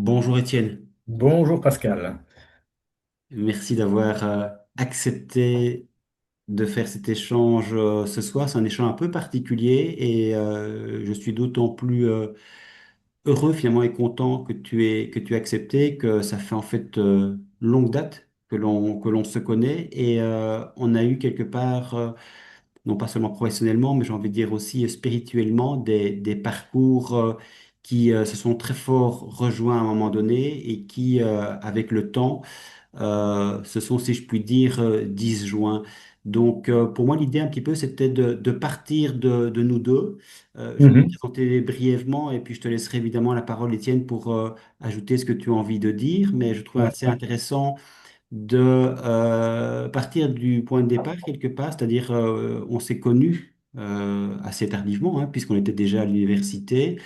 Bonjour Étienne, Bonjour Pascal. merci d'avoir accepté de faire cet échange ce soir. C'est un échange un peu particulier et je suis d'autant plus heureux finalement et content que tu aies accepté, que ça fait en fait longue date que l'on se connaît et on a eu quelque part, non pas seulement professionnellement, mais j'ai envie de dire aussi spirituellement, des parcours qui se sont très fort rejoints à un moment donné et qui, avec le temps, ce sont, si je puis dire, 10 juin. Donc, pour moi, l'idée un petit peu, c'était de partir de nous deux. Je vais me Mhm. présenter brièvement et puis je te laisserai évidemment la parole, Étienne, pour ajouter ce que tu as envie de dire. Mais je trouve Ouais, assez ouais, intéressant de partir du point de départ quelque part, c'est-à-dire on s'est connus assez tardivement, hein, puisqu'on était déjà à l'université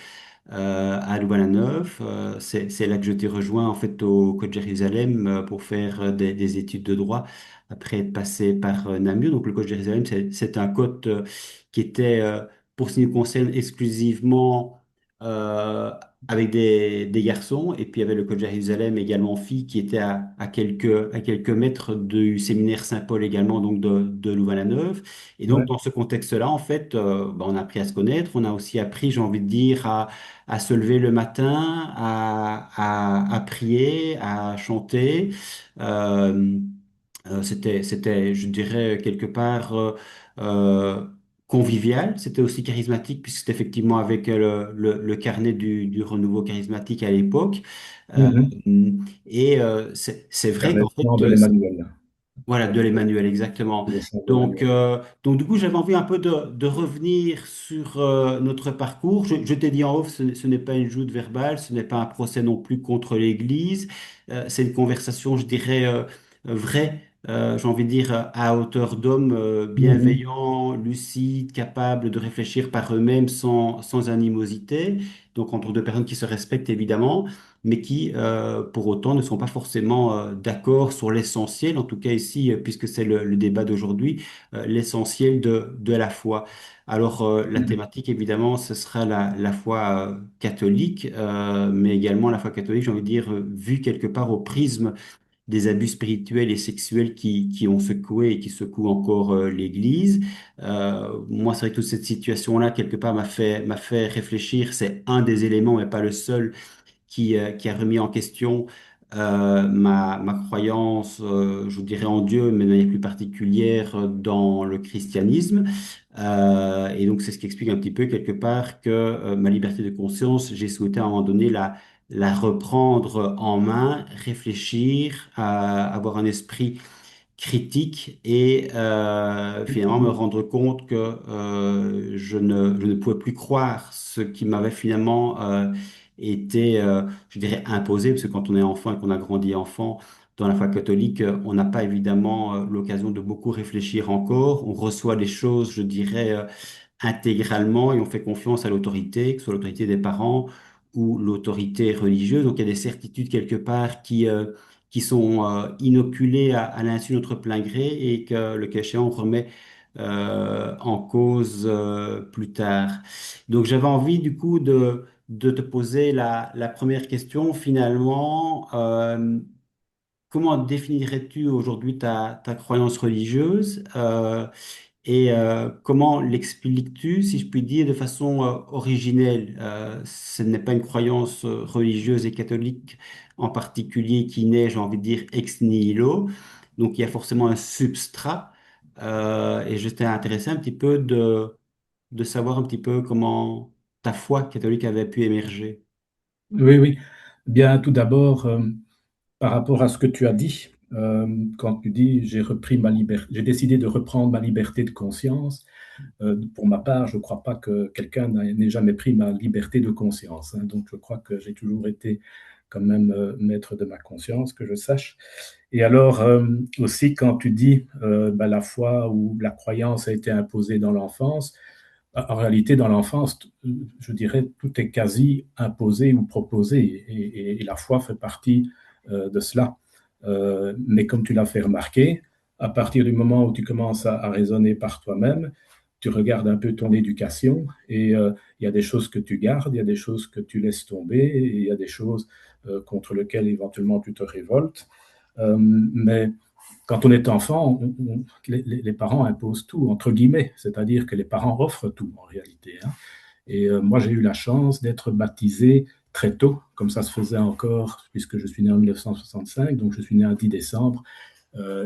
à Louvain-la-Neuve. C'est là que je t'ai rejoint en fait au Code Jérusalem pour faire des études de droit après être passé par Namur. Donc le Code Jérusalem, c'est un code qui était, pour ce qui nous concerne, exclusivement avec des garçons. Et puis il y avait le Code Jérusalem également filles qui était à quelques mètres du séminaire Saint-Paul également, donc de Louvain-la-Neuve. Et donc, ouais. dans ce contexte-là, en fait, on a appris à se connaître, on a aussi appris, j'ai envie de dire, à se lever le matin, à prier, à chanter. Euh, c'était, je dirais, quelque part euh, convivial. C'était aussi charismatique, puisque c'était effectivement avec le carnet du renouveau charismatique à l'époque. Euh, Mhm. et c'est vrai qu'en fait, Permettant de l'Emmanuel, voilà, de l'Emmanuel, exactement. le sang de Donc, l'agneau. du coup, j'avais envie un peu de revenir sur notre parcours. Je t'ai dit en off, ce n'est pas une joute verbale, ce n'est pas un procès non plus contre l'Église. C'est une conversation, je dirais, vraie, j'ai envie de dire, à hauteur d'homme, Mhm. bienveillant, lucide, capable de réfléchir par eux-mêmes sans animosité. Donc, entre deux personnes qui se respectent, évidemment, mais qui, pour autant, ne sont pas forcément d'accord sur l'essentiel, en tout cas ici, puisque c'est le débat d'aujourd'hui, l'essentiel de la foi. Alors, la Mhm. thématique, évidemment, ce sera la foi catholique, mais également la foi catholique, j'ai envie de dire, vue quelque part au prisme des abus spirituels et sexuels qui ont secoué et qui secouent encore l'Église. Moi, c'est vrai que toute cette situation-là, quelque part, m'a fait réfléchir. C'est un des éléments, mais pas le seul qui a remis en question ma croyance, je vous dirais en Dieu, mais de manière plus particulière dans le christianisme. Et donc, c'est ce qui explique un petit peu quelque part que ma liberté de conscience, j'ai souhaité à un moment donné la reprendre en main, réfléchir, avoir un esprit critique et finalement me rendre compte que je ne pouvais plus croire ce qui m'avait finalement été, je dirais, imposé, parce que quand on est enfant et qu'on a grandi enfant dans la foi catholique, on n'a pas évidemment l'occasion de beaucoup réfléchir encore. On reçoit les choses, je dirais, intégralement et on fait confiance à l'autorité, que ce soit l'autorité des parents ou l'autorité religieuse. Donc il y a des certitudes quelque part qui sont inoculées à l'insu de notre plein gré et que le cas échéant on remet en cause plus tard. Donc j'avais envie du coup de te poser la première question finalement. Comment définirais-tu aujourd'hui ta croyance religieuse? Et comment l'expliques-tu, si je puis dire, de façon originelle? Ce n'est pas une croyance religieuse et catholique en particulier qui naît, j'ai envie de dire, ex nihilo. Donc il y a forcément un substrat. Et j'étais intéressé un petit peu de savoir un petit peu comment ta foi catholique avait pu émerger. Oui, oui. Bien, tout d'abord, par rapport à ce que tu as dit, quand tu dis j'ai repris ma liberté, j'ai décidé de reprendre ma liberté de conscience. Pour ma part, je ne crois pas que quelqu'un n'ait jamais pris ma liberté de conscience, hein. Donc, je crois que j'ai toujours été quand même maître de ma conscience, que je sache. Et alors, aussi, quand tu dis la foi ou la croyance a été imposée dans l'enfance, en réalité, dans l'enfance, je dirais, tout est quasi imposé ou proposé, et la foi fait partie de cela. Mais comme tu l'as fait remarquer, à partir du moment où tu commences à raisonner par toi-même, tu regardes un peu ton éducation et il y a des choses que tu gardes, il y a des choses que tu laisses tomber et il y a des choses contre lesquelles éventuellement tu te révoltes. Mais quand on est enfant, les parents imposent tout, entre guillemets, c'est-à-dire que les parents offrent tout en réalité, hein. Et moi, j'ai eu la chance d'être baptisé très tôt, comme ça se faisait encore, puisque je suis né en 1965, donc je suis né un 10 décembre.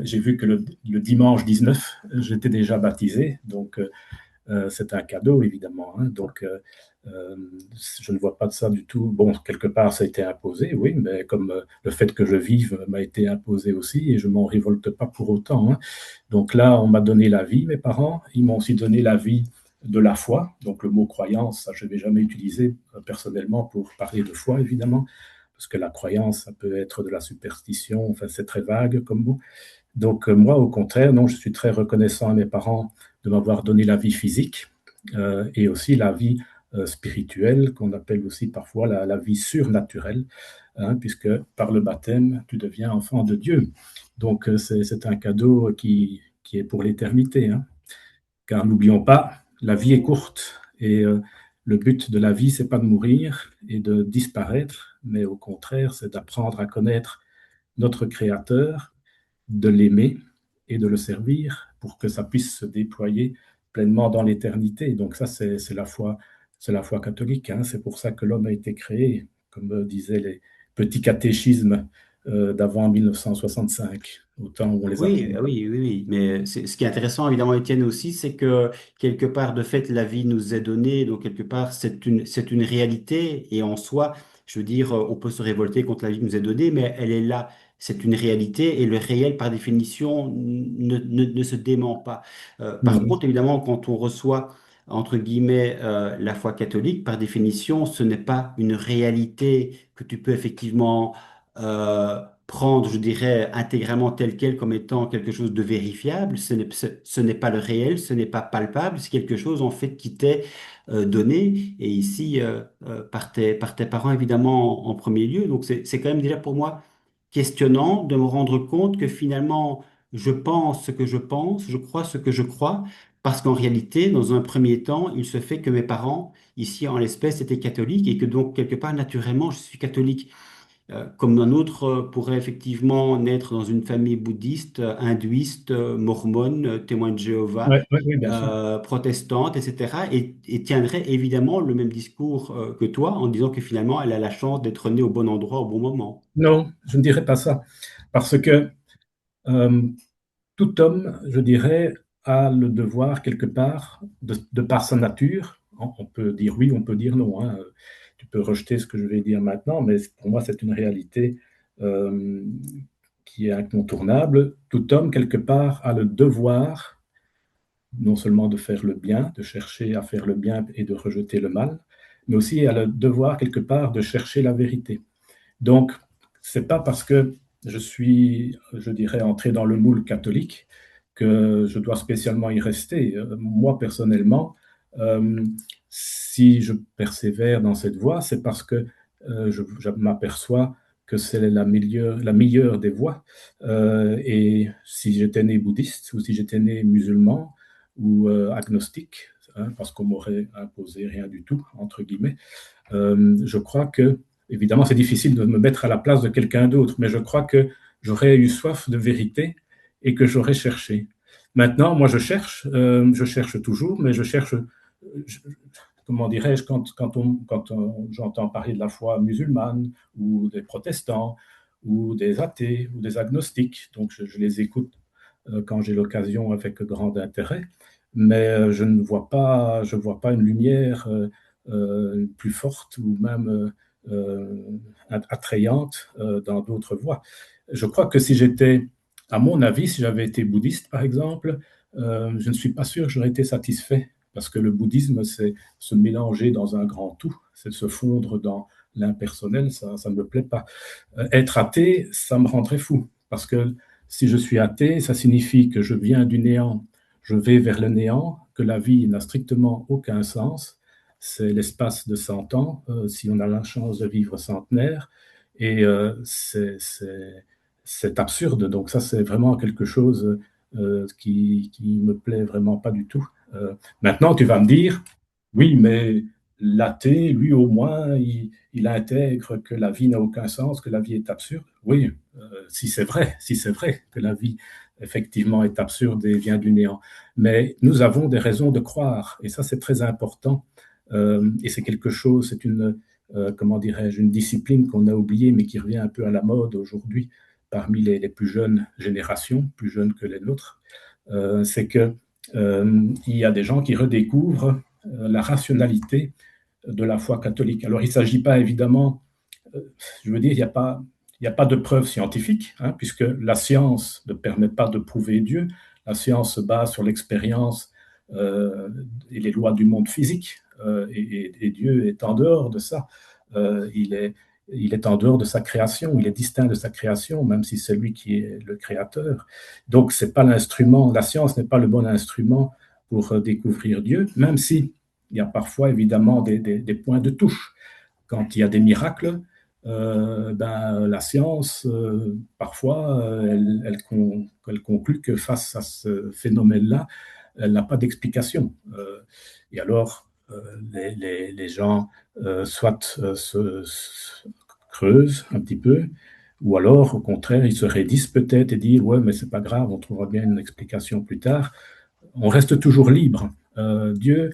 J'ai vu que le dimanche 19, j'étais déjà baptisé, donc c'est un cadeau, évidemment, hein. Donc, je ne vois pas de ça du tout. Bon, quelque part, ça a été imposé, oui, mais comme le fait que je vive m'a été imposé aussi, et je m'en révolte pas pour autant, hein. Donc là, on m'a donné la vie, mes parents. Ils m'ont aussi donné la vie de la foi. Donc le mot croyance, ça, je ne vais jamais utiliser personnellement pour parler de foi, évidemment, parce que la croyance, ça peut être de la superstition, enfin, c'est très vague comme mot. Donc moi, au contraire, non, je suis très reconnaissant à mes parents de m'avoir donné la vie physique et aussi la vie spirituelle, qu'on appelle aussi parfois la vie surnaturelle, hein, puisque par le baptême, tu deviens enfant de Dieu. Donc c'est un cadeau qui est pour l'éternité, hein. Car n'oublions pas, la vie est courte et le but de la vie, c'est pas de mourir et de disparaître, mais au contraire, c'est d'apprendre à connaître notre Créateur, de l'aimer et de le servir pour que ça puisse se déployer pleinement dans l'éternité. Donc ça, c'est la foi catholique, hein. C'est pour ça que l'homme a été créé, comme disaient les petits catéchismes d'avant 1965, au temps où on les Oui, apprenait. oui, oui, oui. Mais ce qui est intéressant, évidemment, Étienne, aussi, c'est que quelque part, de fait, la vie nous est donnée. Donc, quelque part, c'est une réalité. Et en soi, je veux dire, on peut se révolter contre la vie qui nous est donnée, mais elle est là. C'est une réalité. Et le réel, par définition, ne se dément pas. Par Mhm. contre, évidemment, quand on reçoit, entre guillemets, la foi catholique, par définition, ce n'est pas une réalité que tu peux effectivement prendre, je dirais, intégralement tel quel comme étant quelque chose de vérifiable. Ce n'est pas le réel, ce n'est pas palpable, c'est quelque chose en fait qui t'est donné, et ici par tes parents évidemment en premier lieu. Donc c'est quand même déjà pour moi questionnant de me rendre compte que finalement je pense ce que je pense, je crois ce que je crois, parce qu'en réalité, dans un premier temps, il se fait que mes parents, ici en l'espèce, étaient catholiques et que donc quelque part naturellement je suis catholique. Comme un autre pourrait effectivement naître dans une famille bouddhiste, hindouiste, mormone, témoin de Jéhovah, Ouais, ouais, oui, bien sûr. protestante, etc. Et tiendrait évidemment le même discours que toi en disant que finalement elle a la chance d'être née au bon endroit au bon moment. Non, je ne dirais pas ça. Parce que euh, tout homme, je dirais, a le devoir, quelque part, de par sa nature, on peut dire oui, on peut dire non, hein. Tu peux rejeter ce que je vais dire maintenant, mais pour moi, c'est une réalité euh, qui est incontournable. Tout homme, quelque part, a le devoir non seulement de faire le bien, de chercher à faire le bien et de rejeter le mal, mais aussi a le devoir, quelque part, de chercher la vérité. Donc, c'est pas parce que je suis, je dirais, entré dans le moule catholique que je dois spécialement y rester. Moi, personnellement, euh, si je persévère dans cette voie, c'est parce que je m'aperçois que c'est la meilleure des voies. Et si j'étais né bouddhiste ou si j'étais né musulman ou agnostique, hein, parce qu'on m'aurait imposé rien du tout, entre guillemets, je crois que, évidemment, c'est difficile de me mettre à la place de quelqu'un d'autre, mais je crois que j'aurais eu soif de vérité et que j'aurais cherché. Maintenant, moi, je cherche toujours, mais je cherche, je- comment dirais-je, j'entends parler de la foi musulmane ou des protestants ou des athées ou des agnostiques, donc je les écoute quand j'ai l'occasion avec grand intérêt, mais je vois pas une lumière plus forte ou même attrayante dans d'autres voies. Je crois que si j'étais, à mon avis, si j'avais été bouddhiste, par exemple, je ne suis pas sûr que j'aurais été satisfait, parce que le bouddhisme, c'est se mélanger dans un grand tout, c'est se fondre dans l'impersonnel, ça ne me plaît pas. Être athée, ça me rendrait fou, parce que si je suis athée, ça signifie que je viens du néant, je vais vers le néant, que la vie n'a strictement aucun sens, c'est l'espace de 100 ans, si on a la chance de vivre centenaire, et c'est absurde. Donc ça, c'est vraiment quelque chose qui me plaît vraiment pas du tout. Maintenant, tu vas me dire, oui, mais l'athée, lui, au moins, il intègre que la vie n'a aucun sens, que la vie est absurde. Oui, si c'est vrai que la vie, effectivement, est absurde et vient du néant. Mais nous avons des raisons de croire, et ça, c'est très important. Et c'est quelque chose, c'est une, comment dirais-je, une discipline qu'on a oubliée, mais qui revient un peu à la mode aujourd'hui parmi les plus jeunes générations, plus jeunes que les nôtres. C'est que il y a des gens qui redécouvrent la rationalité de la foi catholique. Alors, il ne s'agit pas évidemment, je veux dire, il n'y a pas de preuves scientifiques, hein, puisque la science ne permet pas de prouver Dieu. La science se base sur l'expérience et les lois du monde physique, et Dieu est en dehors de ça. Il est en dehors de sa création, il est distinct de sa création, même si c'est lui qui est le créateur. Donc, c'est pas l'instrument, la science n'est pas le bon instrument pour découvrir Dieu, même si il y a parfois évidemment des points de touche. Quand il y a des miracles, la science, parfois, elle conclut que face à ce phénomène-là, elle n'a pas d'explication. Et alors, les gens soit se creusent un petit peu, ou alors, au contraire, ils se raidissent peut-être et disent, ouais, mais c'est pas grave, on trouvera bien une explication plus tard. On reste toujours libre. Dieu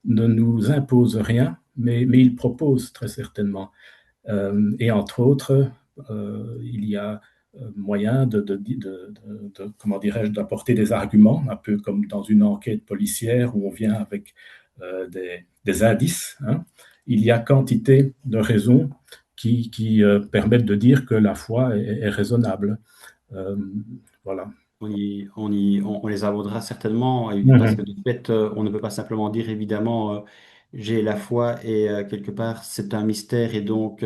ne nous impose rien, mais il propose très certainement. Et entre autres, il y a moyen comment dirais-je, d'apporter des arguments, un peu comme dans une enquête policière où on vient avec des indices. Hein. Il y a quantité de raisons qui permettent de dire que la foi est raisonnable. Euh, voilà. On les abordera certainement, parce que Mhm. de fait, on ne peut pas simplement dire, évidemment, j'ai la foi et quelque part, c'est un mystère et donc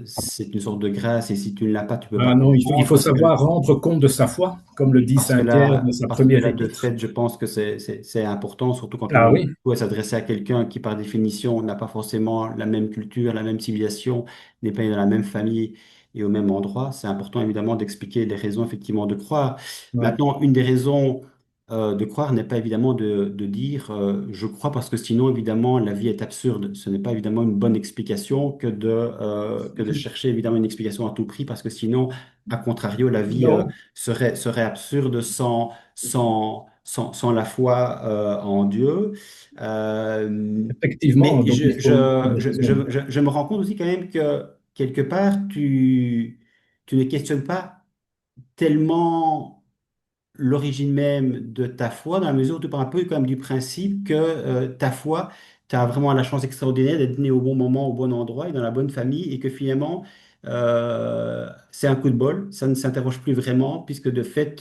c'est une sorte de grâce et si tu ne l'as pas, tu peux pas Ah non, il comprendre faut savoir rendre compte de sa foi, comme le dit Saint Pierre dans sa parce que première là, de épître. fait, je pense que c'est important, surtout quand Ah on oui, doit s'adresser à quelqu'un qui, par définition, n'a pas forcément la même culture, la même civilisation, n'est pas dans la même famille et au même endroit. C'est important, évidemment, d'expliquer les raisons, effectivement, de croire. ouais. Maintenant, une des raisons de croire n'est pas évidemment de dire je crois parce que sinon, évidemment, la vie est absurde. Ce n'est pas évidemment une bonne explication que de chercher, évidemment, une explication à tout prix parce que sinon, à contrario, la vie Non, serait absurde sans la foi en Dieu. Euh, effectivement, mais donc il faut une raison. je me rends compte aussi quand même que quelque part, tu ne questionnes pas tellement l'origine même de ta foi, dans la mesure où tu pars un peu comme du principe que ta foi, tu as vraiment la chance extraordinaire d'être né au bon moment, au bon endroit et dans la bonne famille, et que finalement, c'est un coup de bol, ça ne s'interroge plus vraiment, puisque de fait,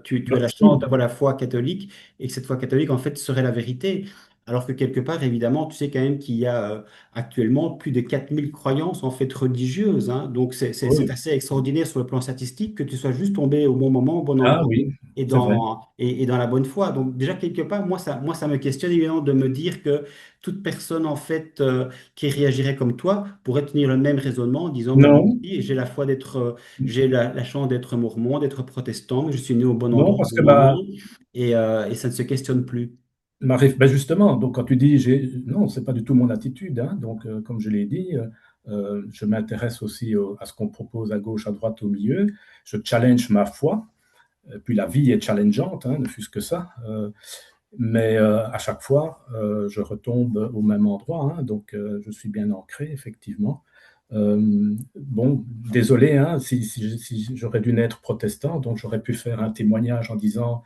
tu as la chance Absolument. d'avoir la foi catholique, et que cette foi catholique, en fait, serait la vérité. Alors que quelque part, évidemment, tu sais quand même qu'il y a actuellement plus de 4000 croyances en fait religieuses, hein. Donc c'est Oui. assez extraordinaire sur le plan statistique que tu sois juste tombé au bon moment, au bon Ah endroit oui, c'est vrai. et dans la bonne foi. Donc déjà, quelque part, moi, ça me questionne évidemment de me dire que toute personne, en fait, qui réagirait comme toi pourrait tenir le même raisonnement en disant, ben, moi Non, aussi, j'ai la foi d'être, j'ai la chance d'être mormon, d'être protestant, mais je suis né au bon non, endroit parce au que bon moment, et ça ne se questionne plus. justement, donc quand tu dis non, c'est pas du tout mon attitude. Hein, donc, comme je l'ai dit, je m'intéresse aussi à ce qu'on propose à gauche, à droite, au milieu. Je challenge ma foi. Puis la vie est challengeante, hein, ne fût-ce que ça. Mais à chaque fois, je retombe au même endroit. Hein, donc, je suis bien ancré, effectivement. Bon, désolé, hein, si j'aurais dû naître protestant, donc j'aurais pu faire un témoignage en disant,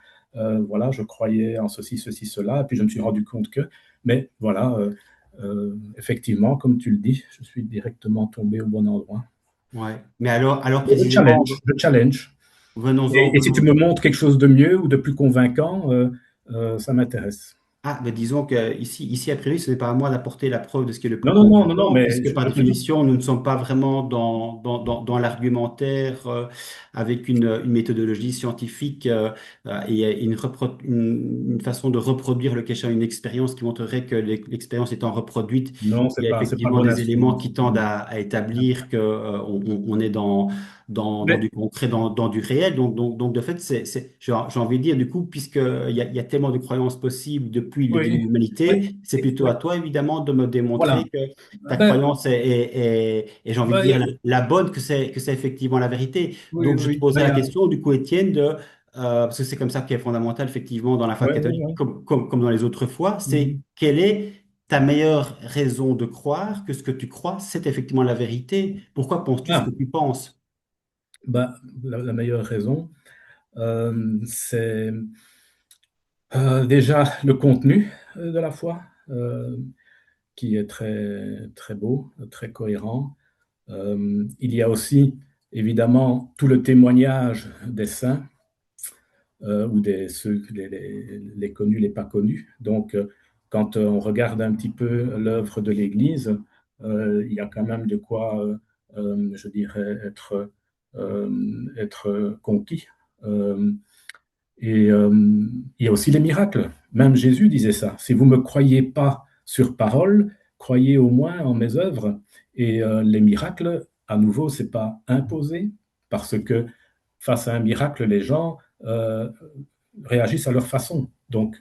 voilà, je croyais en ceci, ceci, cela, et puis je me suis rendu compte que, mais voilà, effectivement, comme tu le dis, je suis directement tombé au bon endroit. Ouais. Mais alors Et précisément, je challenge. venons-en, Et si tu me montres quelque chose de mieux ou de plus convaincant, ça m'intéresse. Ah, mais disons que ici, a priori, ce n'est pas à moi d'apporter la preuve de ce qui est le plus Non, non, non, non, non, convaincant, mais puisque par je te dis, définition, nous ne sommes pas vraiment dans l'argumentaire avec une méthodologie scientifique et une façon de reproduire le cas échéant une expérience qui montrerait que l'expérience étant reproduite, non, il y a c'est pas effectivement bon des éléments instrument. qui tendent à établir que on est dans Mais du concret, dans du réel. Donc de fait, j'ai envie de dire, du coup, il y a tellement de croyances possibles depuis le début de oui, oui, l'humanité, c'est plutôt oui, à toi, évidemment, de me démontrer voilà. que Ah ta ben, croyance est, j'ai envie de dire, ben, la bonne, que c'est effectivement la vérité. oui, Donc je te oui, posais ben, la question, du coup, Étienne, parce que c'est comme ça qui est fondamental, effectivement, dans la foi ouais, ouais, catholique, ouais. comme dans les autres foi, c'est Mhm. quelle est ta meilleure raison de croire que ce que tu crois, c'est effectivement la vérité? Pourquoi penses-tu ce que Ah, tu penses? ben, la meilleure raison, c'est déjà le contenu de la foi, qui est très, très beau, très cohérent. Il y a aussi, évidemment, tout le témoignage des saints, ou des ceux, les connus, les pas connus. Donc, quand on regarde un petit peu l'œuvre de l'Église, il y a quand même de quoi, je dirais, être conquis. Euh, il y a aussi les miracles. Même Jésus disait ça. Si vous ne me croyez pas sur parole, croyez au moins en mes œuvres. Et les miracles, à nouveau, c'est pas imposé, parce que face à un miracle, les gens réagissent à leur façon. Donc,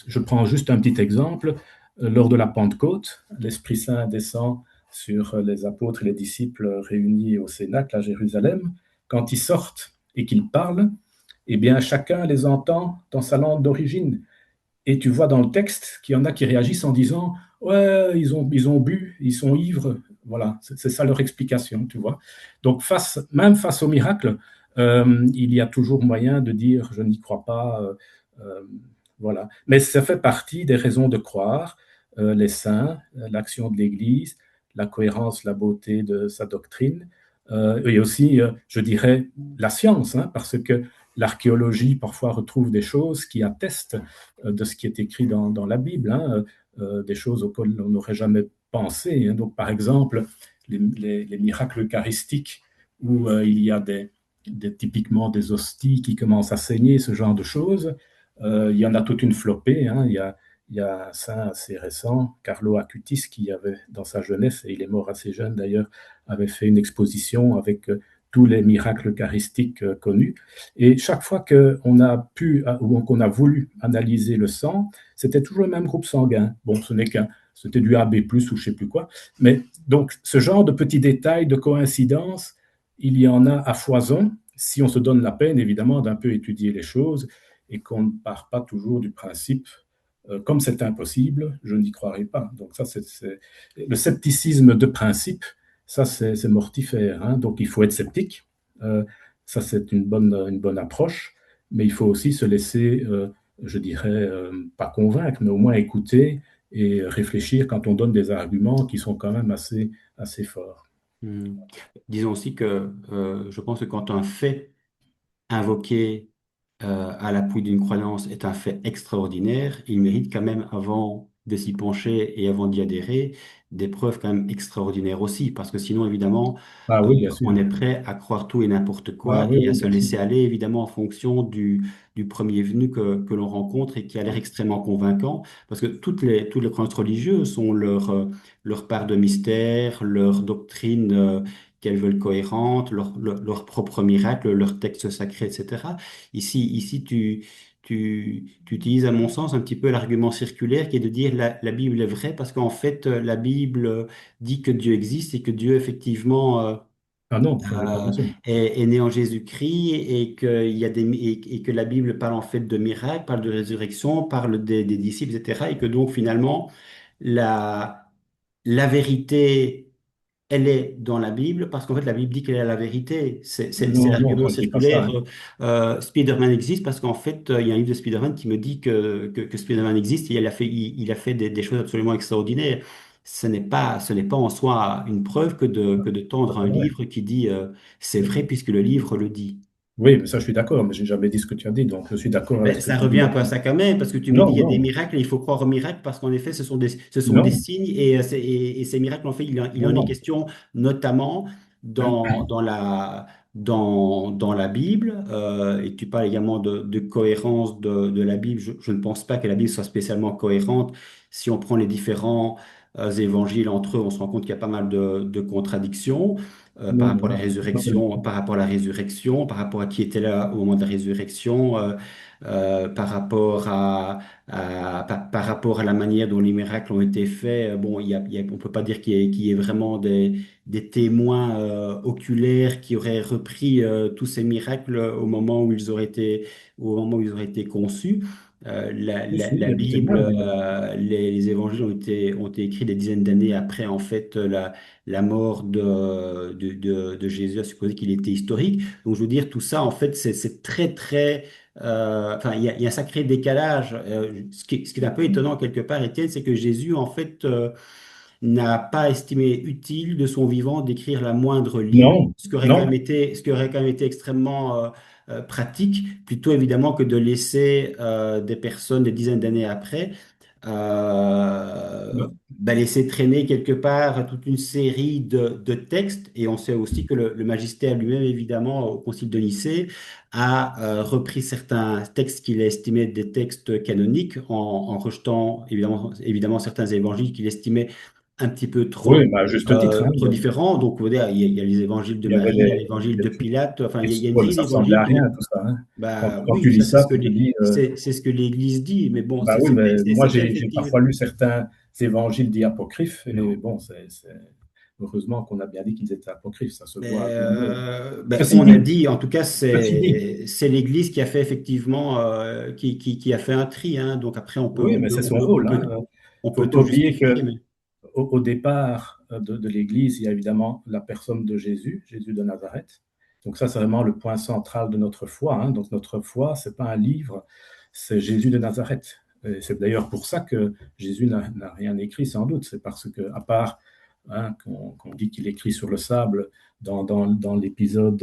je prends juste un petit exemple. Lors de la Pentecôte, l'Esprit Saint descend sur les apôtres et les disciples réunis au Cénacle à Jérusalem. Quand ils sortent et qu'ils parlent, eh bien, chacun les entend dans sa langue d'origine. Et tu vois dans le texte qu'il y en a qui réagissent en disant ouais, ils ont bu, ils sont ivres. Voilà, c'est ça leur explication, tu vois. Donc, même face au miracle, il y a toujours moyen de dire je n'y crois pas. Euh, voilà. Mais ça fait partie des raisons de croire les saints, l'action de l'Église, la cohérence, la beauté de sa doctrine, et aussi, je dirais, la science, hein, parce que l'archéologie parfois retrouve des choses qui attestent de ce qui est écrit dans la Bible, hein, des choses auxquelles on n'aurait jamais pensé, hein. Donc, par exemple, les miracles eucharistiques où il y a typiquement des hosties qui commencent à saigner, ce genre de choses. Il y en a toute une flopée, hein. Il y a un saint assez récent, Carlo Acutis, qui avait, dans sa jeunesse, et il est mort assez jeune d'ailleurs, avait fait une exposition avec tous les miracles eucharistiques connus. Et chaque fois qu'on a pu ou qu'on a voulu analyser le sang, c'était toujours le même groupe sanguin. Bon, c'était du AB+, ou je ne sais plus quoi. Mais donc, ce genre de petits détails, de coïncidences, il y en a à foison, si on se donne la peine, évidemment, d'un peu étudier les choses et qu'on ne part pas toujours du principe comme c'est impossible, je n'y croirai pas. Donc ça, le scepticisme de principe, ça c'est mortifère, hein. Donc il faut être sceptique. Euh, Ça c'est une bonne approche, mais il faut aussi se laisser, je dirais, pas convaincre, mais au moins écouter et réfléchir quand on donne des arguments qui sont quand même assez forts. Hmm. Disons aussi que je pense que quand un fait invoqué à l'appui d'une croyance est un fait extraordinaire, il mérite quand même, avant de s'y pencher et avant d'y adhérer, des preuves quand même extraordinaires aussi, parce que sinon, évidemment, Ah oui, bien sûr. on est prêt à croire tout et n'importe Ah quoi oui, et à oui, se bien sûr. laisser aller, évidemment, en fonction du premier venu que l'on rencontre et qui a l'air extrêmement convaincant, parce que toutes les croyances religieuses ont leur part de mystère, leur doctrine. Qu'elles veulent cohérente, leur propre miracle, leur texte sacré, etc. Ici tu utilises, à mon sens, un petit peu l'argument circulaire qui est de dire la Bible est vraie parce qu'en fait, la Bible dit que Dieu existe et que Dieu, effectivement, Ah non, ça j'ai pas euh, dit ça. est né en Jésus-Christ et et que la Bible parle en fait de miracles, parle de résurrection, parle des disciples, etc. Et que donc, finalement, la, la vérité elle est dans la Bible parce qu'en fait, la Bible dit qu'elle est la vérité. C'est Non, non, l'argument ça je dis pas ça, circulaire. hein. Spider-Man existe parce qu'en fait, il y a un livre de Spider-Man qui me dit que Spider-Man existe et il a fait des choses absolument extraordinaires. Ce n'est pas en soi une preuve que que de tendre un Ouais. livre qui dit c'est vrai puisque le livre le dit. Oui, mais ça, je suis d'accord, mais j'ai jamais dit ce que tu as dit, donc je suis d'accord avec Ben, ce que ça tu revient dis un peu à maintenant. ça quand même, parce que tu me dis Non, il y a des non, miracles et il faut croire aux miracles parce qu'en effet, ce sont des non, signes et ces miracles, en fait, il non, en est non. question notamment dans la Bible. Et tu parles également de cohérence de la Bible. Je ne pense pas que la Bible soit spécialement cohérente. Si on prend les différents évangiles entre eux, on se rend compte qu'il y a pas mal de contradictions par Non, rapport à la non, pas tellement. résurrection, par rapport à la résurrection, par rapport à qui était là au moment de la résurrection. Par rapport par rapport à la manière dont les miracles ont été faits. Bon, on peut pas dire qu'il y ait vraiment des témoins oculaires qui auraient repris tous ces miracles au moment où ils auraient été conçus. Si, si, il La y a des Bible, témoins, évidemment. les évangiles ont été écrits des dizaines d'années après, en fait, la mort de Jésus, à supposer qu'il était historique. Donc, je veux dire, tout ça, en fait, c'est très, très enfin, il y a un sacré décalage. Ce qui est un peu étonnant quelque part, Étienne, c'est que Jésus, en fait, n'a pas estimé utile de son vivant d'écrire la moindre ligne, Non, non, ce qui aurait quand même été extrêmement pratique, plutôt évidemment que de laisser des personnes des dizaines d'années après laisser traîner quelque part toute une série de textes. Et on sait aussi que le magistère lui-même, évidemment, au Concile de Nicée, a repris certains textes qu'il estimait être des textes canoniques en rejetant évidemment certains évangiles qu'il estimait un petit peu oui, bah, à juste titre, hein, trop différents. Donc, vous voyez, il y a les évangiles de il y avait Marie, il y a l'évangile de Pilate, enfin, il y a une ouais, mais série ça ressemblait d'évangiles à qui rien, tout ça, hein. bah Quand oui, tu lis ça ça, tu te dis, c'est ce que l'Église dit, mais bon, bah oui, mais moi c'est vrai j'ai effectivement. parfois lu certains évangiles dits apocryphes, et bon, heureusement qu'on a bien dit qu'ils étaient apocryphes, ça se voit à tout le monde. Ceci On a dit, dit, en tout cas, ceci dit, c'est l'Église qui a fait effectivement, qui a fait un tri, hein. Donc après, oui, mais c'est son rôle, hein. on Faut peut pas tout oublier justifier, que mais au départ de l'Église, il y a évidemment la personne de Jésus, Jésus de Nazareth. Donc ça, c'est vraiment le point central de notre foi, hein. Donc notre foi, c'est pas un livre, c'est Jésus de Nazareth. Et c'est d'ailleurs pour ça que Jésus n'a rien écrit, sans doute. C'est parce que, à part hein, qu'on dit qu'il écrit sur le sable dans l'épisode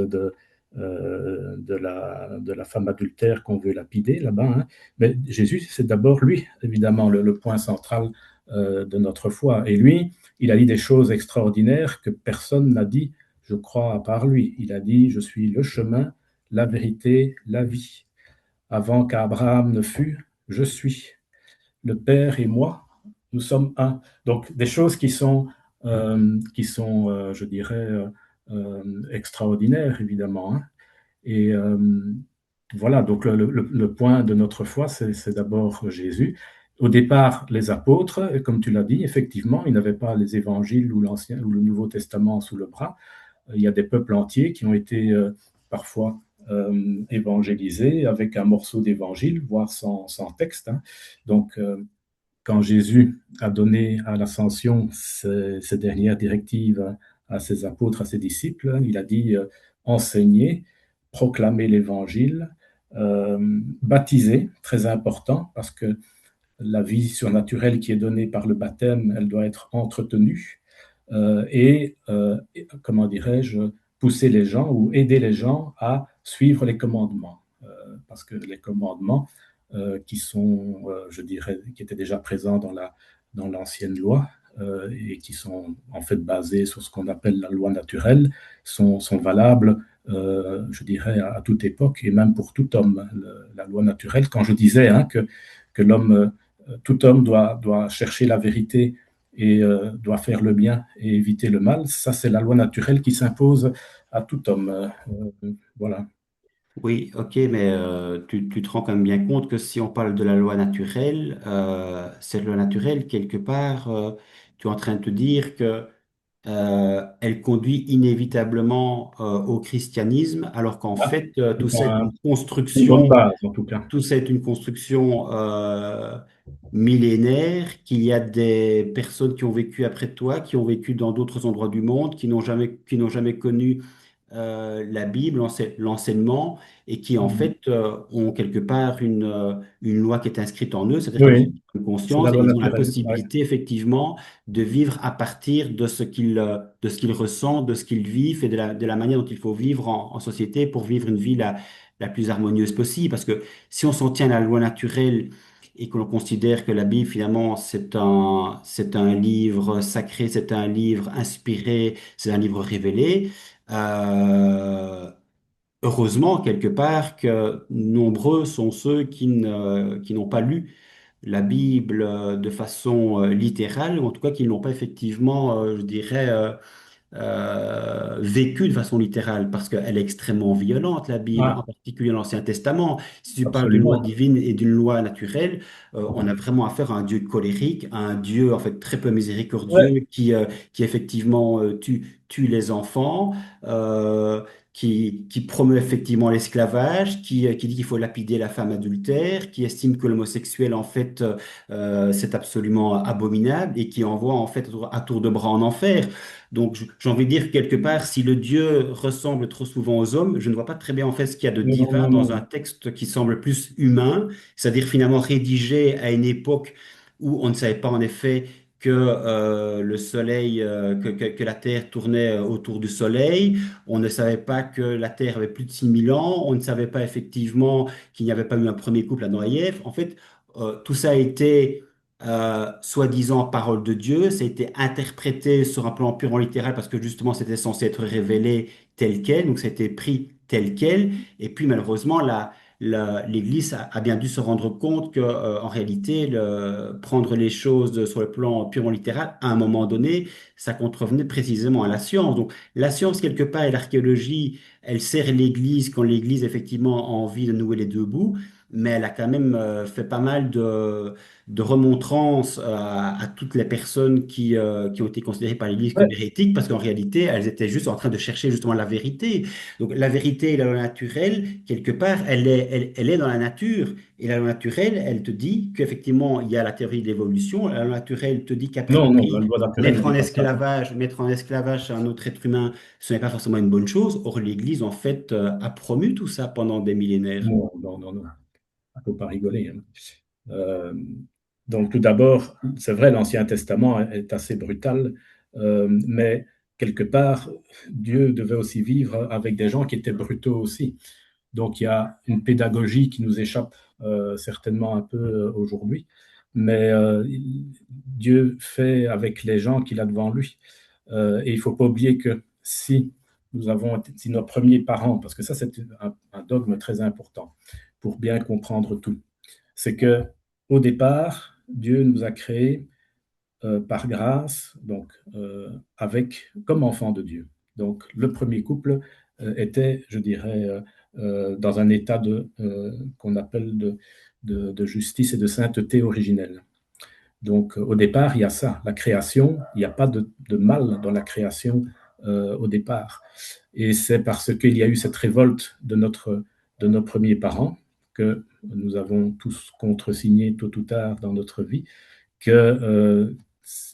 de la femme adultère qu'on veut lapider là-bas, hein. Mais Jésus, c'est d'abord lui, évidemment, le point central de notre foi. Et lui, il a dit des choses extraordinaires que personne n'a dit, je crois, à part lui. Il a dit, je suis le chemin, la vérité, la vie. Avant qu'Abraham ne fût, je suis. Le Père et moi, nous sommes un. Donc des choses qui sont je dirais, extraordinaires, évidemment, hein. Et voilà, donc le point de notre foi, c'est d'abord Jésus. Au départ, les apôtres, comme tu l'as dit, effectivement, ils n'avaient pas les évangiles ou l'Ancien ou le Nouveau Testament sous le bras. Il y a des peuples entiers qui ont été parfois évangélisés avec un morceau d'évangile, voire sans texte, hein. Donc, quand Jésus a donné à l'ascension ces dernières directives à ses apôtres, à ses disciples, il a dit enseigner, proclamer l'évangile, baptiser, très important, parce que la vie surnaturelle qui est donnée par le baptême, elle doit être entretenue, comment dirais-je, pousser les gens ou aider les gens à suivre les commandements. Parce que les commandements qui sont, je dirais, qui étaient déjà présents dans l'ancienne loi et qui sont en fait basés sur ce qu'on appelle la loi naturelle, sont valables, je dirais, à toute époque et même pour tout homme. La loi naturelle, quand je disais hein, que l'homme, tout homme doit chercher la vérité et doit faire le bien et éviter le mal, ça c'est la loi naturelle qui s'impose à tout homme. Voilà. oui, ok, mais tu te rends quand même bien compte que si on parle de la loi naturelle, cette loi naturelle, quelque part, tu es en train de te dire que elle conduit inévitablement au christianisme, alors qu'en Ah, fait, c'est tout ça est une une bonne construction, base en tout cas. tout ça est une construction millénaire, qu'il y a des personnes qui ont vécu après toi, qui ont vécu dans d'autres endroits du monde, qui n'ont jamais connu la Bible, l'enseignement, et qui en Mhm. fait ont quelque part une loi qui est inscrite en eux, c'est-à-dire qu'ils Oui, ont une c'est la conscience et loi ils ont la naturelle. Ouais. possibilité effectivement de vivre à partir de ce qu'ils ressentent, de ce qu'ils vivent et de la manière dont il faut vivre en société pour vivre une vie la plus harmonieuse possible. Parce que si on s'en tient à la loi naturelle et que l'on considère que la Bible, finalement, c'est un livre sacré, c'est un livre inspiré, c'est un livre révélé, euh, heureusement, quelque part, que nombreux sont ceux qui n'ont pas lu la Bible de façon littérale, ou en tout cas qui ne l'ont pas effectivement, je dirais, vécue de façon littérale, parce qu'elle est extrêmement violente, la Bible, en Ah, particulier l'Ancien Testament. Si tu parles d'une loi absolument. divine et d'une loi naturelle, on a vraiment affaire à un Dieu colérique, à un Dieu en fait très peu Ouais, miséricordieux qui effectivement tue les enfants. Qui promeut effectivement l'esclavage, qui dit qu'il faut lapider la femme adultère, qui estime que l'homosexuel, en fait, c'est absolument abominable et qui envoie, en fait, à tour de bras en enfer. Donc, j'ai envie de dire que quelque part, si le Dieu ressemble trop souvent aux hommes, je ne vois pas très bien en fait ce qu'il y a de non, non, divin non, dans un non. texte qui semble plus humain, c'est-à-dire finalement rédigé à une époque où on ne savait pas en effet que le soleil, que la Terre tournait autour du soleil, on ne savait pas que la Terre avait plus de 6 000 ans, on ne savait pas effectivement qu'il n'y avait pas eu un premier couple à Noailles. En fait, tout ça a été soi-disant parole de Dieu. Ça a été interprété sur un plan purement littéral parce que justement c'était censé être révélé tel quel, donc ça a été pris tel quel. Et puis malheureusement, l'Église a bien dû se rendre compte que en réalité, prendre les choses sur le plan purement littéral, à un moment donné, ça contrevenait précisément à la science. Donc la science, quelque part, et l'archéologie, elle sert l'Église quand l'Église effectivement a envie de nouer les deux bouts. Mais elle a quand même fait pas mal de remontrances à toutes les personnes qui ont été considérées par l'Église comme Ouais. hérétiques, parce qu'en réalité, elles étaient juste en train de chercher justement la vérité. Donc la vérité et la loi naturelle, quelque part, elle est dans la nature. Et la loi naturelle, elle te dit qu'effectivement, il y a la théorie de l'évolution. La loi naturelle te dit qu'a Non, non, la priori, loi naturelle ne dit pas ça. mettre en esclavage un autre être humain, ce n'est pas forcément une bonne chose. Or, l'Église, en fait, a promu tout ça pendant des millénaires. Non, non, non, non. Il ne faut pas rigoler, hein. Euh, donc, tout d'abord, c'est vrai, l'Ancien Testament est assez brutal, mais quelque part, Dieu devait aussi vivre avec des gens qui étaient brutaux aussi. Donc, il y a une pédagogie qui nous échappe certainement un peu aujourd'hui, mais Dieu fait avec les gens qu'il a devant lui. Et il ne faut pas oublier que si nos premiers parents, parce que ça c'est un dogme très important pour bien comprendre tout, c'est que au départ, Dieu nous a créés par grâce, donc comme enfants de Dieu. Donc le premier couple était, je dirais, dans un état qu'on appelle de justice et de sainteté originelle. Donc au départ, il y a ça, la création, il n'y a pas de mal dans la création au départ. Et c'est parce qu'il y a eu cette révolte de nos premiers parents que nous avons tous contresigné tôt ou tard dans notre vie, qu'il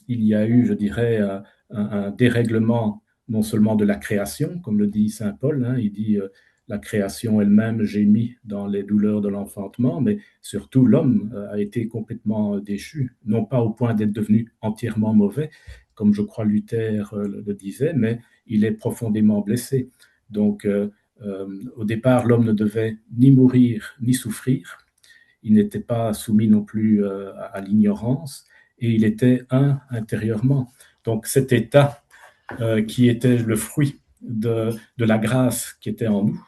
y a eu, je dirais, un dérèglement non seulement de la création, comme le dit Saint Paul, hein, il dit la création elle-même gémit dans les douleurs de l'enfantement, mais surtout l'homme a été complètement déchu, non pas au point d'être devenu entièrement mauvais, comme je crois Luther le disait, mais il est profondément blessé. Donc, au départ, l'homme ne devait ni mourir ni souffrir. Il n'était pas soumis non plus à l'ignorance et il était un intérieurement. Donc cet état qui était le fruit de la grâce qui était en nous,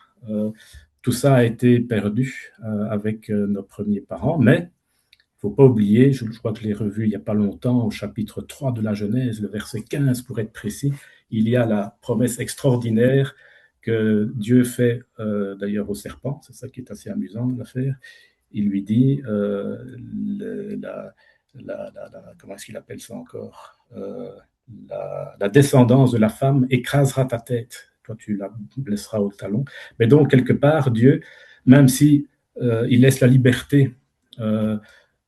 tout ça a été perdu avec nos premiers parents, mais il ne faut pas oublier, je crois que je l'ai revu il n'y a pas longtemps, au chapitre 3 de la Genèse, le verset 15 pour être précis, il y a la promesse extraordinaire que Dieu fait d'ailleurs au serpent, c'est ça qui est assez amusant l'affaire, il lui dit, comment est-ce qu'il appelle ça encore la descendance de la femme écrasera ta tête, toi tu la blesseras au talon. Mais donc, quelque part, Dieu, même si il laisse la liberté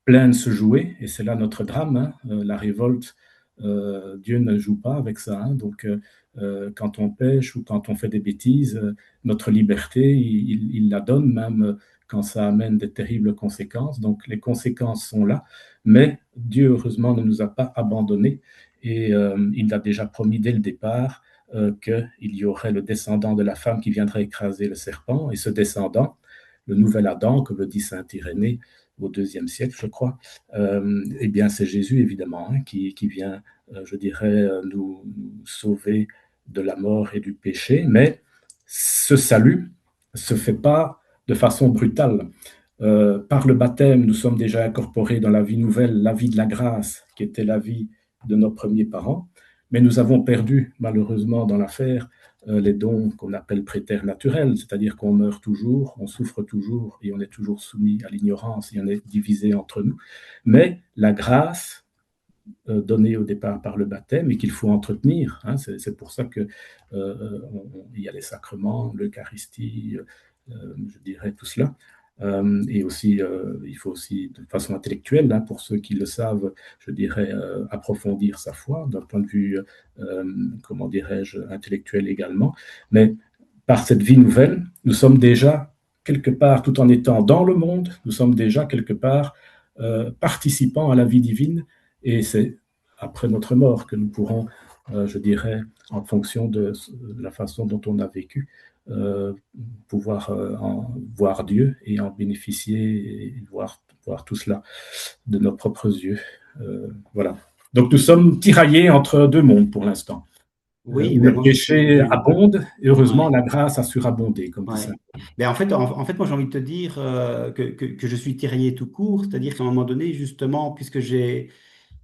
pleine se jouer, et c'est là notre drame, hein, la révolte, Dieu ne joue pas avec ça, hein, donc quand on pêche ou quand on fait des bêtises, notre liberté, il la donne même quand ça amène des terribles conséquences. Donc les conséquences sont là, mais Dieu, heureusement, ne nous a pas abandonnés et il a déjà promis dès le départ qu'il y aurait le descendant de la femme qui viendrait écraser le serpent, et ce descendant, le nouvel Adam, comme le dit saint Irénée au IIe siècle, je crois, eh bien c'est Jésus, évidemment, hein, qui vient, je dirais, nous sauver de la mort et du péché, mais ce salut ne se fait pas de façon brutale. Par le baptême, nous sommes déjà incorporés dans la vie nouvelle, la vie de la grâce, qui était la vie de nos premiers parents, mais nous avons perdu, malheureusement, dans l'affaire, les dons qu'on appelle préternaturels, c'est-à-dire qu'on meurt toujours, on souffre toujours et on est toujours soumis à l'ignorance et on est divisé entre nous. Mais la grâce donnée au départ par le baptême et qu'il faut entretenir, hein, c'est pour ça qu'il y a les sacrements, l'Eucharistie, je dirais tout cela. Et aussi, il faut aussi, de façon intellectuelle, hein, pour ceux qui le savent, je dirais, approfondir sa foi d'un point de vue, comment dirais-je, intellectuel également. Mais par cette vie nouvelle, nous sommes déjà quelque part, tout en étant dans le monde, nous sommes déjà quelque part participants à la vie divine. Et c'est après notre mort que nous pourrons, je dirais, en fonction de la façon dont on a vécu, euh, pouvoir voir Dieu et en bénéficier et voir tout cela de nos propres yeux. Voilà. Donc nous sommes tiraillés entre deux mondes pour l'instant, Oui, où ben le moi, péché abonde et heureusement ouais. la grâce a surabondé, comme dit Saint. Ouais. Mais en fait, moi, j'ai envie de te dire que je suis tiraillé tout court, c'est-à-dire qu'à un moment donné, justement, puisque j'ai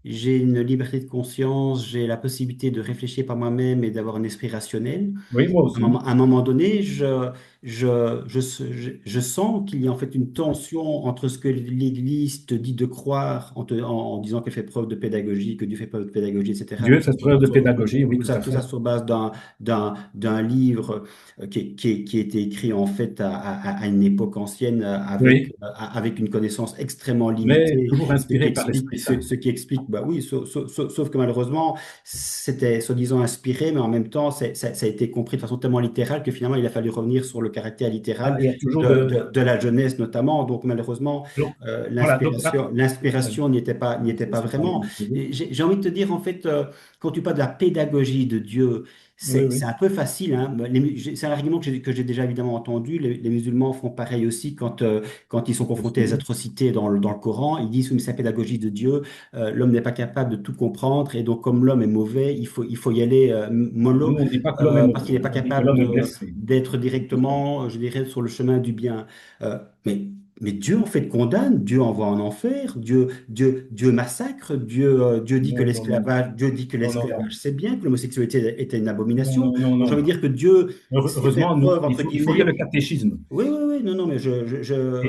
une liberté de conscience, j'ai la possibilité de réfléchir par moi-même et d'avoir un esprit rationnel. Oui, moi aussi. À un moment donné, je sens qu'il y a en fait une tension entre ce que l'Église te dit de croire en disant qu'elle fait preuve de pédagogie, que Dieu fait preuve de pédagogie, etc. Dieu, cette preuve de pédagogie, oui, tout à Tout ça fait. sur base d'un livre qui a été écrit en fait à une époque ancienne Oui, avec une connaissance extrêmement mais limitée, toujours inspiré par l'Esprit Saint. ce qui explique, bah oui, sauf que malheureusement, c'était soi-disant inspiré, mais en même temps, ça a été compris de façon tellement littérale que finalement, il a fallu revenir sur le caractère Ah, littéral il y a toujours de... de la jeunesse notamment. Donc malheureusement, Donc, voilà, donc là, ouais, l'inspiration n'y était pas c'est pas vraiment. bien trouvé. Et j'ai envie de te dire, en fait, quand tu parles de la pédagogie de Dieu, Oui, c'est oui. un peu facile, hein. C'est un argument que j'ai déjà évidemment entendu. Les musulmans font pareil aussi quand ils sont confrontés à des Aussi. atrocités dans le Coran. Ils disent, oui, mais c'est la pédagogie de Dieu. L'homme n'est pas capable de tout comprendre. Et donc, comme l'homme est mauvais, il faut y aller Nous, mollo on ne dit pas que l'homme est parce qu'il mauvais, n'est pas on dit que capable l'homme est blessé. d'être directement, je dirais, sur le chemin du bien. Euh, mais, mais Dieu, en fait, condamne. Dieu envoie en enfer. Dieu massacre. Dieu dit que Non, non, non. Non, non, non. l'esclavage, c'est bien, que l'homosexualité était une Non, abomination. non, non, Donc, j'ai non. envie de dire que Dieu sait faire Heureusement, preuve, il entre faut, il faut lire le guillemets. catéchisme. Oui, oui, oui, non, non, mais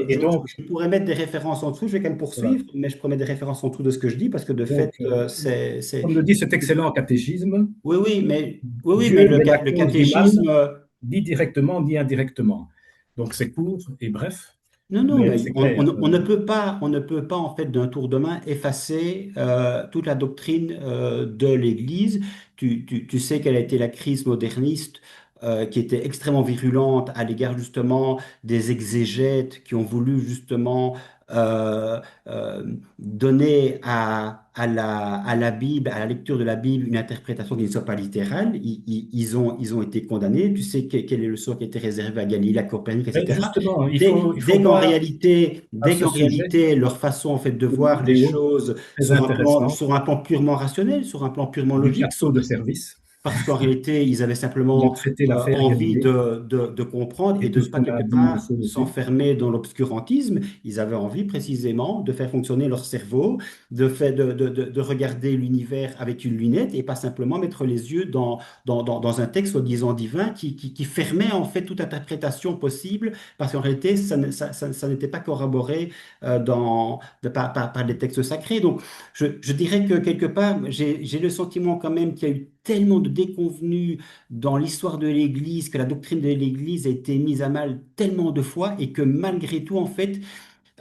Et donc, je pourrais mettre des références en dessous, je vais quand même voilà. poursuivre, mais je pourrais mettre des références en dessous de ce que je dis, parce que de fait, Donc, comme le dit cet excellent catéchisme, oui, mais Dieu n'est la le cause du mal, catéchisme, ni directement, ni indirectement. Donc, c'est court et bref, non, non, mais mais c'est clair. on ne peut pas, en fait, d'un tour de main, effacer toute la doctrine de l'Église. Tu sais quelle a été la crise moderniste qui était extrêmement virulente à l'égard, justement, des exégètes qui ont voulu, justement, euh, euh, donner à la Bible, à la lecture de la Bible, une interprétation qui ne soit pas littérale. Ils ont été condamnés. Tu sais quel est le sort qui a été réservé à Galilée, à Copernic, Mais etc. justement, il faut voir à ce Dès qu'en sujet réalité, leur façon en fait de une voir les vidéo choses très intéressante sur un plan purement rationnel, sur un plan purement du logique, plateau de service. parce qu'en réalité, ils avaient Il a simplement traité l'affaire envie Galilée de comprendre et et de tout ne ce pas qu'on a quelque dit, il part faut le dire. s'enfermer dans l'obscurantisme. Ils avaient envie précisément de faire fonctionner leur cerveau, de regarder l'univers avec une lunette et pas simplement mettre les yeux dans un texte soi-disant divin qui fermait en fait toute interprétation possible, parce qu'en réalité, ça n'était pas corroboré par les textes sacrés. Donc, je dirais que quelque part, j'ai le sentiment quand même qu'il y a eu tellement de déconvenues dans l'histoire de l'Église, que la doctrine de l'Église a été mise à mal tellement de fois et que malgré tout, en fait,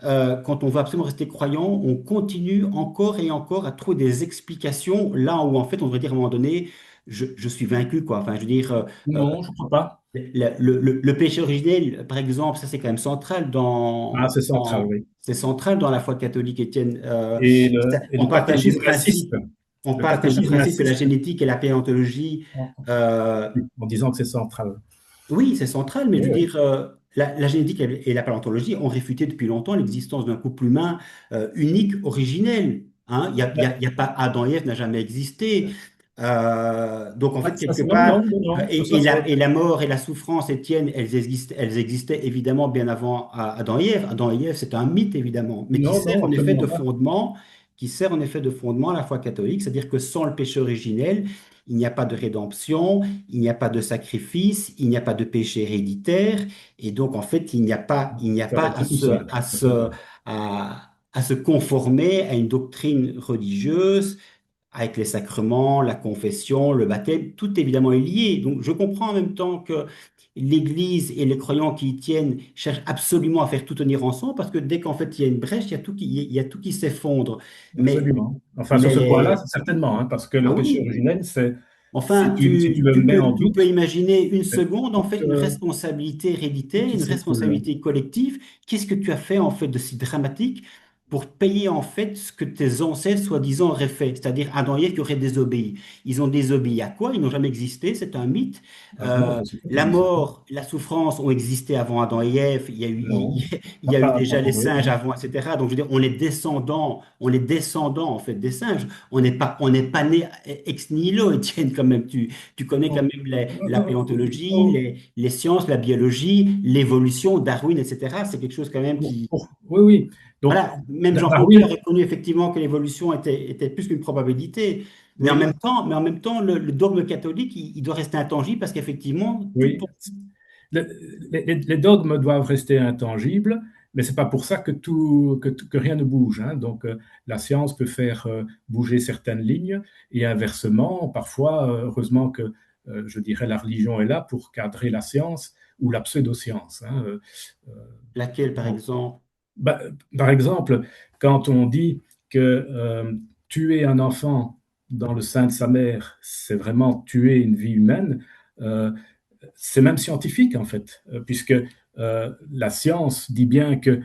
quand on veut absolument rester croyant, on continue encore et encore à trouver des explications là où, en fait, on devrait dire à un moment donné, je suis vaincu, quoi. Enfin, je veux dire, Non, je ne crois pas. le péché originel, par exemple, ça c'est quand même central Ah, c'est central, oui. c'est central dans la foi catholique, Étienne. Et On le partage du catéchisme insiste. principe, on Le partage du catéchisme principe que la insiste génétique et la paléontologie, en, euh, en disant que c'est central. oui, c'est central, mais Oui, je veux oui, dire, la génétique et la paléontologie ont réfuté depuis longtemps l'existence d'un couple humain unique, originel. Hein. Il y a pas Adam et Ève n'a jamais existé. Donc en fait, quelque non, non, part, non, non, ça c'est. et la mort et la souffrance, Étienne, elles existaient évidemment bien avant Adam et Ève. Adam et Ève, c'est un mythe évidemment, mais qui Non, sert non, en effet absolument de pas. fondement, qui sert en effet de fondement à la foi catholique, c'est-à-dire que sans le péché originel, il n'y a pas de rédemption, il n'y a pas de sacrifice, il n'y a pas de péché héréditaire, et donc en fait, il n'y a Ça va pas être tout seul. à se conformer à une doctrine religieuse avec les sacrements, la confession, le baptême, tout évidemment est lié. Donc je comprends en même temps que l'Église et les croyants qui y tiennent cherchent absolument à faire tout tenir ensemble, parce que dès qu'en fait il y a une brèche, il y a tout qui s'effondre. Mais, Absolument. Enfin, sur ce point-là, mais certainement, hein, parce que ah le péché oui, originel, c'est enfin, si tu le mets en tu peux doute, imaginer une c'est seconde, en tout, fait, une responsabilité tout héréditaire, qui une s'écoule. responsabilité collective. Qu'est-ce que tu as fait, en fait, de si dramatique pour payer, en fait, ce que tes ancêtres, soi-disant, auraient fait? C'est-à-dire Adam et Ève qui auraient désobéi. Ils ont désobéi à quoi? Ils n'ont jamais existé, c'est un mythe. À la mort, je ne sais pas qu'ils La existent. mort, la souffrance ont existé avant Adam et Ève. Il y a eu, Non, il y a eu pas déjà les pour eux, singes non. avant, etc. Donc, je veux dire, on est descendants, en fait, des singes. On n'est pas né ex nihilo, Étienne, quand même. Tu connais quand Non. même la Non, paléontologie, non, les sciences, la biologie, l'évolution, Darwin, etc. C'est quelque chose quand même qui... oui, oui. Donc, Voilà, même Jean Foucault a Darwin, reconnu effectivement que l'évolution était plus qu'une probabilité. oui, Mais en même temps, le dogme catholique, il doit rester intangible parce qu'effectivement, tout oui. Le- les dogmes doivent rester intangibles, mais c'est pas pour ça que que rien ne bouge, hein. Donc, la science peut faire bouger certaines lignes et inversement, parfois, heureusement que je dirais la religion est là pour cadrer la science ou la pseudoscience, hein. Euh, laquelle, par donc, exemple? bah, par exemple, quand on dit que tuer un enfant dans le sein de sa mère, c'est vraiment tuer une vie humaine, euh, c'est même scientifique en fait, puisque la science dit bien que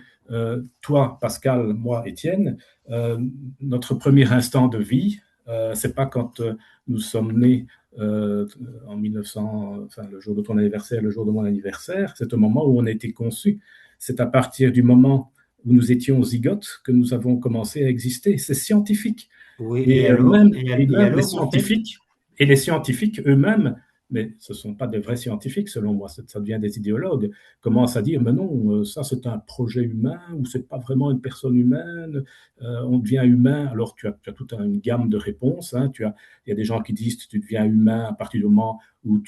toi, Pascal, moi, Étienne, euh, notre premier instant de vie, c'est pas quand nous sommes nés en 1900, enfin le jour de ton anniversaire, le jour de mon anniversaire, c'est au moment où on a été conçu. C'est à partir du moment où nous étions zygotes que nous avons commencé à exister. C'est scientifique. Oui, Et et même alors, en fait, les scientifiques eux-mêmes, mais ce ne sont pas de vrais scientifiques selon moi, ça devient des idéologues, commencent à dire, mais non, ça c'est un projet humain, ou c'est pas vraiment une personne humaine, on devient humain, alors tu as toute une gamme de réponses, hein, il y a des gens qui disent que tu deviens humain à partir du moment où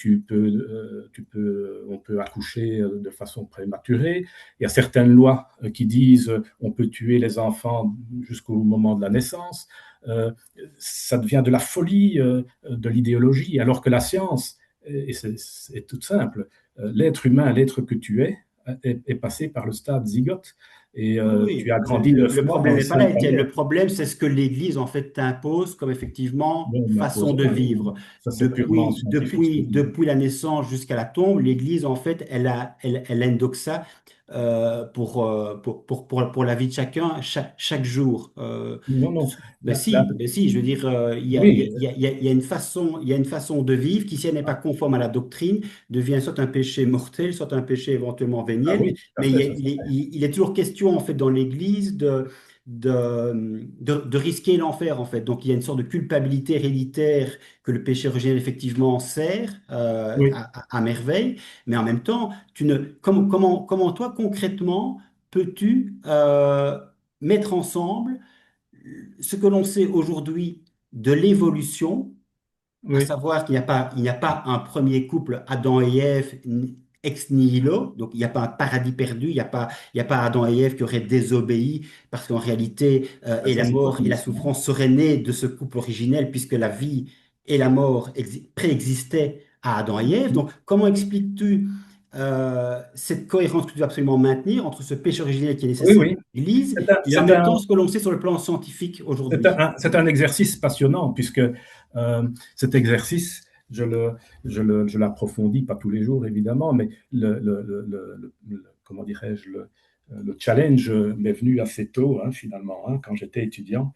on peut accoucher de façon prématurée, il y a certaines lois qui disent on peut tuer les enfants jusqu'au moment de la naissance, euh, ça devient de la folie, de l'idéologie, alors que la science, et c'est tout simple, l'être humain, l'être que tu es, est passé par le stade zygote et oui, tu oui, as grandi neuf le mois problème dans le n'est pas sein de là, ta Étienne. mère. Le problème, c'est ce que l'Église, en fait, t'impose comme effectivement Non, on façon n'impose de rien. vivre. Ça, c'est purement scientifique, ce que tu dis. Depuis la naissance jusqu'à la tombe, l'Église, en fait, elle a une doxa pour la vie de chacun, chaque jour. Non, non. Ben si, je veux dire, Oui, il y a une il y a une façon de vivre qui, si elle n'est pas conforme à la doctrine, devient soit un péché mortel, soit un péché éventuellement ah véniel. oui, tout à Mais fait, ça c'est clair. il est toujours question, en fait, dans l'Église de risquer l'enfer, en fait. Donc, il y a une sorte de culpabilité héréditaire que le péché originel, effectivement, sert Oui, à merveille. Mais en même temps, comment toi, concrètement, peux-tu mettre ensemble ce que l'on sait aujourd'hui de l'évolution, à oui, savoir il n'y a pas un premier couple, Adam et Ève, ex nihilo, donc il n'y a pas un paradis perdu, il y a pas Adam et Ève qui auraient désobéi, parce qu'en réalité, et ça la c'est mort et la utopisme, hein. souffrance seraient nées de ce couple originel, puisque la vie et la mort préexistaient à Adam et Ève. Donc, comment expliques-tu cette cohérence que tu dois absolument maintenir entre ce péché originel qui est Oui, nécessaire oui. à l'Église et en C'est même temps ce que l'on sait sur le plan scientifique aujourd'hui? c'est un exercice passionnant puisque cet exercice, je l'approfondis, pas tous les jours évidemment, mais comment dirais-je, le challenge m'est venu assez tôt, hein, finalement, hein, quand j'étais étudiant.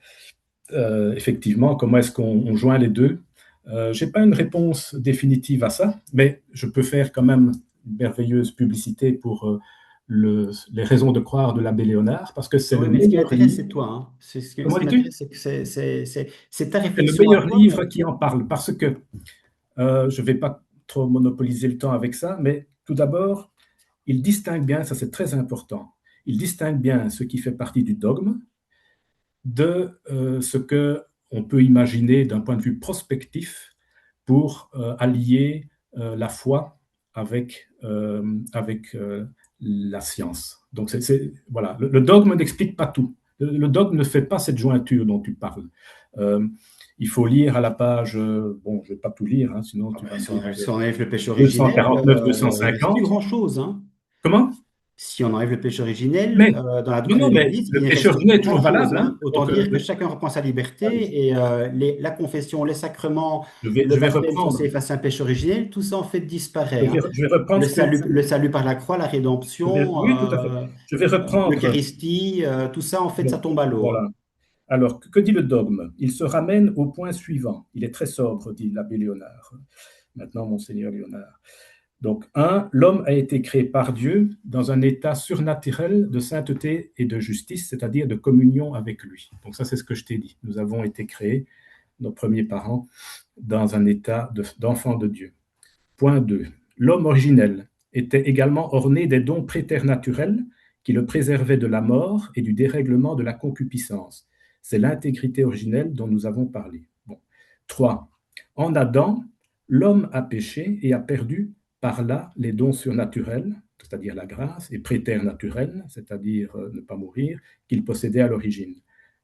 Effectivement, comment est-ce qu'on joint les deux? Je n'ai pas une réponse définitive à ça, mais je peux faire quand même une merveilleuse publicité pour les raisons de croire de l'abbé Léonard, parce que c'est Oui, le mais ce qui meilleur m'intéresse, livre. c'est toi, hein. Ce Comment qui dis-tu? m'intéresse, c'est que c'est ta C'est le réflexion à meilleur toi, livre mais qui en parle, parce que je ne vais pas trop monopoliser le temps avec ça, mais tout d'abord, il distingue bien, ça c'est très important, il distingue bien ce qui fait partie du dogme de ce que on peut imaginer d'un point de vue prospectif pour allier la foi avec la science. Donc, voilà, le dogme n'explique pas tout. Le dogme ne fait pas cette jointure dont tu parles. Euh, il faut lire à la page, bon, je ne vais pas tout lire, hein, sinon ah tu ben, vas me si demander on enlève le péché originel, 249, c'est plus 250. grand-chose, hein. Comment? Si on enlève le péché originel Mais, dans la non, doctrine non, de mais l'Église, le il ne péché reste originel plus est toujours grand-chose, valable. Hein. hein. Autant Donc, dire que chacun reprend sa liberté et la confession, les sacrements, le je vais baptême sont reprendre. effacer un péché originel, tout ça en fait disparaît, hein. Je vais reprendre ce que. Le salut par la croix, la rédemption, Oui, tout à fait. Je vais reprendre. l'Eucharistie, tout ça en fait ça Donc, tombe à l'eau, hein. voilà. Alors, que dit le dogme? Il se ramène au point suivant. Il est très sobre, dit l'abbé Léonard. Maintenant, monseigneur Léonard. Donc, un, l'homme a été créé par Dieu dans un état surnaturel de sainteté et de justice, c'est-à-dire de communion avec lui. Donc, ça, c'est ce que je t'ai dit. Nous avons été créés, nos premiers parents, dans un état d'enfant de Dieu. Point 2. L'homme originel était également orné des dons préternaturels qui le préservaient de la mort et du dérèglement de la concupiscence. C'est l'intégrité originelle dont nous avons parlé. Bon. 3. En Adam, l'homme a péché et a perdu par là les dons surnaturels, c'est-à-dire la grâce, et préternaturels, c'est-à-dire ne pas mourir, qu'il possédait à l'origine.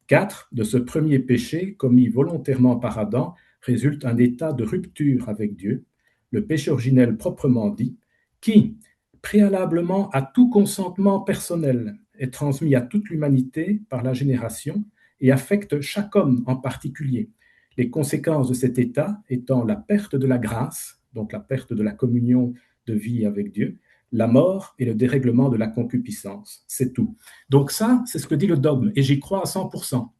4. De ce premier péché commis volontairement par Adam résulte un état de rupture avec Dieu, le péché originel proprement dit, qui, préalablement à tout consentement personnel, est transmis à toute l'humanité par la génération et affecte chaque homme en particulier. Les conséquences de cet état étant la perte de la grâce, donc la perte de la communion de vie avec Dieu, la mort et le dérèglement de la concupiscence. C'est tout. Donc ça, c'est ce que dit le dogme, et j'y crois à 100%.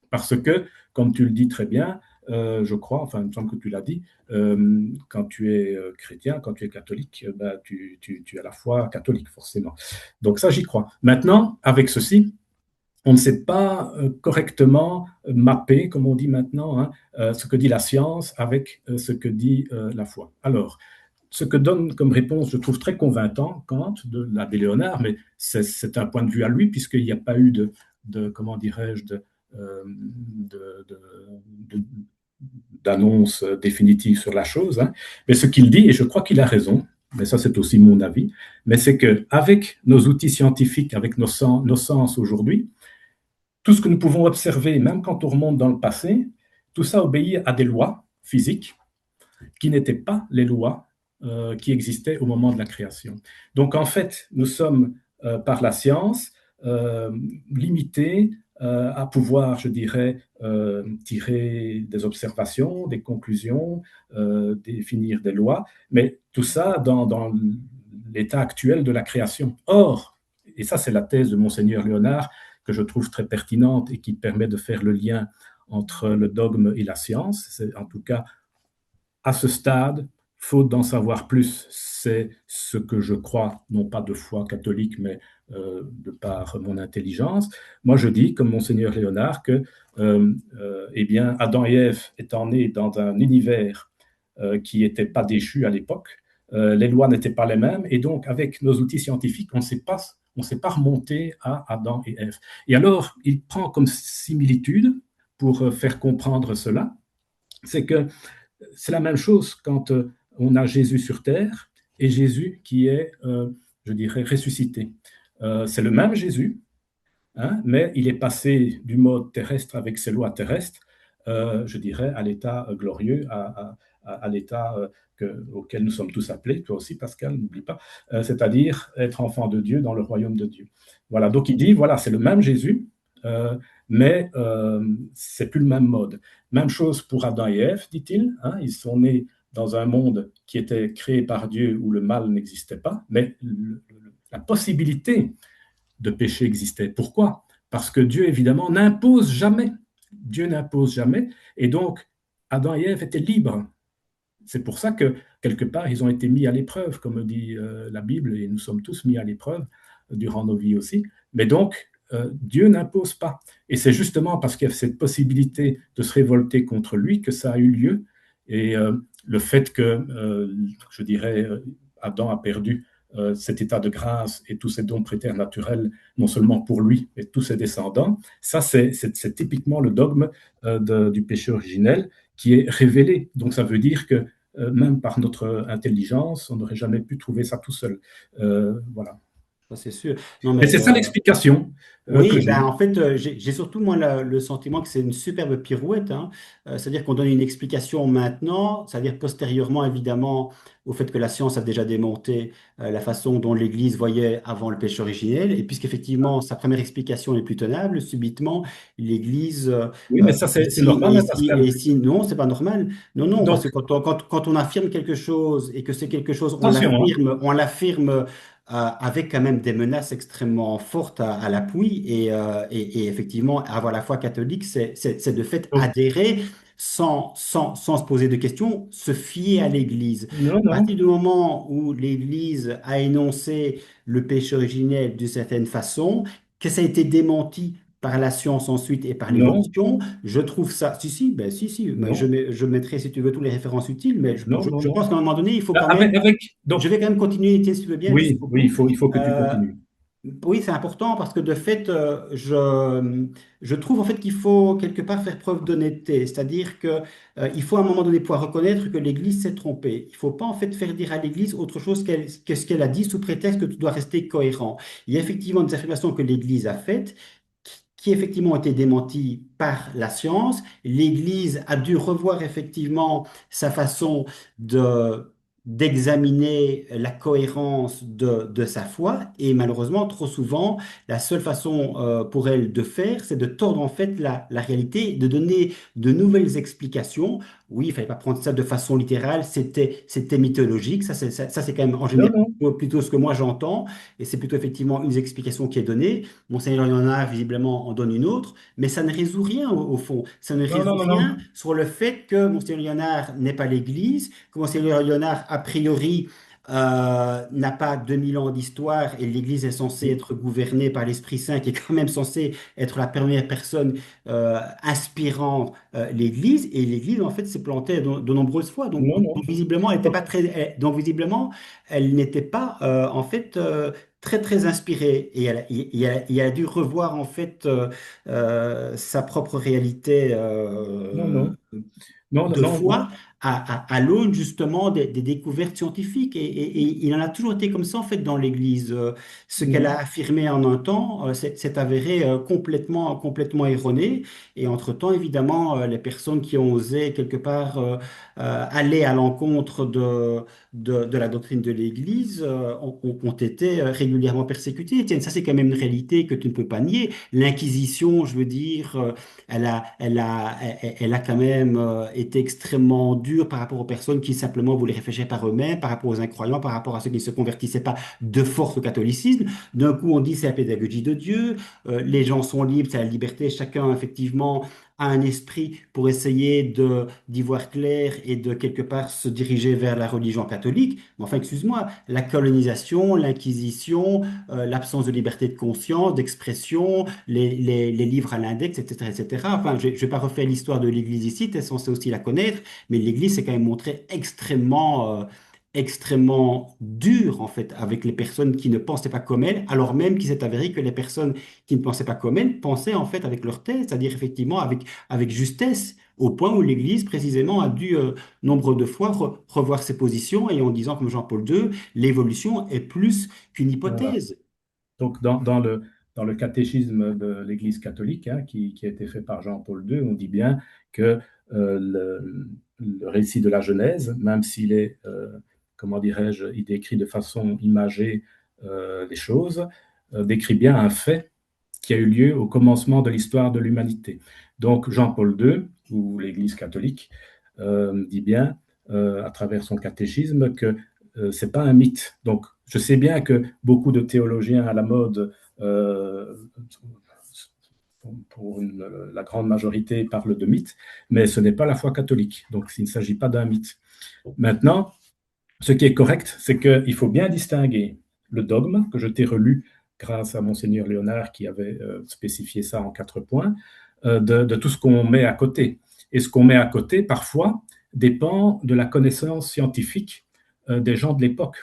Parce que, comme tu le dis très bien, je crois, enfin, il me semble que tu l'as dit, quand tu es chrétien, quand tu es catholique, ben, tu as la foi catholique, forcément. Donc ça, j'y crois. Maintenant, avec ceci, on ne sait pas correctement mapper, comme on dit maintenant, hein, ce que dit la science avec ce que dit la foi. Alors, ce que donne comme réponse, je trouve très convaincant, Kant, de l'abbé Léonard, mais c'est un point de vue à lui, puisqu'il n'y a pas eu comment dirais-je, de, d'annonce définitive sur la chose. Hein. Mais ce qu'il dit, et je crois qu'il a raison, mais ça c'est aussi mon avis, mais c'est qu'avec nos outils scientifiques, avec nos sens aujourd'hui, tout ce que nous pouvons observer, même quand on remonte dans le passé, tout ça obéit à des lois physiques qui n'étaient pas les lois qui existaient au moment de la création. Donc en fait, nous sommes, par la science, limités à pouvoir, je dirais, tirer des observations, des conclusions, définir des lois, mais tout ça dans l'état actuel de la création. Or, et ça c'est la thèse de Monseigneur Léonard, que je trouve très pertinente et qui permet de faire le lien entre le dogme et la science, c'est en tout cas à ce stade, faute d'en savoir plus, c'est ce que je crois, non pas de foi catholique, mais de par mon intelligence. Moi, je dis, comme monseigneur Léonard, que eh bien, Adam et Ève étant nés dans un univers qui n'était pas déchu à l'époque, les lois n'étaient pas les mêmes, et donc, avec nos outils scientifiques, on ne s'est pas remonté à Adam et Ève. Et alors, il prend comme similitude, pour faire comprendre cela, c'est que c'est la même chose quand on a Jésus sur terre et Jésus qui est, je dirais, ressuscité. C'est le même Jésus, hein, mais il est passé du mode terrestre avec ses lois terrestres, je dirais, à l'état glorieux, à l'état auquel nous sommes tous appelés, toi aussi Pascal, n'oublie pas, c'est-à-dire être enfant de Dieu dans le royaume de Dieu. Voilà, donc il dit, voilà, c'est le même Jésus, mais c'est plus le même mode. Même chose pour Adam et Ève, dit-il, hein, ils sont nés dans un monde qui était créé par Dieu où le mal n'existait pas, mais la possibilité de péché existait. Pourquoi? Parce que Dieu, évidemment, n'impose jamais. Dieu n'impose jamais. Et donc, Adam et Ève étaient libres. C'est pour ça que, quelque part, ils ont été mis à l'épreuve, comme dit la Bible, et nous sommes tous mis à l'épreuve durant nos vies aussi. Mais donc, Dieu n'impose pas. Et c'est justement parce qu'il y a cette possibilité de se révolter contre lui que ça a eu lieu. Et le fait que, je dirais, Adam a perdu cet état de grâce et tous ses dons préternaturels, non seulement pour lui, mais tous ses descendants, ça, c'est typiquement le dogme du péché originel qui est révélé. Donc, ça veut dire que même par notre intelligence, on n'aurait jamais pu trouver ça tout seul. Voilà. Ça, c'est sûr. Non, Et mais c'est ça l'explication que oui, j'ai. ben en fait, j'ai surtout moi le sentiment que c'est une superbe pirouette, hein. C'est-à-dire qu'on donne une explication maintenant, c'est-à-dire postérieurement évidemment au fait que la science a déjà démonté la façon dont l'Église voyait avant le péché originel, et puisqu'effectivement sa première explication n'est plus tenable, subitement l'Église Oui, mais ça, c'est normal, hein, Pascal. non, c'est pas normal. Non, non, parce Donc, que quand on affirme quelque chose et que c'est quelque chose, attention, hein. on l'affirme avec quand même des menaces extrêmement fortes à l'appui. Et effectivement, avoir la foi catholique, c'est de fait Donc, adhérer sans se poser de questions, se fier à l'Église. non, À non, partir du moment où l'Église a énoncé le péché originel d'une certaine façon, que ça a été démenti par la science ensuite et par non, l'évolution, je trouve ça, si, si, ben, si, si, mais non, je mettrai, si tu veux, toutes les références utiles, mais non, non, je non. pense qu'à un moment donné, il faut quand même Donc, je vais quand même continuer, Étienne, si tu veux bien, oui, jusqu'au oui, bout. il faut que tu Euh, continues. oui, c'est important parce que de fait, je trouve en fait qu'il faut quelque part faire preuve d'honnêteté. C'est-à-dire que, il faut à un moment donné pouvoir reconnaître que l'Église s'est trompée. Il ne faut pas en fait faire dire à l'Église autre chose que ce qu'elle a dit sous prétexte que tu dois rester cohérent. Il y a effectivement des affirmations que l'Église a faites qui effectivement ont été démenties par la science. L'Église a dû revoir effectivement sa façon de d'examiner la cohérence de sa foi et malheureusement trop souvent la seule façon pour elle de faire c'est de tordre en fait la réalité, de donner de nouvelles explications. Oui, il fallait pas prendre ça de façon littérale, c'était mythologique, ça c'est quand même en Non, général non, plutôt ce que moi j'entends et c'est plutôt effectivement une explication qui est donnée. Monseigneur Léonard, visiblement, en donne une autre, mais ça ne résout rien au fond. Ça ne non, non, résout non, non, rien sur le fait que Monseigneur Léonard n'est pas l'Église, que Monseigneur Léonard, a priori, n'a pas 2000 ans d'histoire et l'Église est censée être gouvernée par l'Esprit Saint, qui est quand même censé être la première personne inspirant l'Église. Et l'Église, en fait, s'est plantée de nombreuses fois. non, non. Visiblement, elle n'était pas très, donc, visiblement, elle n'était pas, en fait, très très inspirée et elle a dû revoir en fait sa propre réalité Non, non, non, de non, non, foi à l'aune justement des découvertes scientifiques et il en a toujours été comme ça en fait dans l'Église. Ce qu'elle a non, affirmé en un temps s'est avéré complètement erroné et entre-temps évidemment les personnes qui ont osé quelque part aller à l'encontre de la doctrine de l'Église ont été régulièrement persécutées. Tiens, ça c'est quand même une réalité que tu ne peux pas nier. L'Inquisition, je veux dire, elle a quand même été extrêmement dure par rapport aux personnes qui simplement voulaient réfléchir par eux-mêmes, par rapport aux incroyants, par rapport à ceux qui ne se convertissaient pas de force au catholicisme. D'un coup, on dit c'est la pédagogie de Dieu, les gens sont libres, c'est la liberté, chacun effectivement a un esprit pour essayer d'y voir clair et de quelque part se diriger vers la religion catholique. Mais enfin, excuse-moi, la colonisation, l'Inquisition, l'absence de liberté de conscience, d'expression, les livres à l'index, etc., etc. Enfin, je ne vais pas refaire l'histoire de l'Église ici, tu es censé aussi la connaître, mais l'Église s'est quand même montrée extrêmement dure, en fait, avec les personnes qui ne pensaient pas comme elle, alors même qu'il s'est avéré que les personnes qui ne pensaient pas comme elle pensaient, en fait, avec leur tête, c'est-à-dire, effectivement, avec justesse, au point où l'Église, précisément, a dû, nombre de fois, revoir ses positions, et en disant, comme Jean-Paul II, l'évolution est plus qu'une voilà. hypothèse. Donc, dans le catéchisme de l'Église catholique, hein, qui a été fait par Jean-Paul II, on dit bien que le récit de la Genèse, même s'il est, comment dirais-je, il décrit de façon imagée les choses, décrit bien un fait qui a eu lieu au commencement de l'histoire de l'humanité. Donc, Jean-Paul II, ou l'Église catholique, dit bien, à travers son catéchisme que ce n'est pas un mythe. Donc, je sais bien que beaucoup de théologiens à la mode, pour la grande majorité, parlent de mythe, mais ce n'est pas la foi catholique. Donc, il ne s'agit pas d'un mythe. Maintenant, ce qui est correct, c'est qu'il faut bien distinguer le dogme, que je t'ai relu grâce à Monseigneur Léonard qui avait spécifié ça en 4 points, de tout ce qu'on met à côté. Et ce qu'on met à côté, parfois, dépend de la connaissance scientifique des gens de l'époque.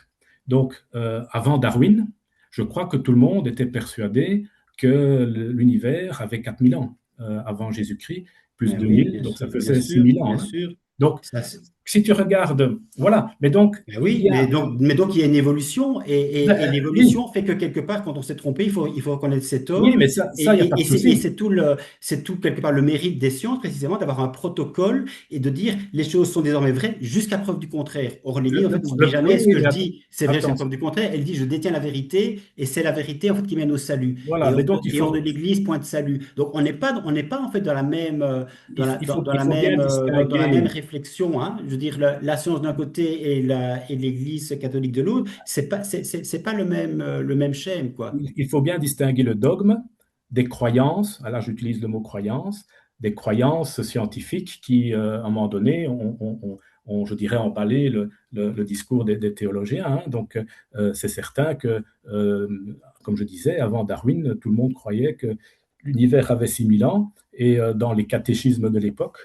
Donc, avant Darwin, je crois que tout le monde était persuadé que l'univers avait 4000 ans avant Jésus-Christ, plus Mais oui, 2000, donc ça bien faisait sûr, 6000 bien ans. Hein. sûr. Donc, Ça, si tu regardes, voilà, mais donc, ben il oui, y a, mais donc il y a une évolution et oui, l'évolution fait que quelque part, quand on s'est trompé, il faut reconnaître ses oui, torts mais ça, il n'y a pas de et souci. c'est tout quelque part le mérite des sciences, précisément, d'avoir un protocole et de dire les choses sont désormais vraies jusqu'à preuve du contraire. Or, l'Église, en fait, ne dit jamais Oui, ce oui, que je mais dis, c'est vrai jusqu'à attends, preuve du contraire. Elle dit je détiens la vérité et c'est la vérité, en fait, qui mène au salut. voilà, mais donc Et hors de l'Église, point de salut. Donc, on n'est pas, en fait, dans la même, il faut bien dans la même distinguer. réflexion, hein. Je veux dire, la science d'un côté et l'Église catholique de l'autre, c'est pas le même schème, quoi. Il faut bien distinguer le dogme des croyances, là j'utilise le mot croyance, des croyances scientifiques qui, à un moment donné, ont, je dirais, emballé le discours des théologiens. Hein. Donc, c'est certain que, comme je disais, avant Darwin, tout le monde croyait que l'univers avait 6000 ans, et dans les catéchismes de l'époque,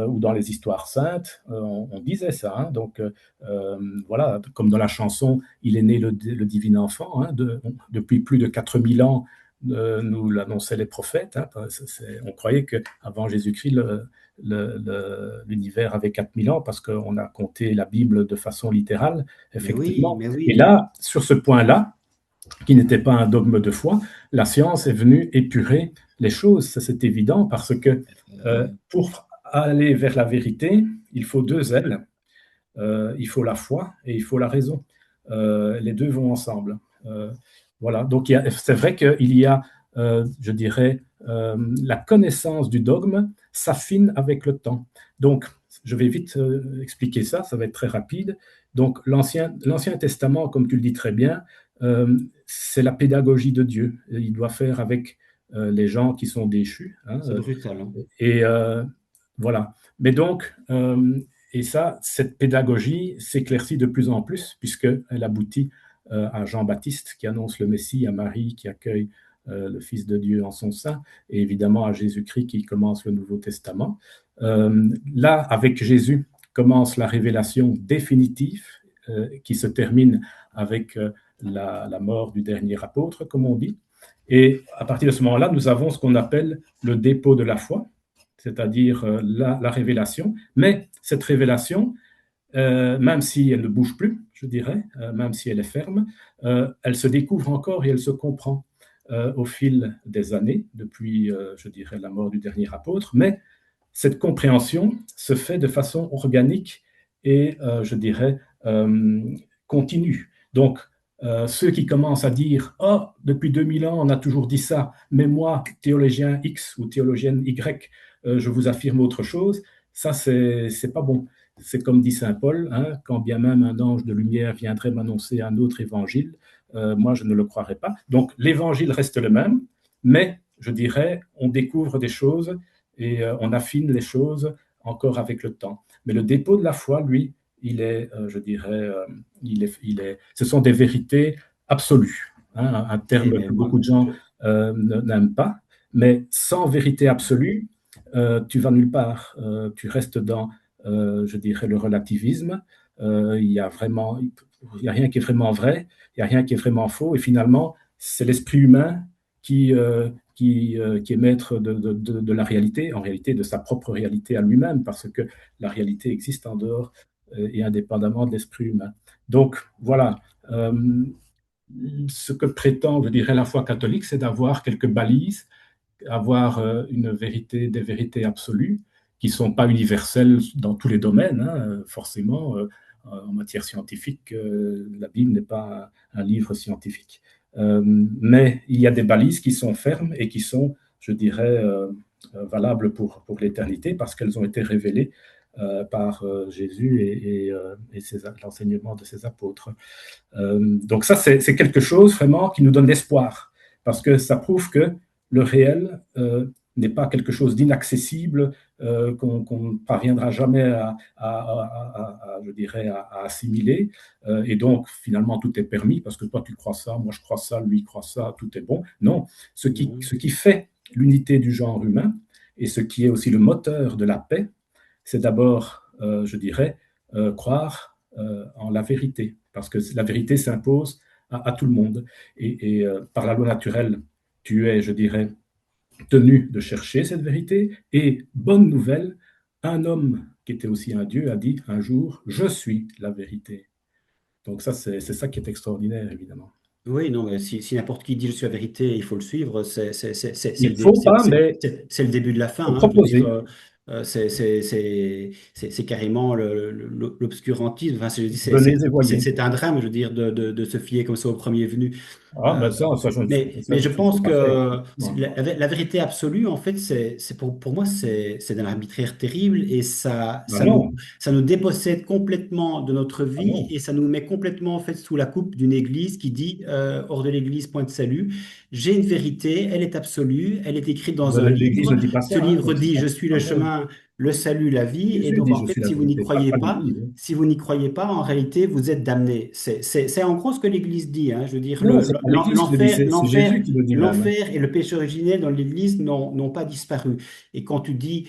ou dans les histoires saintes, on disait ça. Hein. Donc, voilà, comme dans la chanson il est né le divin enfant. Hein, depuis plus de 4000 ans, nous l'annonçaient les prophètes. Hein, on croyait qu'avant Jésus-Christ, l'univers avait 4000 ans parce qu'on a compté la Bible de façon littérale, effectivement. Mais Et oui. là, sur ce point-là, qui n'était pas un dogme de foi, la science est venue épurer les choses. Ça, c'est évident parce que pour aller vers la vérité, il faut deux ailes. Il faut la foi et il faut la raison. Les deux vont ensemble. Voilà. Donc, c'est vrai qu'il y a, je dirais, la connaissance du dogme s'affine avec le temps. Donc, je vais vite expliquer ça, ça va être très rapide. Donc, l'Ancien Testament, comme tu le dis très bien, c'est la pédagogie de Dieu. Il doit faire avec les gens qui sont déchus. Hein, C'est brutal, hein. et voilà. Mais donc, et ça, cette pédagogie s'éclaircit de plus en plus, puisqu'elle aboutit à Jean-Baptiste qui annonce le Messie, à Marie qui accueille le Fils de Dieu en son sein, et évidemment à Jésus-Christ qui commence le Nouveau Testament. Là, avec Jésus, commence la révélation définitive qui se termine avec la mort du dernier apôtre, comme on dit. Et à partir de ce moment-là, nous avons ce qu'on appelle le dépôt de la foi, c'est-à-dire la révélation. Mais cette révélation, même si elle ne bouge plus, je dirais, même si elle est ferme, elle se découvre encore et elle se comprend au fil des années, depuis, je dirais, la mort du dernier apôtre. Mais cette compréhension se fait de façon organique et, je dirais, continue. Donc, ceux qui commencent à dire oh, depuis 2000 ans, on a toujours dit ça, mais moi, théologien X ou théologienne Y, je vous affirme autre chose, ça, c'est pas bon. C'est comme dit saint Paul, hein, quand bien même un ange de lumière viendrait m'annoncer un autre évangile, moi, je ne le croirais pas. Donc, l'évangile reste le même, mais je dirais, on découvre des choses et on affine les choses encore avec le temps. Mais le dépôt de la foi, lui, il est, je dirais, ce sont des vérités absolues, hein, un Eh terme ben, que beaucoup de gens n'aiment pas, mais sans vérité absolue, tu vas nulle part. Tu restes dans, je dirais, le relativisme. Il y a vraiment, il y a rien qui est vraiment vrai, il y a rien qui est vraiment faux, et finalement, c'est l'esprit humain qui est maître de la réalité, en réalité de sa propre réalité à lui-même, parce que la réalité existe en dehors et indépendamment de l'esprit humain. Donc voilà, ce que prétend, je dirais, la foi catholique, c'est d'avoir quelques balises, avoir une vérité, des vérités absolues, qui ne sont pas universelles dans tous les domaines, hein, forcément. En matière scientifique, la Bible n'est pas un livre scientifique. Mais il y a des balises qui sont fermes et qui sont, je dirais, valables pour l'éternité parce qu'elles ont été révélées par Jésus et l'enseignement de ses apôtres. Donc ça, c'est quelque chose vraiment qui nous donne l'espoir, parce que ça prouve que le réel n'est pas quelque chose d'inaccessible qu'on ne parviendra jamais je dirais, à assimiler. Et donc, finalement, tout est permis, parce que toi, tu crois ça, moi, je crois ça, lui croit ça, tout est bon. Non, ce qui fait l'unité du genre humain, et ce qui est aussi le moteur de la paix, c'est d'abord, je dirais, croire en la vérité, parce que la vérité s'impose à tout le monde. Par la loi naturelle, tu es, je dirais, tenu de chercher cette vérité. Et bonne nouvelle, un homme qui était aussi un Dieu a dit un jour, je suis la vérité. Donc ça, c'est ça qui est extraordinaire, évidemment. Oui, non, mais si n'importe qui dit je suis la vérité, il faut le suivre, Il ne faut pas, mais c'est le début de la fin, il faut hein. Je veux dire, proposer, c'est carrément l'obscurantisme. Enfin, venez et voyez. c'est un drame, je veux dire, de se fier comme ça au premier venu. Ah, Euh, ben mais je je ne peux pense pas faire. que la vérité absolue, en fait, pour moi, c'est d'un arbitraire terrible et Ah non, ça nous dépossède complètement de notre ah vie non. et ça nous met complètement, en fait, sous la coupe d'une église qui dit, hors de l'église, point de salut. J'ai une vérité, elle est absolue, elle est écrite dans un L'Église ne livre. dit pas Ce ça, hein, livre donc dit, je suis le ah ouais. chemin, le salut, la vie. Et Jésus donc, dit, en je fait, suis la si vous n'y vérité, croyez pas pas, l'Église, hein. si vous n'y croyez pas, en réalité, vous êtes damnés. C'est en gros ce que l'Église dit, hein. Je veux dire, Non, c'est pas l'Église qui le dit, c'est Jésus qui le dit même. l'enfer et le péché originel dans l'Église n'ont pas disparu. Et quand tu dis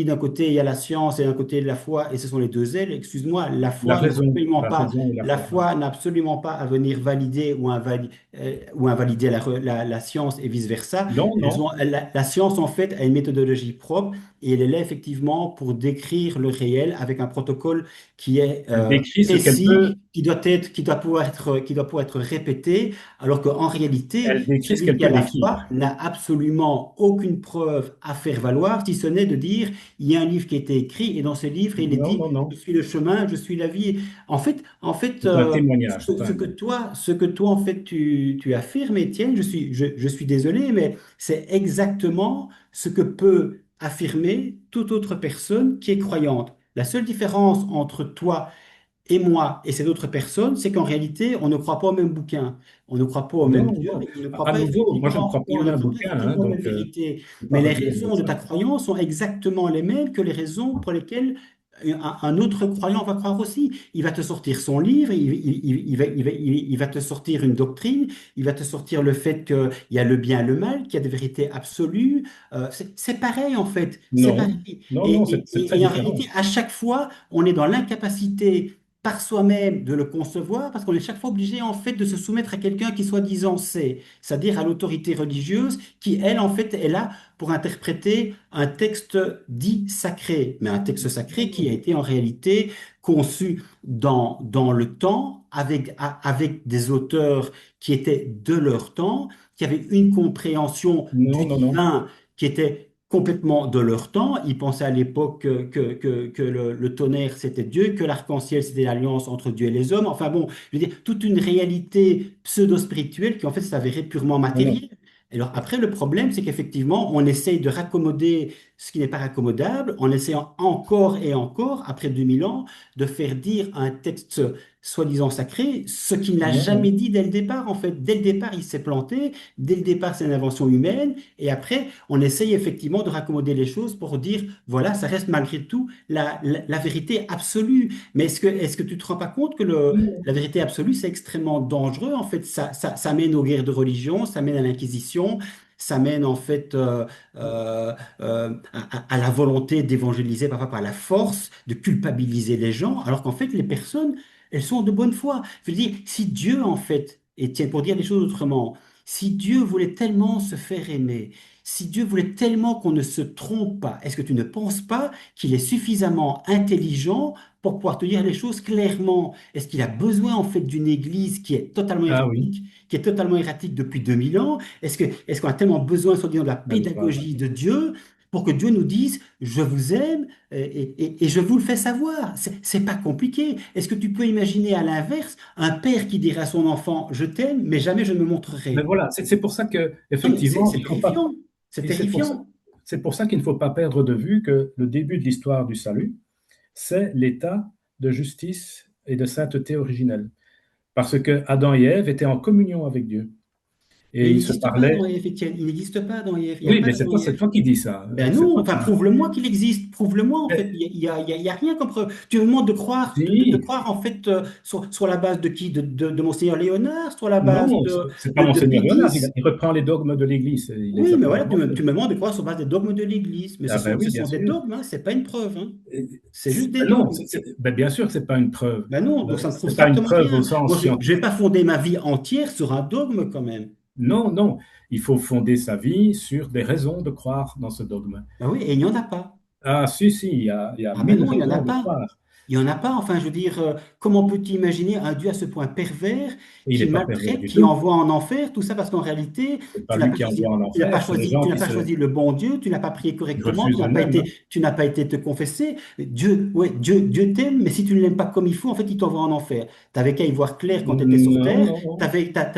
d'un côté il y a la science et d'un côté la foi, et ce sont les deux ailes, excuse-moi, La raison et la la foi. Ouais. foi n'a absolument pas à venir valider ou invalider la science et vice-versa. Non, non. La science, en fait, a une méthodologie propre et elle est là effectivement pour décrire le réel avec un protocole qui est Elle décrit ce qu'elle peut, précis, qui doit pouvoir être répété, alors qu'en réalité, elle décrit ce celui qu'elle qui a peut la décrire. foi n'a absolument aucune preuve à faire valoir, si ce n'est de dire, il y a un livre qui a été écrit et dans ce livre, il est Non, dit, non, non. je suis le chemin, je suis la vie. C'est un témoignage, c'est pas un livre. Ce que toi, en fait, tu affirmes, Étienne, je suis désolé, mais c'est exactement ce que peut affirmer toute autre personne qui est croyante. La seule différence entre toi et moi et cette autre personne, c'est qu'en réalité, on ne croit pas au même bouquin, on ne croit pas au même Non, Dieu, non. et À nouveau, moi je ne crois pas et on en ne un croit pas bouquin, hein, effectivement aux mêmes donc vérités. je ne peux pas Mais les redire raisons de ça. ta croyance sont exactement les mêmes que les raisons pour lesquelles un autre croyant va croire aussi. Il va te sortir son livre, il va te sortir une doctrine, il va te sortir le fait qu'il y a le bien et le mal, qu'il y a des vérités absolues. C'est pareil en fait, c'est pareil. Non, non, non, c'est très Et en différent. réalité, à chaque fois, on est dans l'incapacité par soi-même de le concevoir parce qu'on est chaque fois obligé en fait de se soumettre à quelqu'un qui soi-disant sait, c'est-à-dire à l'autorité religieuse qui, elle, en fait, est là pour interpréter un texte dit sacré, mais un texte sacré qui a été en réalité conçu dans le temps avec des auteurs qui étaient de leur temps, qui avaient une compréhension du Non, non, non. divin qui était complètement de leur temps. Ils pensaient à l'époque que le tonnerre c'était Dieu, que l'arc-en-ciel c'était l'alliance entre Dieu et les hommes. Enfin bon, je veux dire, toute une réalité pseudo-spirituelle qui en fait s'avérait purement Non, non. matérielle. Alors après, le problème, c'est qu'effectivement, on essaye de raccommoder ce qui n'est pas raccommodable, en essayant encore et encore, après 2000 ans, de faire dire à un texte soi-disant sacré ce qu'il n'a Non, jamais non. dit dès le départ. En fait, dès le départ, il s'est planté. Dès le départ, c'est une invention humaine. Et après, on essaye effectivement de raccommoder les choses pour dire, voilà, ça reste malgré tout la vérité absolue. Mais est-ce que tu te rends pas compte que la vérité absolue, c'est extrêmement dangereux? En fait, ça mène aux guerres de religion, ça mène à l'Inquisition. Ça mène en fait à la volonté d'évangéliser parfois par la force, de culpabiliser les gens, alors qu'en fait les personnes, elles sont de bonne foi. Je veux dire, si Dieu en fait, et tiens, pour dire les choses autrement, si Dieu voulait tellement se faire aimer, si Dieu voulait tellement qu'on ne se trompe pas, est-ce que tu ne penses pas qu'il est suffisamment intelligent pour pouvoir te dire les choses clairement? Est-ce qu'il a besoin en fait d'une église Ah oui, qui est totalement erratique depuis 2000 ans? Est-ce qu'on a tellement besoin, soi-disant, de la même pas. pédagogie de Dieu pour que Dieu nous dise, je vous aime et je vous le fais savoir? C'est pas compliqué. Est-ce que tu peux imaginer à l'inverse un père qui dirait à son enfant, je t'aime, mais jamais je ne me Mais montrerai? voilà, c'est pour ça que Non, mais effectivement, c'est il faut pas. terrifiant. C'est Et terrifiant. c'est pour ça qu'il ne faut pas perdre de vue que le début de l'histoire du salut, c'est l'état de justice et de sainteté originelle. Parce que Adam et Ève étaient en communion avec Dieu. Mais Et il ils se n'existe pas Adam parlaient. et Ève, Étienne. Il n'existe pas Adam et Ève. Il n'y a Oui, pas mais d'Adam et c'est Ève. toi qui dis ça. Ben C'est non, toi enfin, qui dis. prouve-le-moi qu'il existe. Prouve-le-moi, en fait. Mais, Il y a rien comme preuve. Tu me demandes de croire, de si, croire en fait, sur la base de qui? De Monseigneur Léonard? Sur la base non, c'est pas de Monseigneur Pie Léonard. X? Il reprend les dogmes de l'Église. Il les Oui, a mais pas voilà, inventés. tu me demandes de croire sur base des dogmes de l'Église. Mais Ah ben ce oui, bien sont des sûr. dogmes, hein, c'est pas une preuve. Hein. C'est juste des Ben non, dogmes. ben bien sûr que c'est pas une preuve. Ben non, donc ça ne prouve C'est pas une strictement preuve au rien. Moi, sens je ne vais scientifique. pas fonder ma vie entière sur un dogme quand même. Non, non. Il faut fonder sa vie sur des raisons de croire dans ce dogme. Ben oui, et il n'y en a pas. Ah, si, si, il y a Ah ben mille non, il n'y en a raisons de pas. croire. Il n'y en a pas. Enfin, je veux dire, comment peux-tu imaginer un Dieu à ce point pervers Et il qui n'est pas pervers maltraite, du qui tout. envoie en enfer, tout ça parce qu'en réalité, C'est pas lui qui envoie en enfer, c'est les gens tu n'as qui pas choisi le bon Dieu, tu n'as pas prié qui correctement, refusent eux-mêmes, hein. tu n'as pas été te confesser. Dieu, ouais, Dieu t'aime, mais si tu ne l'aimes pas comme il faut, en fait, il t'envoie en enfer. Tu n'avais qu'à y voir clair quand tu étais sur Non, Terre, non, non. tu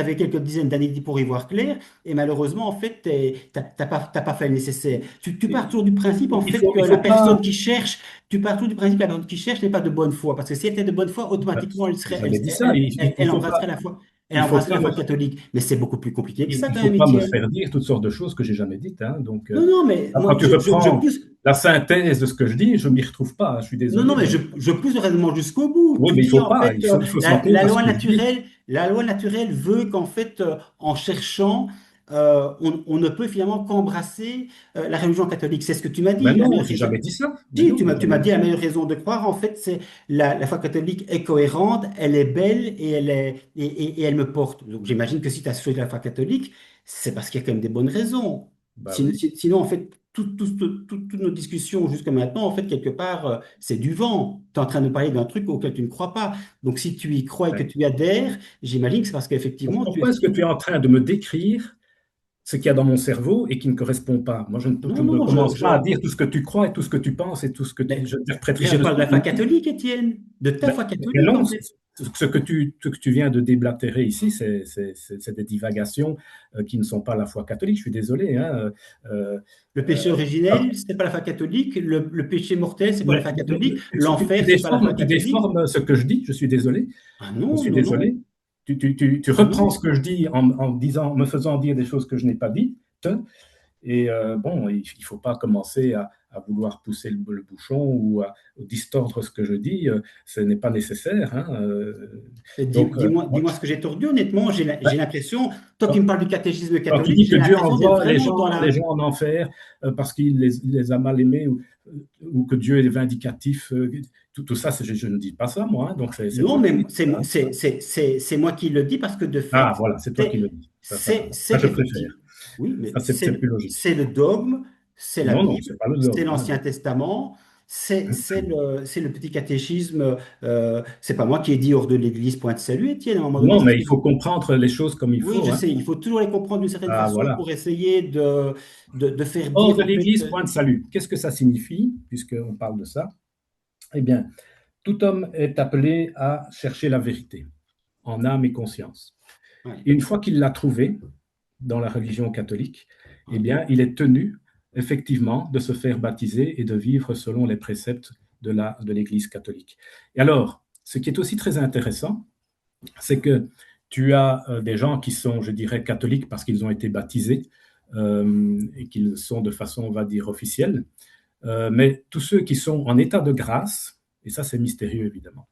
avais quelques dizaines d'années pour y voir clair, et malheureusement, en fait, tu n'as pas fait le nécessaire. Tu pars toujours du principe, en fait, que Il la faut pas. personne qui cherche tu pars tout du principe que la personne qui cherche n'est pas de bonne foi. Parce que si elle était de bonne foi, automatiquement, J'ai jamais dit ça. elle embrasserait la foi. Elle Il faut embrasserait pas la me, foi catholique. Mais c'est beaucoup plus compliqué que ça, il quand faut même, pas me Étienne. faire dire toutes sortes de choses que j'ai jamais dites, hein. Donc, Non, non, mais quand moi, tu je reprends pousse. la synthèse de ce que je dis, je m'y retrouve pas. Je suis Non, non, désolé, mais hein. je pousse le raisonnement jusqu'au bout. Oui, Tu mais il dis, faut en pas. fait, Il faut s'en tenir à ce que je dis. la loi naturelle veut qu'en fait, en cherchant, on ne peut finalement qu'embrasser la religion catholique. C'est ce que tu m'as dit. Mais La non, meilleure j'ai raison. jamais dit ça. Mais Si, non, j'ai tu jamais m'as dit dit la ça. meilleure raison de croire, en fait, c'est la foi catholique est cohérente, elle est belle et elle me porte. Donc j'imagine que si tu as choisi la foi catholique, c'est parce qu'il y a quand même des bonnes raisons. Bah oui. Sinon, en fait, toutes nos discussions jusqu'à maintenant, en fait, quelque part, c'est du vent. Tu es en train de parler d'un truc auquel tu ne crois pas. Donc si tu y crois et que Ouais. tu adhères, j'imagine que c'est parce qu'effectivement, tu Pourquoi est-ce que estimes. tu es en train de me décrire ce qu'il y a dans mon cerveau et qui ne correspond pas? Moi, je Non, ne non, commence pas à dire tout ce que tu crois et tout ce que tu penses et tout ce que mais j'interpréterai je de ce parle de que la tu foi me dis. catholique, Étienne, de ta foi Mais catholique, non, en fait. ce que tu viens de déblatérer ici, c'est des divagations qui ne sont pas la foi catholique. Je suis désolé, hein. Euh, Le péché euh, ah, originel, c'est pas la foi catholique. Le péché mortel, c'est pas la mais foi catholique. tu L'enfer, c'est pas la foi tu catholique. déformes ce que je dis. Je suis désolé. Ah Je non, suis non, non. désolé. Tu Ah reprends non. ce que je dis en disant, me faisant dire des choses que je n'ai pas dites. Et bon, il ne faut pas commencer à vouloir pousser le bouchon ou à distordre ce que je dis. Ce n'est pas nécessaire, hein. Donc, Dis-moi ce que j'ai tordu. Honnêtement, j'ai ben, l'impression, toi qui quand, me parles du catéchisme quand tu catholique, dis j'ai que Dieu l'impression d'être envoie vraiment dans les la. gens en enfer parce qu'il les a mal aimés ou que Dieu est vindicatif, tout ça, je ne dis pas ça, moi, hein. Donc, c'est Non, toi qui mais dis ça, hein. c'est moi qui le dis parce que de Ah, fait, voilà, c'est toi qui le dis. Ça, c'est je préfère. effectivement. Oui, mais Ça, c'est plus logique. c'est le dogme, c'est la Non, non, Bible, c'est pas le c'est dogme, hein. l'Ancien Testament, c'est le petit catéchisme. C'est pas moi qui ai dit hors de l'Église, point de salut, Étienne. À un moment donné, Non, c'est ce mais que il faut comprendre les choses comme il oui, faut, je hein. sais, il faut toujours les comprendre d'une certaine Ah, façon voilà. pour essayer de faire Hors dire, de en fait, l'Église, point de salut. Qu'est-ce que ça signifie, puisqu'on parle de ça? Eh bien, tout homme est appelé à chercher la vérité, en âme et conscience. ouais, Et une fois qu'il l'a trouvée dans la religion catholique, eh ouais. bien, il est tenu, effectivement, de se faire baptiser et de vivre selon les préceptes de l'Église catholique. Et alors, ce qui est aussi très intéressant, c'est que tu as des gens qui sont, je dirais, catholiques parce qu'ils ont été baptisés et qu'ils sont de façon, on va dire, officielle. Mais tous ceux qui sont en état de grâce, et ça c'est mystérieux évidemment,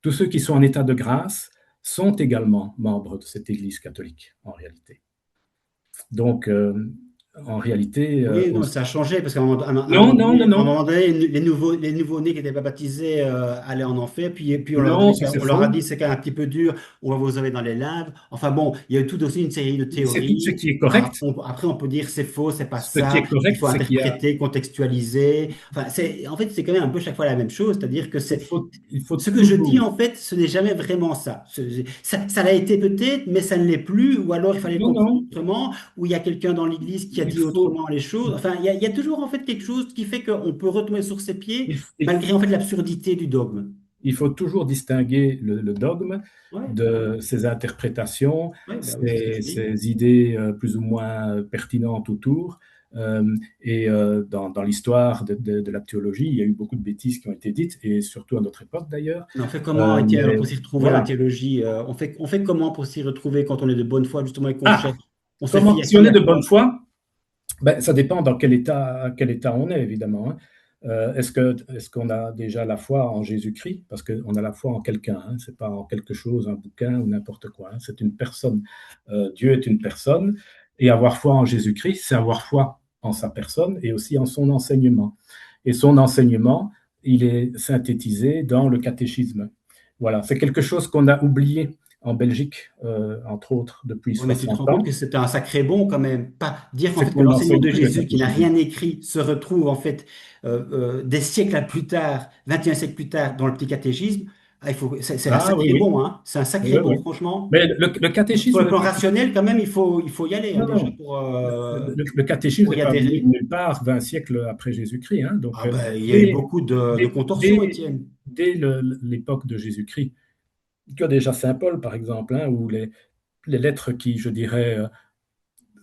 tous ceux qui sont en état de grâce sont également membres de cette Église catholique, en réalité. Donc, en réalité, Oui, non, aussi. ça a changé parce qu'à Non, non, non, un non, moment donné, les nouveaux-nés qui n'étaient pas baptisés allaient en enfer. Puis non, ça c'est on leur a faux. dit c'est quand même un petit peu dur, on va vous sauver dans les limbes. Enfin bon, il y a eu tout aussi une série de C'est tout ce théories. qui est correct. Après, on peut dire c'est faux, c'est pas Ce qui ça, est il correct, faut c'est qu'il y a, interpréter, contextualiser. Enfin, en fait, c'est quand même un peu chaque fois la même chose, c'est-à-dire que il faut ce que je dis, toujours. en fait, ce n'est jamais vraiment ça. Ça l'a été peut-être, mais ça ne l'est plus, ou alors il fallait le Non, non, comprendre autrement, ou il y a quelqu'un dans l'Église qui a il dit faut, autrement les choses. Enfin, il y a toujours en fait quelque chose qui fait qu'on peut retomber sur ses pieds, il malgré en fait l'absurdité du dogme. il faut toujours distinguer le dogme Ouais, de ses interprétations, ouais, bah oui, c'est ce que je dis. ses idées plus ou moins pertinentes autour. Dans l'histoire de la théologie, il y a eu beaucoup de bêtises qui ont été dites, et surtout à notre époque d'ailleurs. Mais on fait comment, Étienne, Mais pour s'y retrouver en voilà. théologie? On fait comment pour s'y retrouver quand on est de bonne foi, justement, et qu'on Ah, cherche? On se fie à si on qui, est à de bonne quoi? foi, ben, ça dépend dans quel état on est, évidemment, hein. Est-ce qu'on a déjà la foi en Jésus-Christ? Parce qu'on a la foi en quelqu'un, hein. C'est pas en quelque chose, un bouquin ou n'importe quoi, hein. C'est une personne. Dieu est une personne. Et avoir foi en Jésus-Christ, c'est avoir foi en sa personne et aussi en son enseignement. Et son enseignement, il est synthétisé dans le catéchisme. Voilà, c'est quelque chose qu'on a oublié en Belgique, entre autres, depuis Oui, mais tu te 60 rends compte que ans. c'était un sacré bond quand même. Pas dire qu'en C'est fait que qu'on l'enseignement n'enseigne de plus le Jésus, qui n'a catéchisme. rien écrit, se retrouve en fait des siècles plus tard, 21 siècles plus tard, dans le petit catéchisme. Ah, c'est un Ah oui, sacré oui. bond, hein. C'est un Oui, sacré oui. bond, franchement. Mais le Sur le catéchisme, plan rationnel, quand même, il faut y aller, hein, non, déjà non. Le catéchisme pour n'est y pas venu de adhérer. nulle part 20 siècles après Jésus-Christ, hein. Donc, Ah ben, il y a eu dès, beaucoup de dès, contorsions, dès, Étienne. dès l'époque de Jésus-Christ, que déjà Saint Paul, par exemple, hein, ou les lettres qui, je dirais,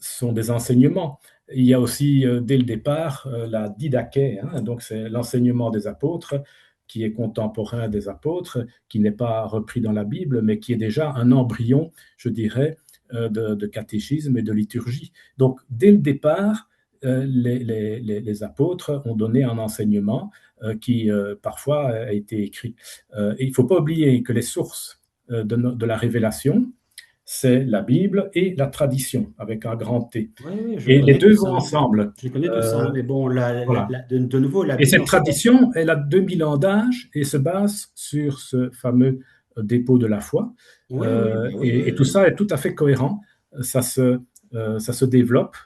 sont des enseignements. Il y a aussi, dès le départ, la didaché, hein, donc c'est l'enseignement des apôtres, qui est contemporain des apôtres, qui n'est pas repris dans la Bible, mais qui est déjà un embryon, je dirais, de catéchisme et de liturgie. Donc, dès le départ, les apôtres ont donné un enseignement qui parfois a été écrit. Et il ne faut pas oublier que les sources de la révélation, c'est la Bible et la tradition, avec un grand T. Oui, oui, je Et les connais tout deux vont ça. ensemble. Je connais tout ça. Euh, Mais bon, voilà. de nouveau, la Et Bible, cette en fait, tradition, elle a 2000 ans d'âge et se base sur ce fameux dépôt de la foi. oui, oui, ben oui, Et tout ça est tout à fait cohérent. Ça ça se développe.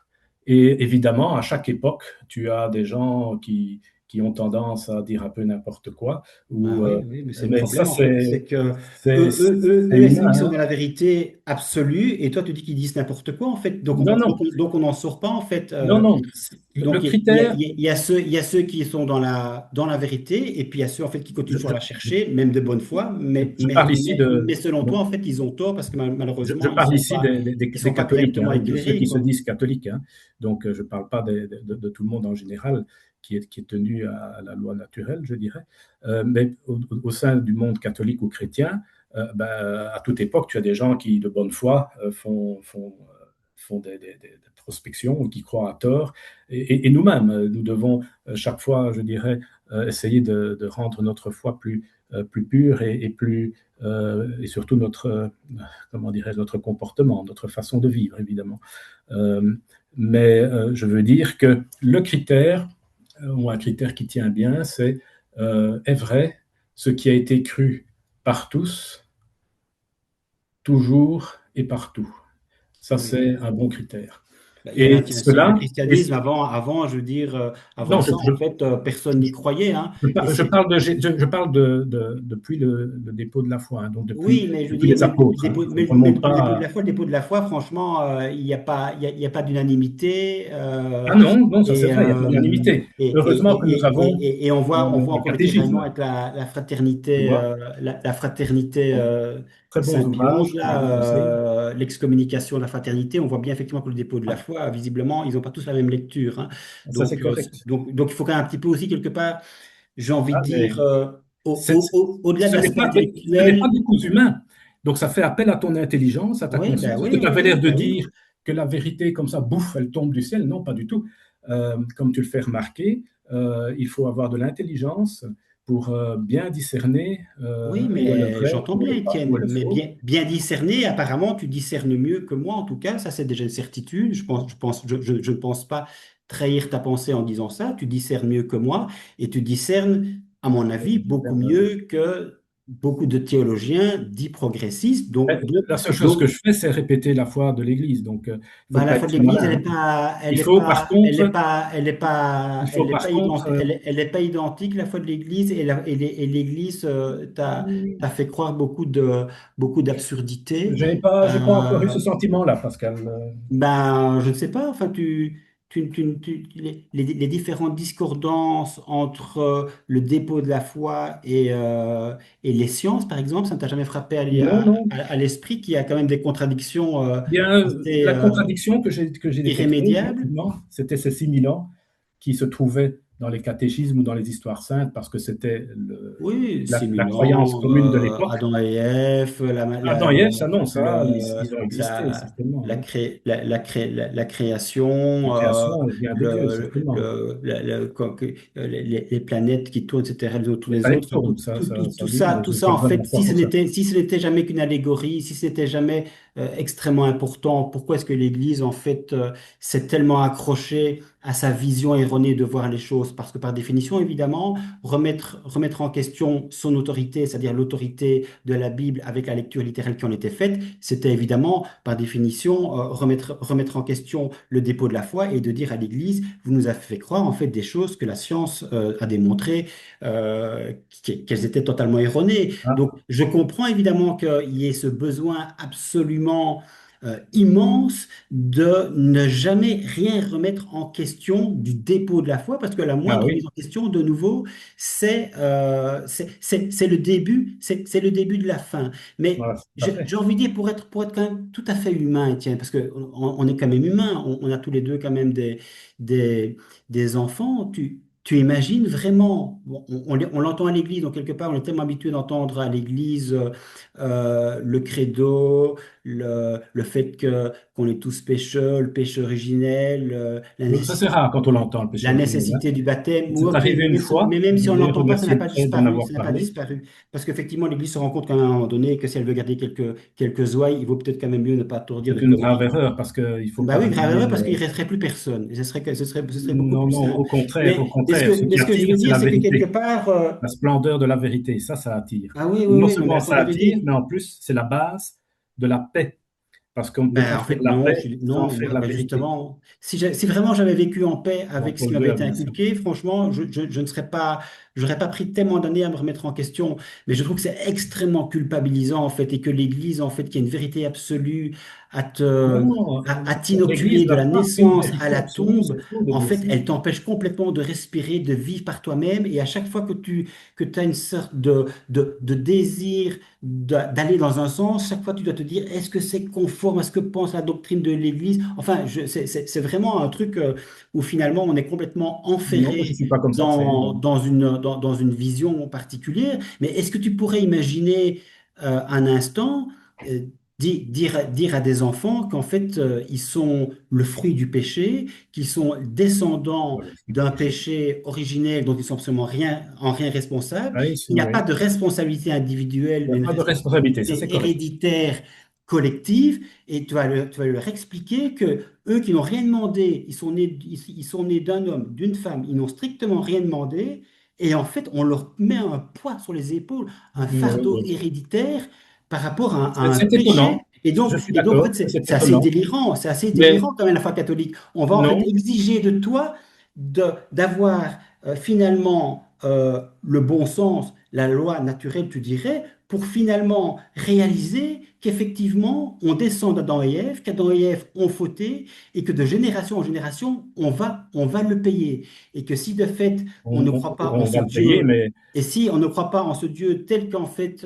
Et évidemment, à chaque époque, tu as des gens qui ont tendance à dire un peu n'importe quoi. ben Ou, oui, oui, mais c'est le mais ça, problème, en fait. C'est que c'est eux estiment humain, qu'ils sont hein. dans la vérité absolue, et toi, tu dis qu'ils disent n'importe quoi, en fait. Non, non, Donc on n'en sort pas, en fait. non, non. Le Donc, critère, il y a ceux qui sont dans la vérité, et puis il y a ceux, en fait, qui continuent je, toujours à la chercher, même de bonne foi. je parle ici Mais selon toi, en fait, ils ont tort parce que je malheureusement, parle ici ils sont des pas catholiques, correctement hein, de ceux éclairés, qui se quoi. disent catholiques, hein. Donc, je ne parle pas de tout le monde en général qui est tenu à la loi naturelle, je dirais. Mais au sein du monde catholique ou chrétien, ben, à toute époque, tu as des gens qui, de bonne foi, font des prospections ou qui croient à tort. Et nous-mêmes, nous devons chaque fois, je dirais, essayer de rendre notre foi plus pure et surtout comment dirais notre comportement, notre façon de vivre, évidemment. Euh, mais je veux dire que le critère, ou un critère qui tient bien, c'est est vrai, ce qui a été cru par tous, toujours et partout. Ça, Oui, oui. c'est un bon critère. Ben, il y a Et 21 siècle, le cela, christianisme, avant, je veux dire, avant non, ça, en fait, personne n'y croyait, hein. Et je c'est, parle je parle depuis le dépôt de la foi, hein, donc Oui, mais je veux depuis dire, les apôtres, hein. On ne mais remonte depuis pas. le dépôt de la foi, franchement, il y a pas d'unanimité. Ah non, non, ça c'est Et, vrai, il n'y a pas euh, d'unanimité. Heureusement que nous avons et on voit le encore le tiraillement catéchisme, avec la tu fraternité, vois. la fraternité Bon, très bons Saint-Pionge, ouvrages que je là, vous conseille. l'excommunication de la fraternité. On voit bien effectivement que le dépôt de la Ouais, foi, visiblement, ils n'ont pas tous la même lecture, hein. ça c'est correct. Donc, il faut quand même un petit peu aussi, quelque part, j'ai envie de Ah, mais dire, au-delà de l'aspect ce n'est pas intellectuel. des coups humains. Donc ça fait appel à ton intelligence, à ta Oui, ben conscience. Parce oui, que tu oui, avais oui, l'air de ben oui. dire que la vérité comme ça, bouffe, elle tombe du ciel. Non, pas du tout. Comme tu le fais remarquer, il faut avoir de l'intelligence pour bien discerner Oui, où est le mais vrai, j'entends où est bien, où est Étienne. le Mais faux. bien discerner, apparemment, tu discernes mieux que moi, en tout cas. Ça, c'est déjà une certitude. Je ne pense pas trahir ta pensée en disant ça. Tu discernes mieux que moi et tu discernes, à mon avis, beaucoup mieux que beaucoup de théologiens dits progressistes. La seule chose que Donc, je fais, c'est répéter la foi de l'Église. Donc, il ne faut bah, la pas foi de être l'Église, malin, hein. Il faut par contre, elle est pas identique, la foi de l'Église, et l'Église t'a fait croire beaucoup d'absurdités. j'ai pas encore eu ce sentiment-là, Pascal. Ben, je ne sais pas, enfin, les différentes discordances entre le dépôt de la foi et les sciences, par exemple, ça ne t'a jamais frappé Non, non. à l'esprit qu'il y a quand même des contradictions Bien, assez la contradiction que j'ai détectée, irrémédiables? effectivement, c'était ces 6000 ans qui se trouvaient dans les catéchismes ou dans les histoires saintes, parce que c'était Oui, la croyance simulant, commune de l'époque. Adam et Ève, Adam et Ève, ça non, ça, le- ils ont existé, certainement, hein. la La création, création vient de Dieu, certainement. les planètes qui tournent, etc., les autour Les des planètes autres, tournent, ça oui, tout je ça, te en donne fait, la foi pour ça. si ce n'était jamais qu'une allégorie, si c'était jamais extrêmement important, pourquoi est-ce que l'Église, en fait, s'est tellement accrochée à sa vision erronée de voir les choses? Parce que par définition, évidemment, remettre en question son autorité, c'est-à-dire l'autorité de la Bible avec la lecture littérale qui en était faite, c'était évidemment, par définition, remettre en question le dépôt de la foi et de dire à l'Église, vous nous avez fait croire en fait des choses que la science a démontré qu'elles étaient totalement erronées. Ah, Donc, je comprends évidemment qu'il y ait ce besoin absolument immense de ne jamais rien remettre en question du dépôt de la foi, parce que la ah moindre remise oui, en question, de nouveau, c'est le début, c'est le début de la fin. Mais voilà, tout à fait. j'ai envie de dire, pour être quand même tout à fait humain, Étienne, parce que on est quand même humain, on a tous les deux quand même des, des enfants, tu imagines vraiment, bon, on l'entend à l'église, donc quelque part on est tellement habitué d'entendre à l'église le credo, le fait que qu'on est tous pécheurs, le péché originel, Ça, c'est rare quand on l'entend, le péché la originel, hein. nécessité du baptême, ou C'est ok, arrivé une fois, mais même je si veux on ne dire, l'entend pas, ça n'a remercier le pas prêtre d'en disparu, avoir ça n'a pas parlé. disparu. Parce qu'effectivement, l'Église se rend compte qu'à un moment donné, que si elle veut garder quelques ouailles, il vaut peut-être quand même mieux ne pas trop dire de C'est une grave conneries. erreur, parce qu'il ne faut Bah pas oui, grave oublier. erreur, parce qu'il ne resterait plus personne. Et ce serait beaucoup Non, plus non, simple. au contraire, ce Mais qui ce que je attire, veux c'est dire, la c'est que quelque vérité, part, la splendeur de la vérité. Ça attire. ah oui, oui, Non oui, non, mais seulement à ce ça moment attire, donné, mais en plus, c'est la base de la paix, parce qu'on ne peut ben, pas en faire fait, la non, paix sans non, faire la ben, vérité. justement, si vraiment j'avais vécu en paix Jean avec ce qui Paul II m'avait a été dit ça. inculqué, franchement, je ne serais pas, j'aurais pas pris tellement d'années à me remettre en question. Mais je trouve que c'est extrêmement culpabilisant, en fait, et que l'Église, en fait, qui a une vérité absolue Non, non, à l'Église t'inoculer de n'a la pas une naissance à vérité la absolue, tombe, c'est faux de en dire fait, ça. elle t'empêche complètement de respirer, de vivre par toi-même. Et à chaque fois que tu as une sorte de désir d'aller dans un sens, chaque fois tu dois te dire, est-ce que c'est conforme à ce que pense la doctrine de l'Église? Enfin, c'est vraiment un truc où finalement on est complètement Non, moi, je ne enferré suis pas comme ça, c'est évident. dans une vision particulière. Mais est-ce que tu pourrais imaginer un instant euh, dire à des enfants qu'en fait ils sont le fruit du péché, qu'ils sont descendants Voilà, c'est du d'un péché. péché originel dont ils sont absolument en rien responsables? Oui, Il n'y a pas oui. de responsabilité individuelle, Il n'y mais a une pas de responsabilité, ça c'est responsabilité correct. héréditaire collective, et tu vas leur expliquer que eux qui n'ont rien demandé, ils sont nés d'un homme, d'une femme, ils n'ont strictement rien demandé, et en fait, on leur met un poids sur les épaules, un Oui, fardeau oui. héréditaire par rapport à un C'est péché. étonnant, je suis Et donc, en d'accord, fait, c'est étonnant. c'est assez Mais délirant quand même la foi catholique. On va en fait non, exiger de toi d'avoir finalement le bon sens, la loi naturelle, tu dirais, pour finalement réaliser qu'effectivement, on descend d'Adam et Ève, qu'Adam et Ève ont fauté, et que de génération en génération, on va le payer. Et que si de fait, on ne croit pas en on ce va le payer, Dieu, mais et si on ne croit pas en ce Dieu tel qu'en fait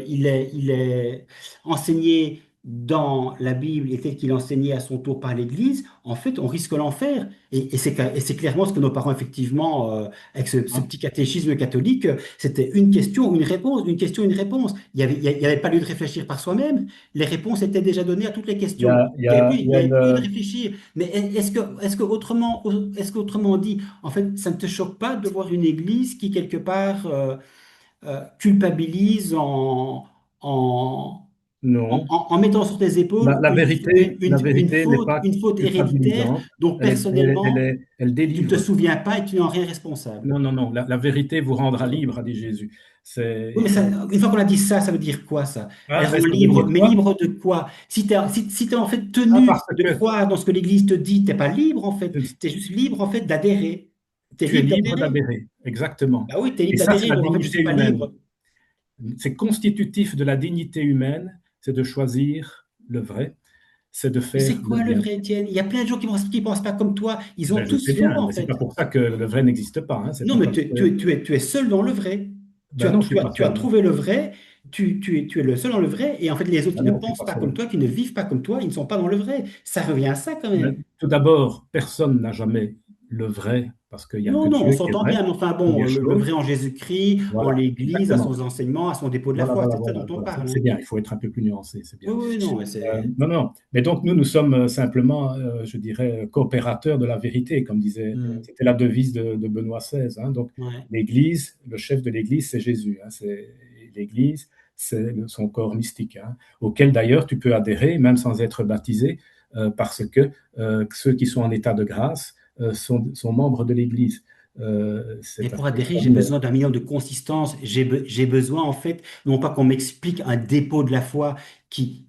il est enseigné dans la Bible et tel qu'il est enseigné à son tour par l'Église, en fait, on risque l'enfer. Et c'est clairement ce que nos parents, effectivement, avec ce hein, petit catéchisme catholique, c'était une question, une réponse, une question, une réponse. Il y avait pas lieu de réfléchir par soi-même. Les réponses étaient déjà données à toutes les questions. il Il y y a avait plus lieu de réfléchir. Mais est-ce que autrement dit, en fait, ça ne te choque pas de voir une église qui, quelque part, culpabilise en, non. en mettant sur tes épaules La vérité n'est pas une faute héréditaire culpabilisante, dont personnellement, elle tu ne te délivre. souviens pas et tu n'en es rien responsable. Non, non, non, la vérité vous rendra libre, a dit Jésus. C'est, Oui, mais une fois qu'on a dit ça, ça veut dire quoi ça? Elle ah, rend mais ça veut libre, dire mais quoi? libre de quoi? Si t'es en fait Ah, tenu parce de que croire dans ce que l'Église te dit, t'es pas libre en fait. tu Tu es juste libre en fait d'adhérer. Tu es tu es libre libre d'adhérer. d'adhérer, exactement. Bah oui, tu es Et libre ça, c'est d'adhérer, la donc en fait je dignité suis pas humaine. libre. C'est constitutif de la dignité humaine, c'est de choisir le vrai. c'est de Mais faire c'est le quoi le bien. vrai, Étienne? Il y a plein de gens qui pensent pas comme toi. Ils ont Ben, je tous sais faux, bien, en mais c'est pas fait. pour ça que le vrai n'existe pas, hein. C'est Non, pas mais parce que... tu es seul dans le vrai. Ben non, je suis pas Tu as seul, hein. trouvé le vrai, tu es le seul dans le vrai, et en fait, les autres Ben qui ne non, je suis pensent pas pas comme seul. toi, qui ne vivent pas comme toi, ils ne sont pas dans le vrai. Ça revient à ça quand Ben, même. tout d'abord, personne n'a jamais le vrai, parce qu'il n'y a que Non, non, on Dieu qui est s'entend vrai. bien, mais enfin bon, Première le chose. vrai en Jésus-Christ, en Voilà, l'Église, à exactement. son enseignement, à son dépôt de la Voilà, foi, voilà, c'est de ça voilà, dont on voilà. parle, C'est hein. bien, il faut être un peu plus nuancé, c'est Oui, bien. oui, non, mais c'est... Non, non. Mais donc, nous sommes simplement, je dirais, coopérateurs de la vérité, comme disait, Hmm, c'était la devise de Benoît XVI, hein. Donc, ouais. l'Église, le chef de l'Église, c'est Jésus, hein. L'Église, c'est son corps mystique, hein, auquel d'ailleurs tu peux adhérer, même sans être baptisé, parce que ceux qui sont en état de grâce sont membres de l'Église. Mais C'est pour assez adhérer, j'ai extraordinaire. besoin d'un minimum de consistance. J'ai besoin, en fait, non pas qu'on m'explique un dépôt de la foi qui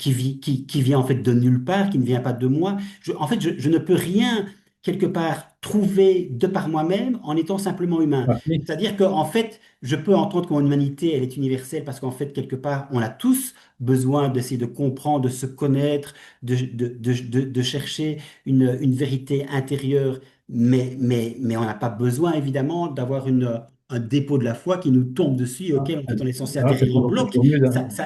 vient en fait de nulle part, qui ne vient pas de moi. En fait, je ne peux rien, quelque part, trouver de par moi-même en étant simplement humain. Ah, oui. C'est-à-dire qu'en fait, je peux entendre que mon humanité, elle est universelle parce qu'en fait, quelque part, on a tous besoin d'essayer de comprendre, de se connaître, de chercher une vérité intérieure, mais on n'a pas besoin, évidemment, d'avoir un dépôt de la foi qui nous tombe dessus et auquel, en fait, on est censé Ah, atterrir en c'est bloc. pour mieux.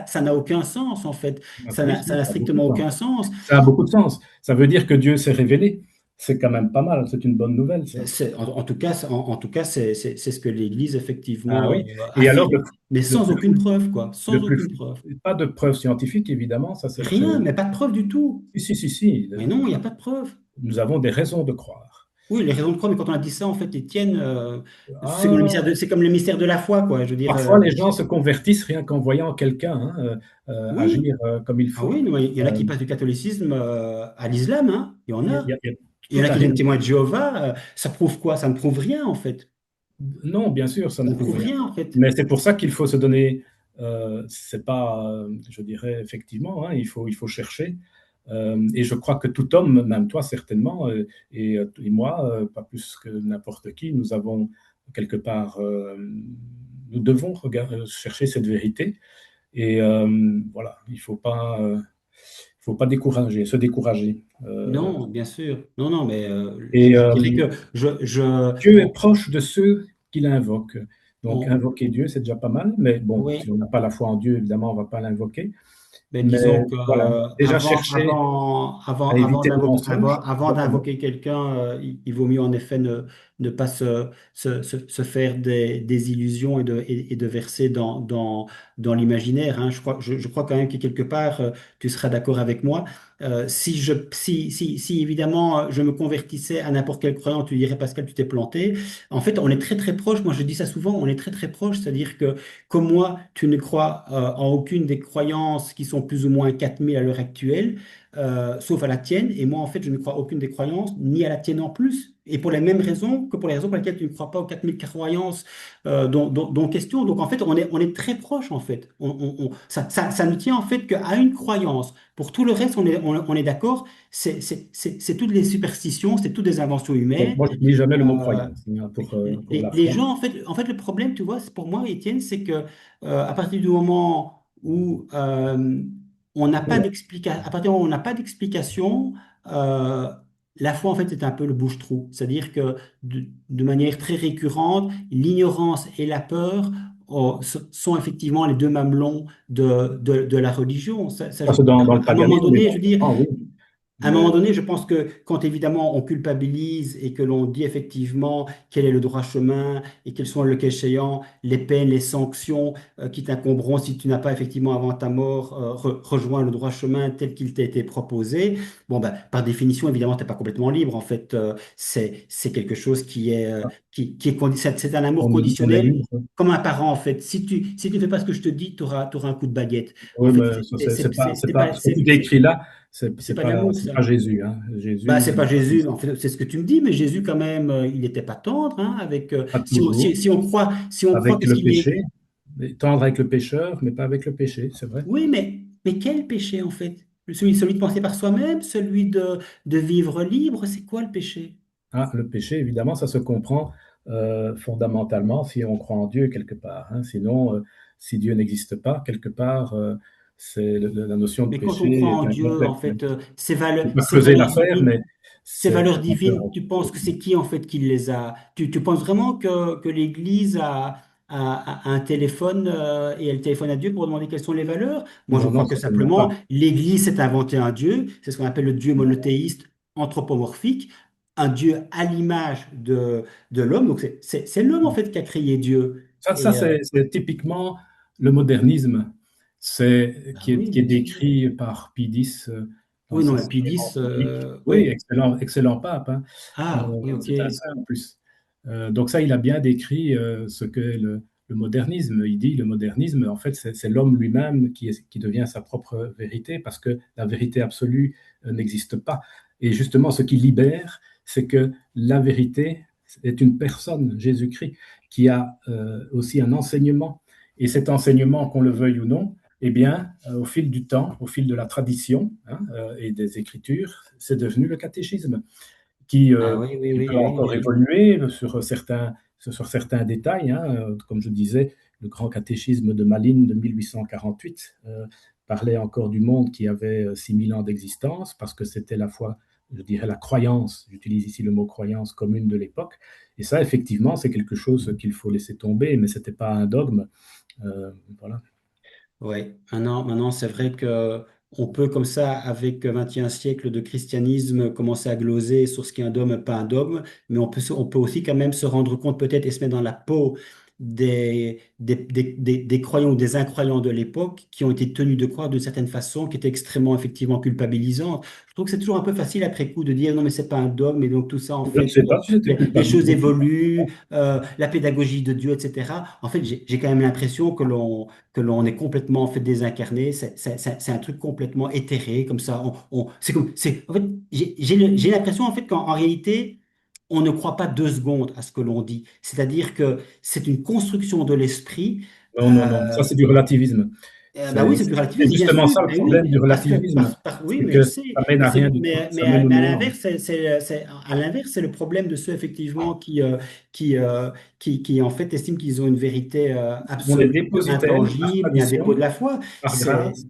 Ça n'a aucun sens, en fait. Ah, oui, Ça si, n'a ça a beaucoup strictement de aucun sens. sens. Ça a beaucoup de sens. Ça veut dire que Dieu s'est révélé. C'est quand même pas mal. C'est une bonne nouvelle, ça. En tout cas, en tout cas, c'est ce que l'Église, Ah effectivement, oui. Et alors, affirme, mais le sans plus aucune fou, preuve, quoi. le Sans plus aucune fou, preuve. pas de preuves scientifiques, évidemment, ça c'est très... Rien, mais pas de preuve du tout. Si, si, si, si. Mais non, il n'y a pas de preuve. Nous avons des raisons de croire. Oui, les raisons de croire, mais quand on a dit ça, en fait, Étienne, Ah, c'est comme le mystère de la foi, quoi. Je veux dire, parfois, les gens se convertissent rien qu'en voyant quelqu'un, hein, oui. agir comme il Ah faut. oui, non, il y en a Euh, qui passent du catholicisme à l'islam, hein. Il y en il y a- il a. y a- Il y en tout a qui arrive. deviennent témoins de Jéhovah. Ça prouve quoi? Ça ne prouve rien, en fait. Non, bien sûr, ça ne Ça ne prouve prouve rien. rien, en fait. Mais c'est pour ça qu'il faut se donner, c'est pas, je dirais effectivement, hein, il faut chercher. Et je crois que tout homme, même toi certainement, et moi, pas plus que n'importe qui, nous avons quelque part, nous devons chercher cette vérité. Et voilà, il faut pas décourager, se décourager. Non, bien sûr. Non, non, mais Et je dirais que Dieu est proche de ceux qui l'invoquent. Donc, on- invoquer Dieu, c'est déjà pas mal, mais bon, si oui. on n'a pas la foi en Dieu, évidemment, on ne va pas l'invoquer. Ben, Mais disons que voilà, déjà chercher à éviter le mensonge, c'est avant déjà pas mal. d'invoquer quelqu'un, il vaut mieux en effet ne pas se faire des illusions et de verser dans l'imaginaire, hein. Je crois quand même que quelque part, tu seras d'accord avec moi. Si évidemment je me convertissais à n'importe quel croyant, tu dirais Pascal, tu t'es planté. En fait, on est très très proche. Moi, je dis ça souvent, on est très très proche. C'est-à-dire que comme moi, tu ne crois en aucune des croyances qui sont plus ou moins 4000 à l'heure actuelle, sauf à la tienne. Et moi, en fait, je ne crois aucune des croyances, ni à la tienne en plus. Et pour les mêmes raisons que pour les raisons pour lesquelles tu ne crois pas aux 4000 croyances dont question. Donc, en fait, on est très proche, en fait. Ça ne tient, en fait, qu'à une croyance. Pour tout le reste, on est d'accord. C'est toutes les superstitions, c'est toutes des inventions Donc, humaines. moi, je n'utilise jamais le mot Euh, croyance, hein, pour la les foi. gens, en fait, le problème, tu vois, c'est pour moi, Étienne, c'est que à partir du moment où on n'a pas Ouais. d'explication, à partir du moment où on n'a pas d'explication, euh, la foi, en fait, c'est un peu le bouche-trou. C'est-à-dire que de manière très récurrente, l'ignorance et la peur sont effectivement les deux mamelons de la religion. Ça, c'est dans le À un moment paganisme, donné, je veux dire, éventuellement, oui. à un moment Mais donné, je pense que quand évidemment on culpabilise et que l'on dit effectivement quel est le droit chemin et quelles sont le cas échéant les peines, les sanctions qui t'incomberont si tu n'as pas effectivement avant ta mort rejoint le droit chemin tel qu'il t'a été proposé, bon ben par définition évidemment tu n'es pas complètement libre en fait, c'est quelque chose qui est c'est un amour on est conditionnel libre. comme un parent en fait. Si tu ne fais pas ce que je te dis, tu auras un coup de baguette. En Oui, fait, mais ça, c'est pas, ce que tu décris là, c'est pas de l'amour c'est ça. pas Jésus, hein. Bah, Jésus, c'est pas Jésus, en fait, c'est ce que tu me dis, mais Jésus, quand même, il n'était pas tendre, hein, pas toujours, si on croit avec que ce le qu'il est. péché, tendre avec le pécheur, mais pas avec le péché, c'est vrai. Oui, mais quel péché, en fait? Celui de penser par soi-même, celui de vivre libre, c'est quoi le péché? Ah, le péché, évidemment, ça se comprend fondamentalement si on croit en Dieu quelque part, hein. Sinon, si Dieu n'existe pas, quelque part, C'est la notion de Mais quand péché on croit est en bien Dieu, en complexe, hein. fait, Je ne vais pas creuser l'affaire, mais ces c'est valeurs un peu divines, tu penses que profond. c'est qui en fait qui les a? Tu penses vraiment que l'Église a un téléphone et elle téléphone à Dieu pour demander quelles sont les valeurs? Moi, je Non, crois non, que certainement simplement pas. l'Église s'est inventé un Dieu, c'est ce qu'on appelle le Dieu monothéiste anthropomorphique, un Dieu à l'image de l'homme. Donc c'est l'homme en fait qui a créé Dieu. Ça Et c'est typiquement le modernisme, ah qui est oui, décrit par Pie X dans oui, non, sa la Pie Signéra X, publique. Oui, oui. excellent, excellent pape, hein. Ah oui, ok. C'est un saint en plus. Donc ça, il a bien décrit ce qu'est le modernisme. Il dit le modernisme, en fait, c'est l'homme lui-même qui devient sa propre vérité, parce que la vérité absolue n'existe pas. Et justement, ce qui libère, c'est que la vérité est une personne, Jésus-Christ, qui a aussi un enseignement. Et cet enseignement, qu'on le veuille ou non, eh bien, au fil du temps, au fil de la tradition, hein, et des Écritures, c'est devenu le catéchisme, qui, Ah oui, oui, qui oui, peut oui, encore oui. évoluer sur certains détails, hein. Comme je disais, le grand catéchisme de Malines de 1848 parlait encore du monde qui avait 6000 ans d'existence, parce que c'était la foi, je dirais, la croyance, j'utilise ici le mot croyance commune de l'époque. Et ça, effectivement, c'est quelque chose qu'il faut laisser tomber, mais ce n'était pas un dogme. Voilà. Ouais. Maintenant, c'est vrai que on peut comme ça, avec 21 siècles de christianisme, commencer à gloser sur ce qui est un dogme, pas un dogme, mais on peut aussi quand même se rendre compte peut-être et se mettre dans la peau des croyants ou des incroyants de l'époque qui ont été tenus de croire d'une certaine façon, qui était extrêmement effectivement culpabilisante. Je trouve que c'est toujours un peu facile après coup de dire non, mais c'est pas un dogme, et donc tout ça, en Je ne fait, sais pas si c'était les choses culpabilité. évoluent, la pédagogie de Dieu, etc. En fait, j'ai quand même l'impression que l'on est complètement en fait désincarné. C'est un truc complètement éthéré, comme ça. En fait, j'ai l'impression en fait qu'en réalité, on ne croit pas 2 secondes à ce que l'on dit. C'est-à-dire que c'est une construction de l'esprit. Non, non, non, ça c'est du relativisme. Bah oui, c'est du C'est relativisme, bien justement sûr. ça le Ben oui, problème du relativisme, oui, c'est mais je que sais. ça mène à rien du tout, ça mène au Mais à néant. l'inverse, à l'inverse, c'est le problème de ceux effectivement qui, euh, qui en fait estiment qu'ils ont une vérité On est absolue, dépositaire par intangible, il y a un dépôt tradition, de la foi. par C'est grâce,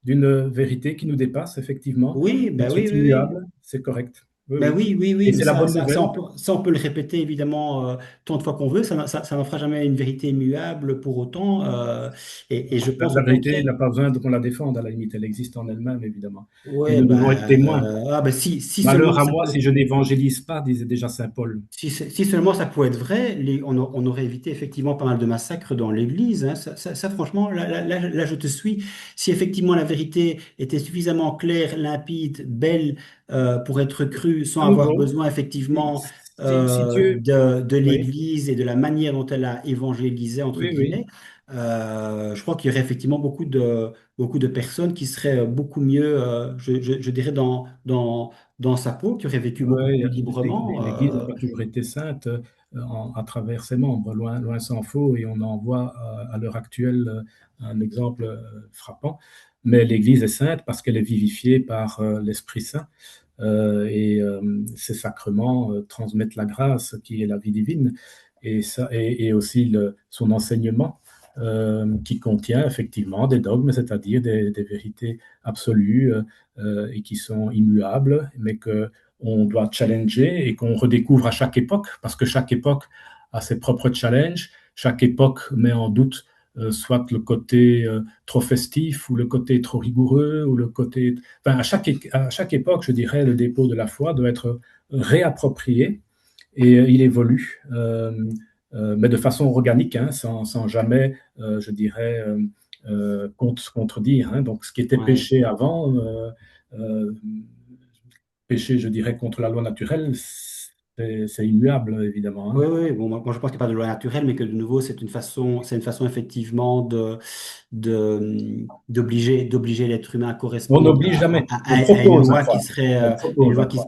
d'une vérité qui nous dépasse, effectivement, oui, mais ben qui oui, est oui, oui. immuable, c'est correct. Oui, Ben oui. oui, oui, Et oui, mais c'est la bonne nouvelle. ça, on peut le répéter évidemment tant de fois qu'on veut, ça n'en fera jamais une vérité immuable pour autant. Et je pense La au vérité contraire. n'a pas besoin qu'on la défende, à la limite, elle existe en elle-même, évidemment. Et Ouais, nous devons être témoins. si Malheur seulement à ça moi peut. si je n'évangélise pas, disait déjà saint Paul. Si seulement ça pouvait être vrai, on aurait évité effectivement pas mal de massacres dans l'Église, hein. Franchement, là, je te suis. Si effectivement la vérité était suffisamment claire, limpide, belle pour être crue, sans À avoir nouveau, besoin effectivement si Dieu... de Oui, l'Église et de la manière dont elle a évangélisé, entre oui, oui. guillemets, je crois qu'il y aurait effectivement beaucoup de personnes qui seraient beaucoup mieux, je dirais, dans sa peau, qui auraient vécu beaucoup Ouais, plus librement. l'Église n'a pas toujours été sainte à travers ses membres, loin, loin s'en faut, et on en voit à l'heure actuelle un exemple frappant. Mais l'Église est sainte parce qu'elle est vivifiée par l'Esprit Saint, et ces sacrements transmettent la grâce qui est la vie divine, et aussi son enseignement qui contient effectivement des dogmes, c'est-à-dire des vérités absolues et qui sont immuables, mais que on doit challenger et qu'on redécouvre à chaque époque, parce que chaque époque a ses propres challenges, chaque époque met en doute soit le côté trop festif ou le côté trop rigoureux ou le côté... Enfin, à chaque époque, je dirais, le dépôt de la foi doit être réapproprié et il évolue, mais de façon organique, hein, sans jamais, je dirais, contredire, hein. Donc, ce qui était Ouais. péché avant, euh, péché, je dirais, contre la loi naturelle, c'est immuable, évidemment, hein. Oui, oui, oui. Bon, moi, je pense qu'il n'y a pas de loi naturelle, mais que de nouveau, c'est une façon effectivement d'obliger l'être humain à On correspondre n'oblige jamais, on à une propose à loi qui croire. serait, On une propose loi à croire.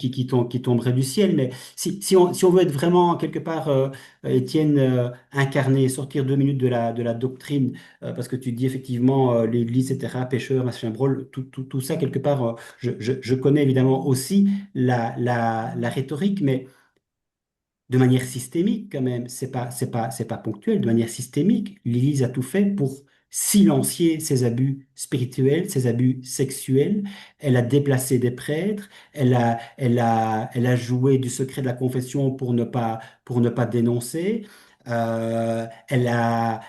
qui tomberait du ciel. Mais si on veut être vraiment quelque part, Étienne, incarné, sortir 2 minutes de la doctrine, parce que tu dis effectivement l'Église, etc., pécheur, machin, brôle, tout ça, quelque part, je connais évidemment aussi la rhétorique, mais de manière systémique quand même, c'est pas ponctuel, de manière systémique. L'Église a tout fait pour silencié ces abus spirituels, ces abus sexuels. Elle a déplacé des prêtres. Elle a joué du secret de la confession pour ne pas dénoncer. Il a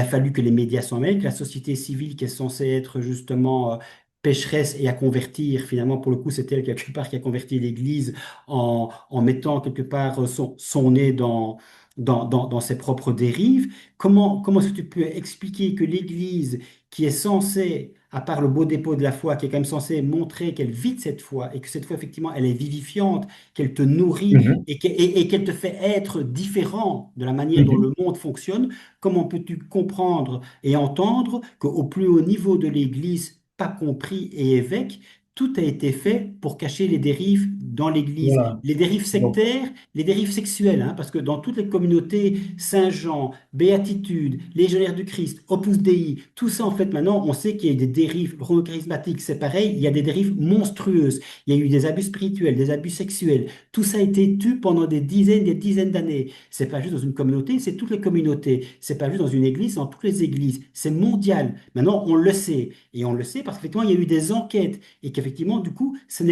fallu que les médias s'en mêlent, que la société civile, qui est censée être justement pécheresse et à convertir, finalement, pour le coup, c'est elle quelque part qui a converti l'Église en mettant quelque part son nez dans ses propres dérives. Comment est-ce que tu peux expliquer que l'Église, qui est censée, à part le beau dépôt de la foi, qui est quand même censée montrer qu'elle vit de cette foi et que cette foi, effectivement, elle est vivifiante, qu'elle te nourrit Mhm. et qu'elle te fait être différent de la manière dont le Mhm. monde fonctionne, comment peux-tu comprendre et entendre qu'au plus haut niveau de l'Église, pas compris et évêque, tout a été fait pour cacher les dérives dans l'Église, Voilà. les dérives Donc, sectaires, les dérives sexuelles, hein, parce que dans toutes les communautés, Saint-Jean, Béatitude, Légionnaire du Christ, Opus Dei, tout ça en fait maintenant, on sait qu'il y a des dérives charismatiques, c'est pareil, il y a des dérives monstrueuses, il y a eu des abus spirituels, des abus sexuels, tout ça a été tu pendant des dizaines d'années. C'est pas juste dans une communauté, c'est toutes les communautés, c'est pas juste dans une église, c'est dans toutes les églises, c'est mondial. Maintenant, on le sait, et on le sait parce qu'effectivement, il y a eu des enquêtes et qu'effectivement, du coup, c'est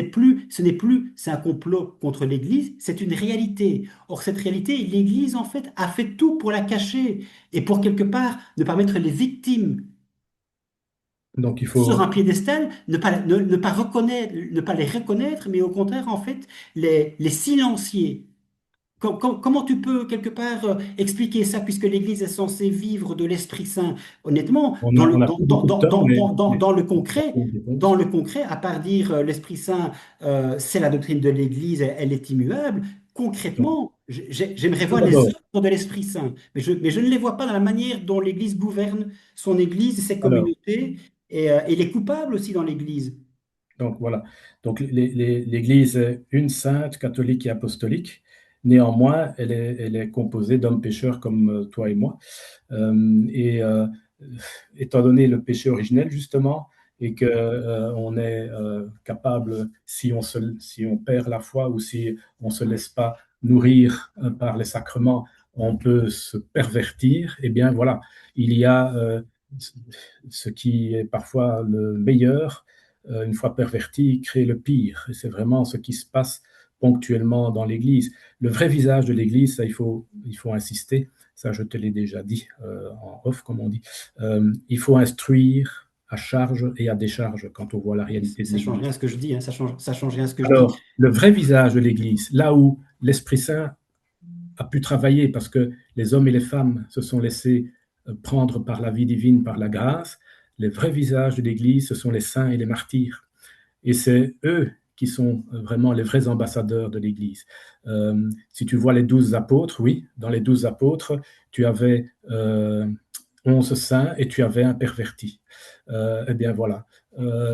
un complot contre l'Église, c'est une réalité. Or, cette réalité, l'Église, en fait, a fait tout pour la cacher et pour quelque part ne pas mettre les victimes donc il sur un faut, piédestal, ne pas reconnaître, ne pas les reconnaître, mais au contraire, en fait, les silencier. Comment tu peux quelque part expliquer ça puisque l'Église est censée vivre de l'Esprit Saint? Honnêtement, on n'a plus beaucoup de temps, dans réponse. le concret, à part dire l'Esprit Saint, c'est la doctrine de l'Église, elle est immuable, Donc, concrètement, j'aimerais tout voir les d'abord, œuvres de l'Esprit Saint, mais je ne les vois pas dans la manière dont l'Église gouverne son Église et ses alors, communautés et les coupables aussi dans l'Église. donc voilà. Donc l'Église est une sainte, catholique et apostolique. Néanmoins, elle est composée d'hommes pécheurs comme toi et moi. Et étant donné le péché originel, justement, et que on est capable, si on perd la foi ou si on ne se laisse pas nourrir par les sacrements, on peut se pervertir, eh bien voilà, il y a ce qui est parfois le meilleur, une fois perverti, crée le pire. Et c'est vraiment ce qui se passe ponctuellement dans l'Église. Le vrai visage de l'Église, ça, il faut insister, ça je te l'ai déjà dit en off, comme on dit, il faut instruire à charge et à décharge quand on voit la réalité de Ça change rien à l'Église. ce que je dis, hein, ça change rien à ce que je dis. Alors, le vrai visage de l'Église, là où l'Esprit Saint a pu travailler parce que les hommes et les femmes se sont laissés prendre par la vie divine, par la grâce, les vrais visages de l'Église, ce sont les saints et les martyrs. Et c'est eux qui sont vraiment les vrais ambassadeurs de l'Église. Si tu vois les 12 apôtres, oui, dans les 12 apôtres, tu avais 11 saints et tu avais un perverti. Eh bien voilà,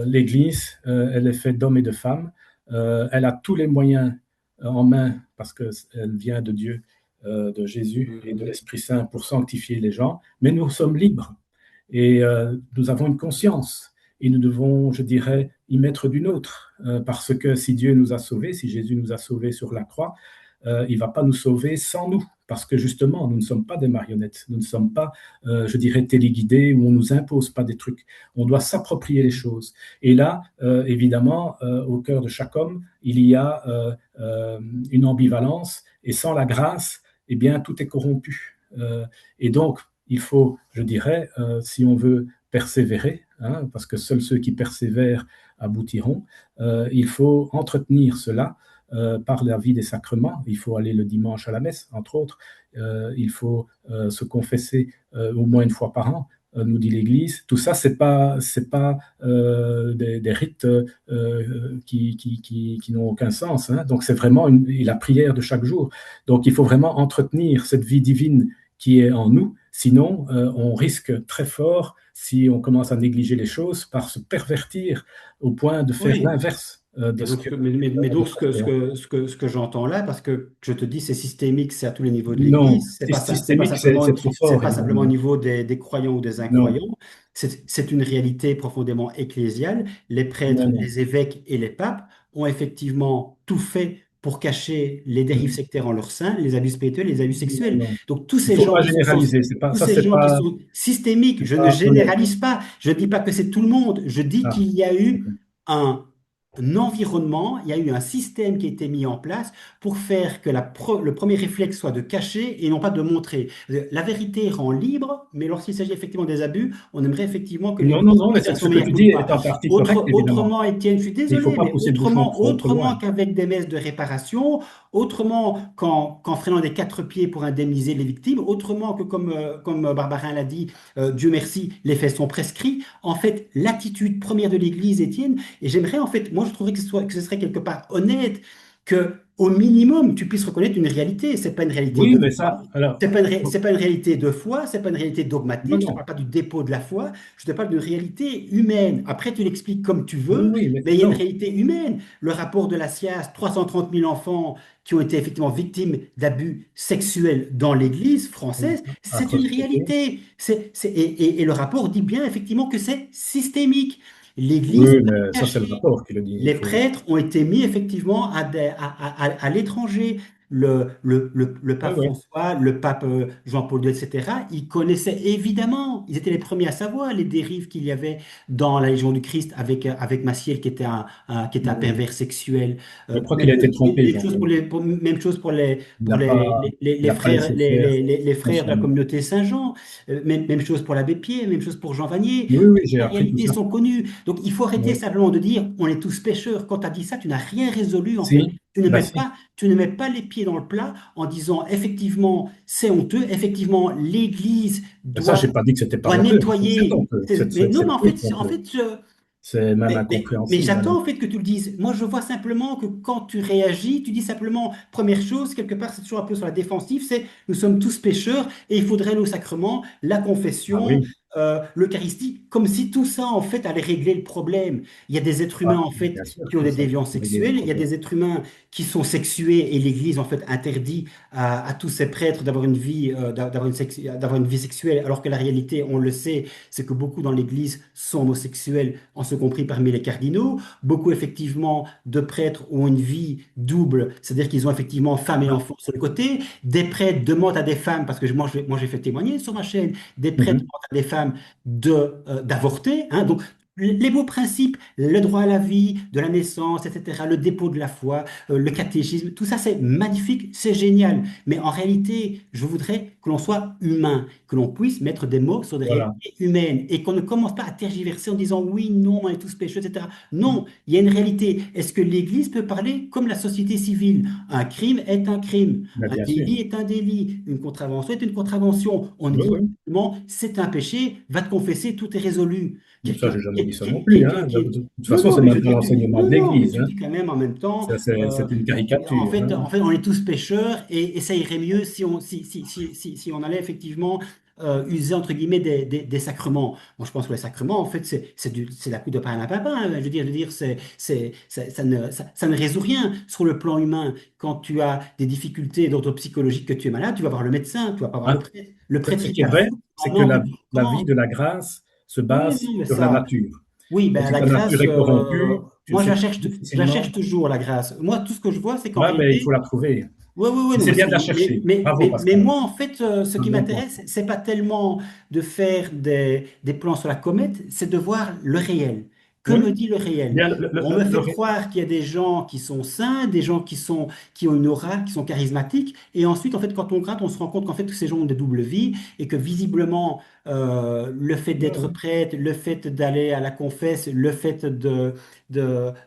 l'Église, elle est faite d'hommes et de femmes. Elle a tous les moyens en main parce qu'elle vient de Dieu, de Jésus et de Mhm. l'Esprit Saint pour sanctifier les gens, mais nous sommes libres et nous avons une conscience et nous devons, je dirais, y mettre du nôtre. Parce que si Dieu nous a sauvés, si Jésus nous a sauvés sur la croix, il ne va pas nous sauver sans nous. Parce que justement, nous ne sommes pas des marionnettes, nous ne sommes pas, je dirais, téléguidés, où on ne nous impose pas des trucs. On doit s'approprier les choses. Et là, évidemment, au cœur de chaque homme, il y a une ambivalence, et sans la grâce, eh bien, tout est corrompu. Et donc, il faut, je dirais, si on veut persévérer, hein, parce que seuls ceux qui persévèrent aboutiront, il faut entretenir cela par la vie des sacrements. Il faut aller le dimanche à la messe, entre autres. Il faut se confesser au moins une fois par an, nous dit l'Église. Tout ça, c'est pas des rites qui n'ont aucun sens. Hein. Donc c'est vraiment la prière de chaque jour. Donc il faut vraiment entretenir cette vie divine qui est en nous. Sinon, on risque très fort, si on commence à négliger les choses, par se pervertir au point de faire Oui, l'inverse de mais ce donc, que mais de donc croyant. ce que j'entends là, parce que je te dis c'est systémique, c'est à tous les niveaux de Non, l'Église, systémique, c'est trop c'est fort, pas simplement au évidemment. niveau des croyants ou des Non, incroyants, c'est une réalité profondément ecclésiale. Les prêtres, non, non. les évêques et les papes ont effectivement tout fait pour cacher les dérives Mhm. sectaires en leur sein, les abus spirituels, les abus Non, sexuels. non. Donc tous Il ne ces faut gens pas qui sont généraliser. C'est pas, tous ça, ces gens qui sont systémiques, c'est je ne pas honnête. généralise pas, je ne dis pas que c'est tout le monde, je dis Ah, qu'il y a eu ok. un environnement, il y a eu un système qui a été mis en place pour faire que le premier réflexe soit de cacher et non pas de montrer. La vérité rend libre, mais lorsqu'il s'agit effectivement des abus, on aimerait effectivement que Non, non, l'Église non, mais puisse faire ce son que meilleur tu coup de dis pas. est en partie correct, évidemment. Autrement, Étienne, je suis Mais il ne faut désolé, pas mais pousser le bouchon trop, trop loin. autrement qu'avec des messes de réparation, autrement qu'en freinant des quatre pieds pour indemniser les victimes, autrement que comme Barbarin l'a dit, Dieu merci, les faits sont prescrits. En fait, l'attitude première de l'Église, Étienne, et j'aimerais en fait, moi je trouverais que ce serait quelque part honnête, que au minimum tu puisses reconnaître une réalité. C'est pas une réalité Oui, de mais foi, ça, alors, c'est pas une réalité de foi, c'est pas une réalité non, dogmatique. Je te non. parle pas du dépôt de la foi, je te parle d'une réalité humaine. Après, tu l'expliques comme tu Oui, veux, oui, mais mais il y a une non. réalité humaine. Le rapport de la SIAZ, 330 000 enfants qui ont été effectivement victimes d'abus sexuels dans l'Église Oui, française, à c'est une prospecter. réalité. Et le rapport dit bien effectivement que c'est systémique. L'Église Oui, a mais ça, c'est le caché. rapport qui le dit. Il Les faut. prêtres ont été mis effectivement à l'étranger. Le Oui, pape oui. François, le pape Jean-Paul II, etc., ils connaissaient évidemment, ils étaient les premiers à savoir les dérives qu'il y avait dans la Légion du Christ avec Massiel, qui était un Oui. pervers sexuel. Je crois qu'il a été trompé, Même chose Jean-Paul. même chose Il pour n'a pas, il les a pas frères, laissé faire les frères de la consciemment. communauté Saint-Jean. Même chose pour l'abbé Pierre, même chose pour Jean Vanier. Oui, oui, j'ai Les appris tout réalités ça. sont connues. Donc, il faut arrêter Oui. simplement de dire on est tous pécheurs. Quand tu as dit ça, tu n'as rien résolu en fait. Si, bah si. Tu ne mets pas les pieds dans le plat en disant effectivement c'est honteux, effectivement l'Église Mais ça, j'ai pas dit que c'était pas honteux. Je trouve que c'est nettoyer. honteux. Mais non, mais C'est plus honteux. C'est même mais incompréhensible, j'attends même. en fait que tu le dises. Moi, je vois simplement que quand tu réagis, tu dis simplement, première chose, quelque part, c'est toujours un peu sur la défensive, c'est nous sommes tous pécheurs et il faudrait nos sacrements, la Ah confession, oui, l'Eucharistie, comme si tout ça, en fait, allait régler le problème. Il y a des êtres humains, ah, en fait, bien sûr qui ont que des ça déviances peut régler le sexuelles. Il y a problème. des êtres humains qui sont sexués et l'Église, en fait, interdit à tous ces prêtres d'avoir une vie, d'avoir une vie sexuelle, alors que la réalité, on le sait, c'est que beaucoup dans l'Église sont homosexuels, en ce compris parmi les cardinaux. Beaucoup, effectivement, de prêtres ont une vie double, c'est-à-dire qu'ils ont effectivement femme et Ah, enfant sur le côté. Des prêtres demandent à des femmes, parce que moi j'ai fait témoigner sur ma chaîne, des prêtres mhm, demandent à des femmes d'avorter, hein. Donc, les beaux principes, le droit à la vie, de la naissance, etc., le dépôt de la foi, le catéchisme, tout ça c'est magnifique, c'est génial. Mais en réalité, je voudrais que l'on soit humain, que l'on puisse mettre des mots sur des voilà. réalités humaines et qu'on ne commence pas à tergiverser en disant oui, non, on est tous pécheurs, etc. Non, il y a une réalité. Est-ce que l'Église peut parler comme la société civile? Un crime est un crime, Mais un bien sûr. délit est un délit, une contravention est une contravention. On ne Oui, dit pas oui. simplement c'est un péché, va te confesser, tout est résolu. Mais ça, Quelqu'un, j'ai jamais dit ça non plus, quelqu'un hein. qui est... De toute Non, façon, non, c'est mais je même veux pas dire, l'enseignement de non, mais l'Église, tu hein. dis quand même en même temps, Ça, c'est une caricature, hein. en fait, on est tous pécheurs et ça irait mieux si on allait effectivement user, entre guillemets, des sacrements. Moi, je pense que les sacrements, en fait, c'est la coupe de pain à papin, hein. Je veux dire, ça ne résout rien sur le plan humain. Quand tu as des difficultés d'ordre psychologique, que tu es malade, tu vas voir le médecin, tu vas pas voir le Ah, prêtre. Le prêtre, ce il qui est t'a vrai, foutu c'est que pendant que tu la vie recommences. de la grâce se Oui, base non, mais sur la ça. nature. Oui, Et ben si la ta nature grâce, est corrompue, moi c'est je la cherche difficilement. toujours, la grâce. Moi, tout ce que je vois, c'est qu'en Ouais, mais il faut réalité, la trouver. oui, oui, oui, Mais non, c'est bien de la chercher. Bravo, mais Pascal. moi, en fait, ce Un qui bon point. m'intéresse, c'est pas tellement de faire des plans sur la comète, c'est de voir le réel. Que Oui. me dit le réel? Bien, On me fait croire qu'il y a des gens qui sont saints, des gens qui ont une aura, qui sont charismatiques, et ensuite, en fait, quand on gratte, on se rend compte qu'en fait, que ces gens ont des doubles vies, et que visiblement, le fait ouais, d'être ouais. prêtre, le fait d'aller à la confesse, le fait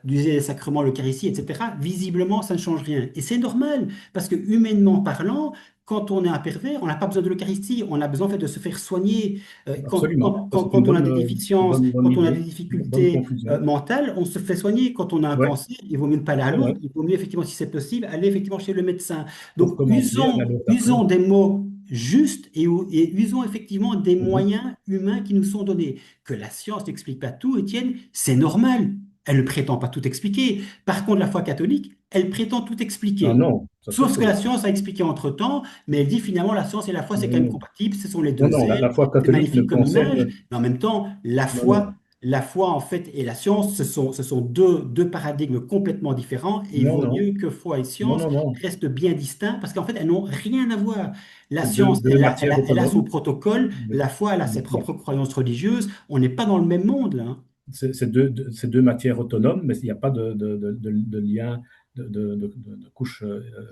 d'user les sacrements, l'Eucharistie, etc., visiblement, ça ne change rien. Et c'est normal. Parce que humainement parlant, quand on est un pervers, on n'a pas besoin de l'Eucharistie, on a besoin en fait, de se faire soigner. Absolument. Ça, c'est une Quand on a bonne, des déficiences, bonne quand on a des idée, bonne difficultés conclusion. mentales, on se fait soigner. Quand on a un Ouais, cancer, il vaut mieux ne pas aller à ouais, Lourdes, ouais. il vaut mieux effectivement, si c'est possible, aller effectivement chez le médecin. Pour Donc commencer, à la lourde après. usons des mots justes et usons effectivement des Mhm. moyens humains qui nous sont donnés. Que la science n'explique pas tout, Étienne, c'est normal. Elle ne prétend pas tout expliquer. Par contre, la foi catholique, elle prétend tout Ah expliquer. non, ça c'est Sauf ce que faux. la science a expliqué entre-temps, mais elle dit finalement la science et la foi, c'est Non, quand même non, compatible, ce sont les non, deux non, ailes, la foi c'est catholique ne magnifique comme image, concerne. mais en même temps, la Non, foi, non. la foi, en fait, et la science, ce sont deux paradigmes complètement différents et il Non, vaut non, mieux que foi et non, science non, non. restent bien distincts parce qu'en fait, elles n'ont rien à voir. La C'est science, deux matières elle a son autonomes. protocole, Mais- la foi, elle a ses bon, propres croyances religieuses. On n'est pas dans le même monde, là, hein. c'est deux matières autonomes, mais il n'y a pas de lien de couche.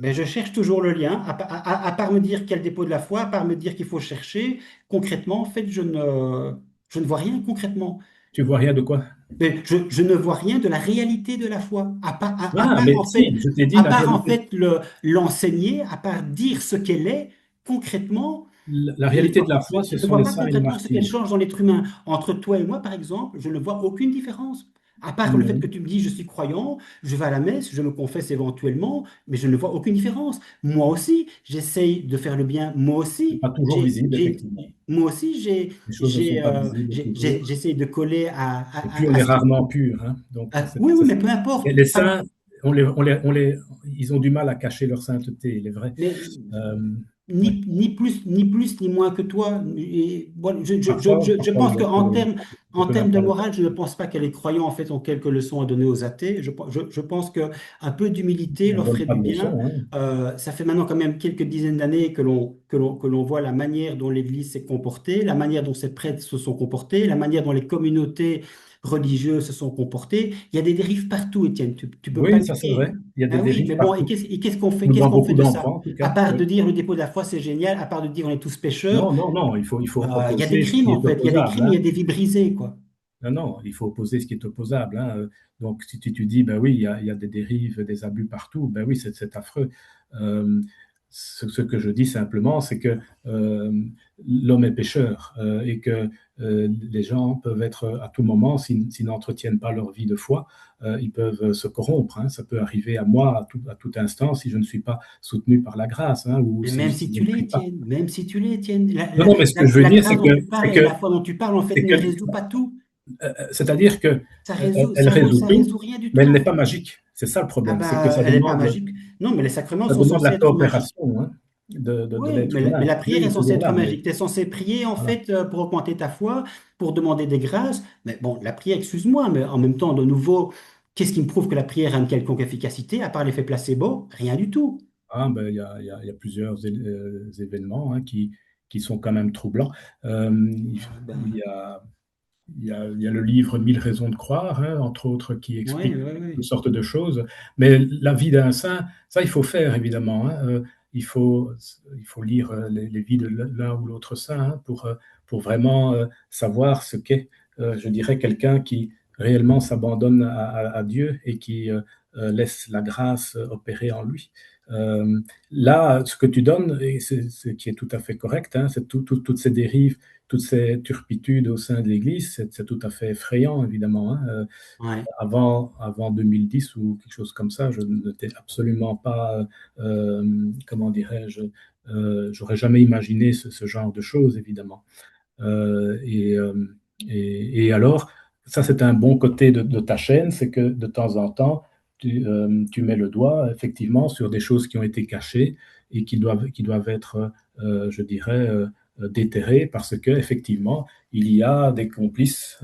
Mais je cherche toujours le lien, à part me dire qu'il y a le dépôt de la foi, à part me dire qu'il faut chercher, concrètement, en fait, je ne vois rien concrètement. Tu vois rien de quoi? Mais je ne vois rien de la réalité de la foi, Ah, mais si, je t'ai dit à la part en réalité. fait l'enseigner, à part dire ce qu'elle est, concrètement, La réalité de la foi, ce je ne sont vois les pas saints et les concrètement ce qu'elle martyrs. change dans l'être humain. Entre toi et moi, par exemple, je ne vois aucune différence. À part le fait que Non, tu me dis, je suis croyant, je vais à la messe, je me confesse éventuellement, mais je ne vois aucune différence. Moi aussi, j'essaye de faire le bien. c'est pas toujours visible, effectivement. Moi aussi, Les choses ne sont pas visibles toujours. j'essaye de coller Et puis, on à est ce qui... rarement pur, hein. Donc, Oui, oui, mais peu importe. les saints, ils ont du mal à cacher leur sainteté, il est vrai. Mais Euh, ouais. ni plus, ni moins que toi. Et, bon, je Parfois, pense je en peux même termes de pas le morale, je ne penser. pense pas que les croyants, en fait, ont quelques leçons à donner aux athées. Je pense qu'un peu d'humilité On leur donne ferait pas du de bien. leçon, hein. Ça fait maintenant quand même quelques dizaines d'années que l'on voit la manière dont l'Église s'est comportée, la manière dont ses prêtres se sont comportés, la manière dont les communautés religieuses se sont comportées. Il y a des dérives partout, Étienne. Tu peux pas Oui, le ça c'est nier. vrai. Il y a des Ah oui, dérives mais bon, partout, et qu'est-ce qu'on fait? Qu'est-ce dans qu'on fait beaucoup de ça? d'endroits en tout À cas. part de Oui. dire le dépôt de la foi, c'est génial, à part de dire on est tous pécheurs, Non, non, non, il faut il y a des opposer ce crimes qui en est fait. Il y a des opposable, crimes, il y hein. a des vies brisées, quoi. Non, non, il faut opposer ce qui est opposable, hein. Donc, si tu dis, ben oui, il y a des dérives, des abus partout, ben oui, c'est affreux. Euh, ce que je dis simplement, c'est que l'homme est pécheur et que les gens peuvent être à tout moment, s'ils n'entretiennent pas leur vie de foi, ils peuvent se corrompre, hein. Ça peut arriver à moi à tout instant si je ne suis pas soutenu par la grâce, hein, ou Mais si, même si si je tu ne l'es, prie pas. Étienne, même si tu l'es, Étienne, Non, non, mais ce que je veux la dire, grâce dont tu parles et la foi dont tu parles, en fait, c'est ne que résout pas tout. c'est-à-dire que elle résout Ça tout, résout rien du mais tout, elle en n'est pas fait. magique. C'est ça le Ah problème, c'est que bah, elle n'est pas magique. Non, mais les sacrements ça sont demande censés la être magiques. coopération, hein, de Oui, l'être mais humain. la Dieu prière est est censée toujours être là, mais magique. Tu es censé prier, en voilà. fait, pour augmenter ta foi, pour demander des grâces. Mais bon, la prière, excuse-moi, mais en même temps, de nouveau, qu'est-ce qui me prouve que la prière a une quelconque efficacité, à part l'effet placebo? Rien du tout. Ah, ben, il y a plusieurs événements, hein, qui sont quand même troublants. Il Ben, y a, il y a le livre Mille raisons de croire, hein, entre autres, qui oui, explique oui, toutes oui. sortes de choses. Mais la vie d'un saint, ça, il faut faire, évidemment, hein. Il faut, il faut lire les vies de l'un ou l'autre saint, hein, pour vraiment savoir ce qu'est, je dirais, quelqu'un qui réellement s'abandonne à Dieu et qui laisse la grâce opérer en lui. Là, ce que tu donnes, et c'est ce qui est tout à fait correct, hein, c'est toutes ces dérives, toutes ces turpitudes au sein de l'Église, c'est tout à fait effrayant, évidemment, hein. Ouais. Avant 2010 ou quelque chose comme ça, je n'étais absolument pas, comment dirais-je, j'aurais jamais imaginé ce genre de choses, évidemment. Euh, et, euh, et alors, ça, c'est un bon côté de ta chaîne, c'est que de temps en temps, tu mets le doigt effectivement sur des choses qui ont été cachées et qui doivent être, je dirais, déterrées parce que effectivement, il y a des complices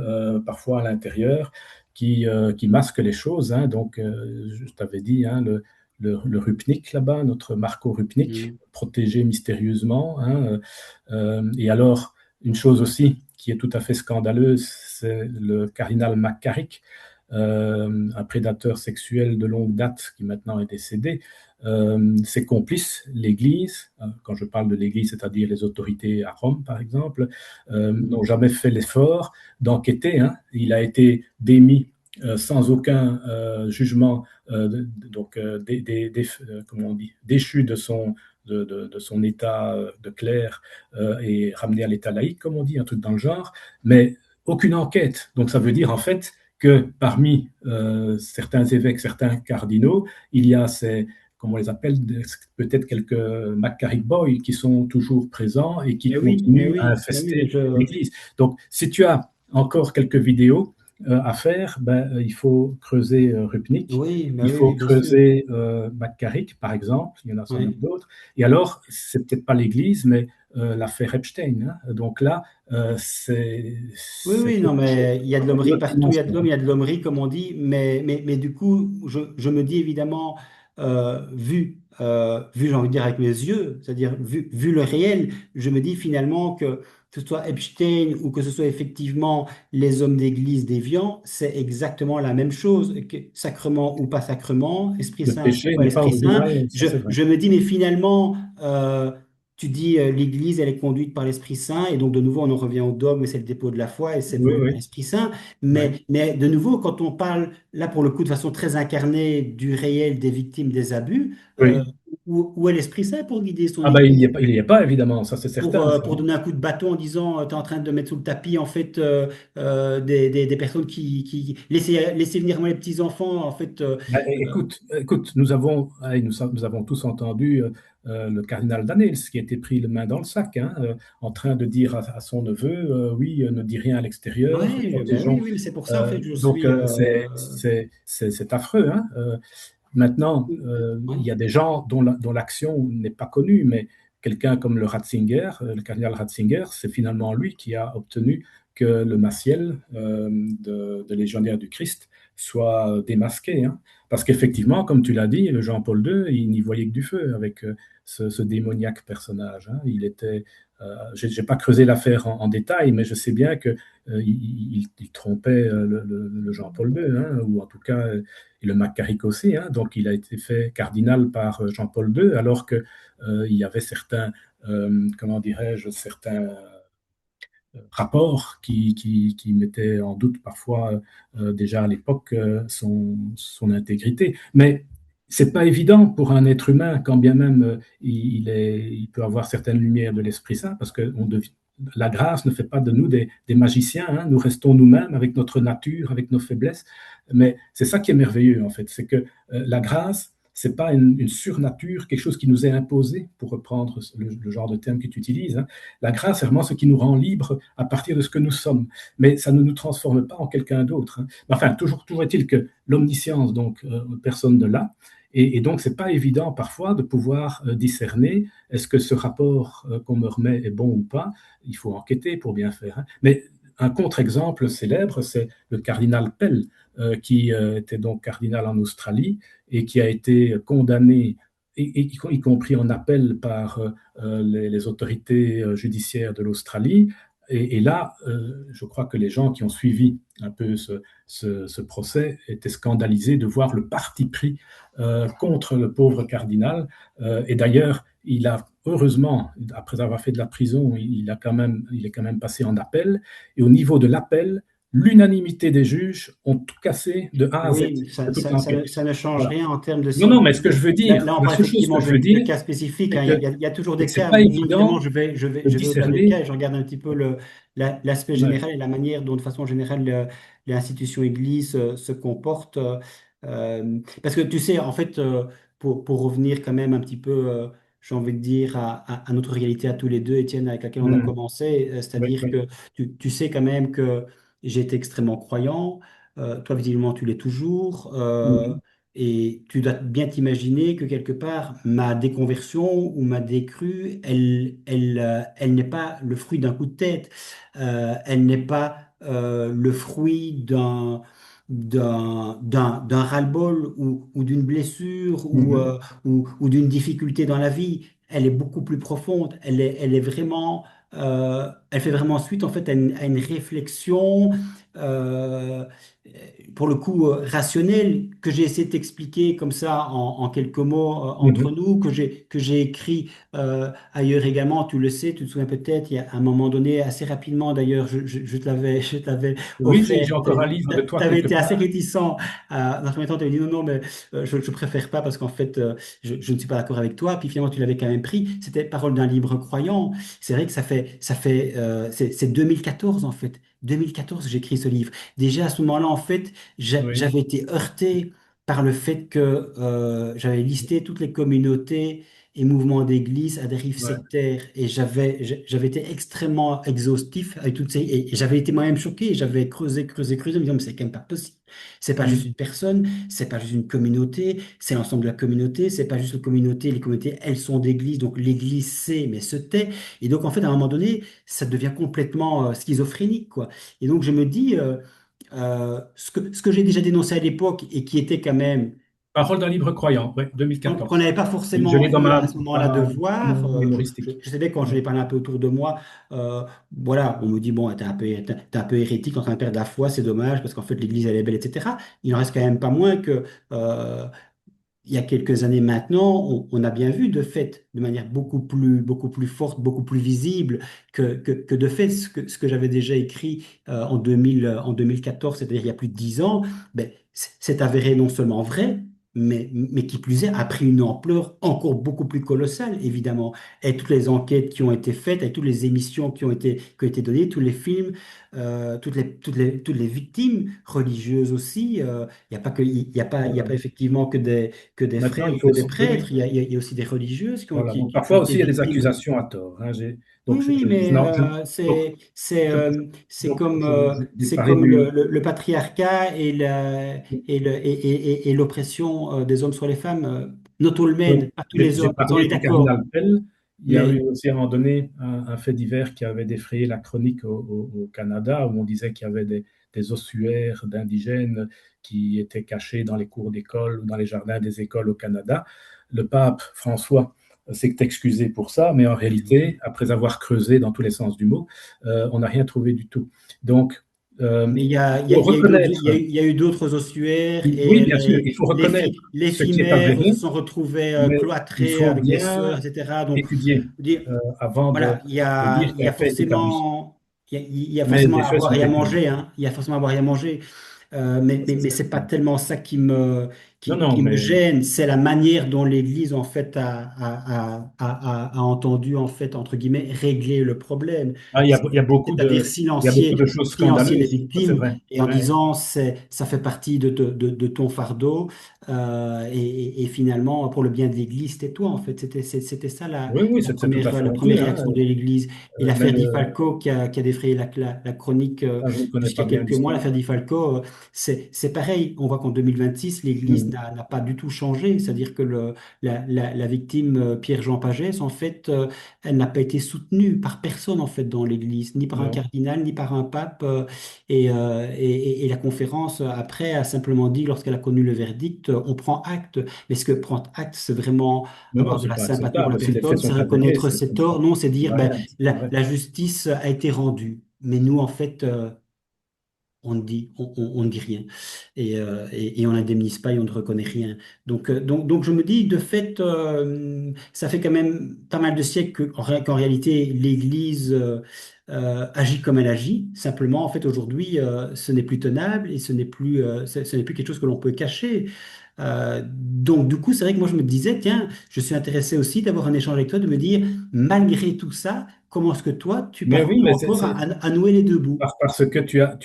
parfois à l'intérieur qui masquent les choses, hein. Donc, je t'avais dit, hein, le Rupnik là-bas, notre Marco Rupnik, Mm. protégé mystérieusement, hein. Et alors, une chose aussi qui est tout à fait scandaleuse, c'est le cardinal McCarrick, un prédateur sexuel de longue date qui maintenant est décédé. Ses complices, l'Église, hein, quand je parle de l'Église, c'est-à-dire les autorités à Rome, par exemple, n'ont jamais fait l'effort d'enquêter, hein. Il a été démis sans aucun jugement, donc comment on dit, déchu de son état de clerc et ramené à l'état laïque, comme on dit, un truc dans le genre, mais aucune enquête. Donc ça veut dire en fait que parmi certains évêques, certains cardinaux, il y a ces, comment on les appelle, peut-être quelques McCarrick Boys qui sont toujours présents et qui continuent à Mais oui, mais infester l'Église. Donc si tu as encore quelques vidéos à faire, ben, il faut creuser Rupnik, il oui, faut oui, bien sûr. creuser McCarrick, par exemple, il y en a sans doute Oui. d'autres, et alors, c'est peut-être pas l'Église, mais l'affaire Epstein, hein. Donc là, Oui, c'est oui, non, quelque chose mais il y a de d'une l'hommerie autre partout, il y a de l'homme, dimension. il y a de l'hommerie, comme on dit, mais du coup, je me dis évidemment, vu, j'ai envie de dire avec mes yeux, c'est-à-dire vu le réel, je me dis finalement que ce soit Epstein ou que ce soit effectivement les hommes d'église déviants, c'est exactement la même chose, que sacrement ou pas sacrement, Esprit Le Saint ou péché pas n'est pas Esprit Saint. original, ça c'est vrai. Je me dis, mais finalement, tu dis l'Église, elle est conduite par l'Esprit Saint, et donc de nouveau, on en revient au dogme, et c'est le dépôt de la foi, et c'est Oui, mené par oui, l'Esprit Saint. oui. Mais de nouveau, quand on parle, là pour le coup, de façon très incarnée du réel des victimes des abus, Oui. où est l'Esprit Saint pour guider son Ah ben il Église? n'y est pas, évidemment, ça c'est certain, ça. Pour donner un coup de bâton en disant, tu es en train de mettre sous le tapis, en fait, des personnes laisser venir moi les petits-enfants, en fait. Ben, écoute, nous avons tous entendu le cardinal Danels qui a été pris le main dans le sac, hein, en train de dire à son neveu, oui, ne dis rien à l'extérieur, Ouais, ben oui, protégeons. oui, mais c'est pour ça, en fait, je Donc suis. c'est affreux, hein. Maintenant, il Ouais. y a des gens dont l'action n'est pas connue, mais quelqu'un comme le Ratzinger, le cardinal Ratzinger, c'est finalement lui qui a obtenu que le Massiel de Légionnaire du Christ soit démasqué, hein. Parce qu'effectivement, comme tu l'as dit, le Jean-Paul II, il n'y voyait que du feu avec ce démoniaque personnage, hein. J'ai pas creusé l'affaire en détail, mais je sais bien que il trompait le Jean-Paul II, hein, ou en tout cas et le McCarrick aussi, hein. Donc il a été fait cardinal par Jean-Paul II, alors que il y avait certains, comment dirais-je, certains rapports qui mettaient en doute parfois déjà à l'époque son intégrité. Mais c'est pas évident pour un être humain, quand bien même il peut avoir certaines lumières de l'Esprit Saint, parce que la grâce ne fait pas de nous des magiciens, hein. Nous restons nous-mêmes avec notre nature, avec nos faiblesses. Mais c'est ça qui est merveilleux, en fait, c'est que la grâce, c'est pas une surnature, quelque chose qui nous est imposé, pour reprendre le genre de terme que tu utilises, hein. La grâce, c'est vraiment ce qui nous rend libres à partir de ce que nous sommes. Mais ça ne nous transforme pas en quelqu'un d'autre, hein. Enfin, toujours est-il que l'omniscience, donc, personne ne l'a. Et donc, c'est pas évident parfois de pouvoir discerner est-ce que ce rapport qu'on me remet est bon ou pas. Il faut enquêter pour bien faire, hein. Mais un contre-exemple célèbre, c'est le cardinal Pell, qui était donc cardinal en Australie et qui a été condamné, y compris en appel par les autorités judiciaires de l'Australie. Et là, je crois que les gens qui ont suivi un peu ce procès étaient scandalisés de voir le parti pris contre le pauvre cardinal. Et d'ailleurs, il a heureusement, après avoir fait de la prison, il est quand même passé en appel. Et au niveau de l'appel, l'unanimité des juges ont tout cassé de A à Z Oui, de toute l'enquête. ça ne change Voilà. rien en termes de Non, non, mais si. ce que je veux Là, dire, là, on la parle seule chose effectivement que je veux de dire, cas spécifiques, c'est hein. que Il y a toujours c'est des que c'est cas, pas mais moi, évidemment, évident de je vais au-delà des cas discerner. et je regarde un petit peu l'aspect Ouais. général et la manière dont, de façon générale, les institutions églises se comportent. Parce que tu sais, en fait, pour revenir quand même un petit peu, j'ai envie de dire, à notre réalité à tous les deux, Étienne, avec laquelle on a Mhm. commencé, Oui, c'est-à-dire oui. que tu sais quand même que j'ai été extrêmement croyant. Toi, visiblement, tu l'es toujours. Mhm. Et tu dois bien t'imaginer que quelque part, ma déconversion ou ma décrue, elle n'est pas le fruit d'un coup de tête. Elle n'est pas le fruit d'un ras-le-bol ou d'une blessure Mhm. ou d'une difficulté dans la vie. Elle est beaucoup plus profonde. Elle est vraiment, elle fait vraiment suite en fait à une réflexion. euh, pour le coup rationnel que j'ai essayé de t'expliquer comme ça en quelques mots entre Mhm. nous, que j'ai écrit ailleurs également, tu le sais, tu te souviens peut-être, il y a un moment donné, assez rapidement d'ailleurs, je te l'avais Oui, offert, j'ai encore un livre de toi tu avais quelque été assez part. réticent. Dans un premier temps, tu avais dit non, non, mais je préfère pas parce qu'en fait, je ne suis pas d'accord avec toi. Puis finalement, tu l'avais quand même pris. C'était Parole d'un libre croyant. C'est vrai que c'est 2014 en fait. 2014, j'ai écrit ce livre. Déjà à ce moment-là, en fait, Oui. j'avais été heurté. par le fait que j'avais listé toutes les communautés et mouvements d'église à dérive Ouais. sectaire et j'avais été extrêmement exhaustif avec toutes ces et j'avais été moi-même choqué, j'avais creusé en me disant mais c'est quand même pas possible. C'est pas juste une Mm. personne, c'est pas juste une communauté, c'est l'ensemble de la communauté, c'est pas juste une communauté, les communautés elles sont d'église donc l'église sait mais se tait et donc en fait à un moment donné ça devient complètement schizophrénique quoi. Et donc je me dis ce que j'ai déjà dénoncé à l'époque et qui était quand même Parole d'un libre croyant, ouais, qu'on 2014. n'avait pas Je forcément l'ai eu à ce moment-là de dans voir. mon mémoristique. Je savais quand je Ouais. l'ai parlé un peu autour de moi, voilà, on me dit, bon, t'es un peu hérétique en train de perdre la foi, c'est dommage parce qu'en fait l'Église elle est belle, etc. Il en reste quand même pas moins que euh, il y a quelques années maintenant, on a bien vu de fait, de manière beaucoup plus forte, beaucoup plus visible, que de fait, ce que j'avais déjà écrit en 2014, c'est-à-dire il y a plus de 10 ans, ben, c'est avéré non seulement vrai, mais qui plus est, a pris une ampleur encore beaucoup plus colossale, évidemment. Et toutes les enquêtes qui ont été faites, et toutes les émissions qui ont été données, tous les films, toutes les victimes religieuses aussi, il n'y a pas que, il y a pas effectivement que des Maintenant, frères il ou faut que des aussi. Oui, prêtres, oui. il y a aussi des religieuses Voilà. Donc, qui ont parfois été aussi, il y a des victimes. accusations à tort, hein. Oui, oui, mais Non, donc, donc, j'ai c'est parlé comme du. le patriarcat et l'oppression des hommes sur les femmes. Not all Oui, men, pas tous les j'ai hommes, ça on parlé est du d'accord. cardinal Pell. Il y a eu Mais aussi à un moment donné un fait divers qui avait défrayé la chronique au Canada, où on disait qu'il y avait des ossuaires d'indigènes qui étaient cachés dans les cours d'école ou dans les jardins des écoles au Canada. Le pape François s'est excusé pour ça, mais en réalité, après avoir creusé dans tous les sens du mot, on n'a rien trouvé du tout. Donc, Mais il faut il y a eu d'autres, reconnaître, il y a eu d'autres ossuaires oui, bien sûr, il faut reconnaître les ce qui est fimères se avéré, sont retrouvées mais il cloîtrées faut avec des sœurs, bien etc. Donc, étudier je veux dire, avant voilà, de dire il y a qu'un fait est établi. forcément, il y a Mais forcément des à faits boire sont et à établis. manger, hein. Il y a forcément à boire et à manger. Ça, c'est Mais c'est pas certain. tellement ça Non, non, qui me mais gêne, c'est la manière dont l'Église en fait a entendu en fait entre guillemets régler le problème, il y a beaucoup c'est-à-dire de choses silencier les scandaleuses. Ça, c'est victimes vrai. et en Ouais. disant ça fait partie de ton fardeau et finalement pour le bien de l'Église tais-toi en fait c'était ça Oui, oui, c'est tout à fait la honteux, première hein. réaction de l'Église et Mais l'affaire Di Falco qui a défrayé la chronique je ne connais jusqu'il y pas a bien quelques mois l'histoire. l'affaire Di Falco c'est pareil on voit qu'en 2026 l'Église Hmm. n'a pas du tout changé c'est-à-dire que la victime Pierre-Jean Pagès en fait elle n'a pas été soutenue par personne en fait dans l'Église ni par un Non. cardinal ni par un pape et la conférence, après, a simplement dit, lorsqu'elle a connu le verdict, on prend acte. Mais ce que prendre acte, c'est vraiment Non, non, avoir de c'est la pas sympathie pour la acceptable. Si les faits personne, c'est sont avérés, reconnaître ses torts. Non, c'est dire, ben, c'est pas vrai. la justice a été rendue. Mais nous, en fait, on ne dit rien et on n'indemnise pas et on ne reconnaît rien. Donc je me dis, de fait, ça fait quand même pas mal de siècles qu'en réalité, l'Église agit comme elle agit. Simplement, en fait, aujourd'hui, ce n'est plus tenable et ce n'est plus quelque chose que l'on peut cacher. Donc, du coup, c'est vrai que moi, je me disais, tiens, je suis intéressé aussi d'avoir un échange avec toi, de me dire, malgré tout ça, comment est-ce que toi, tu Mais oui, parviens mais encore à nouer les deux bouts? parce que tu as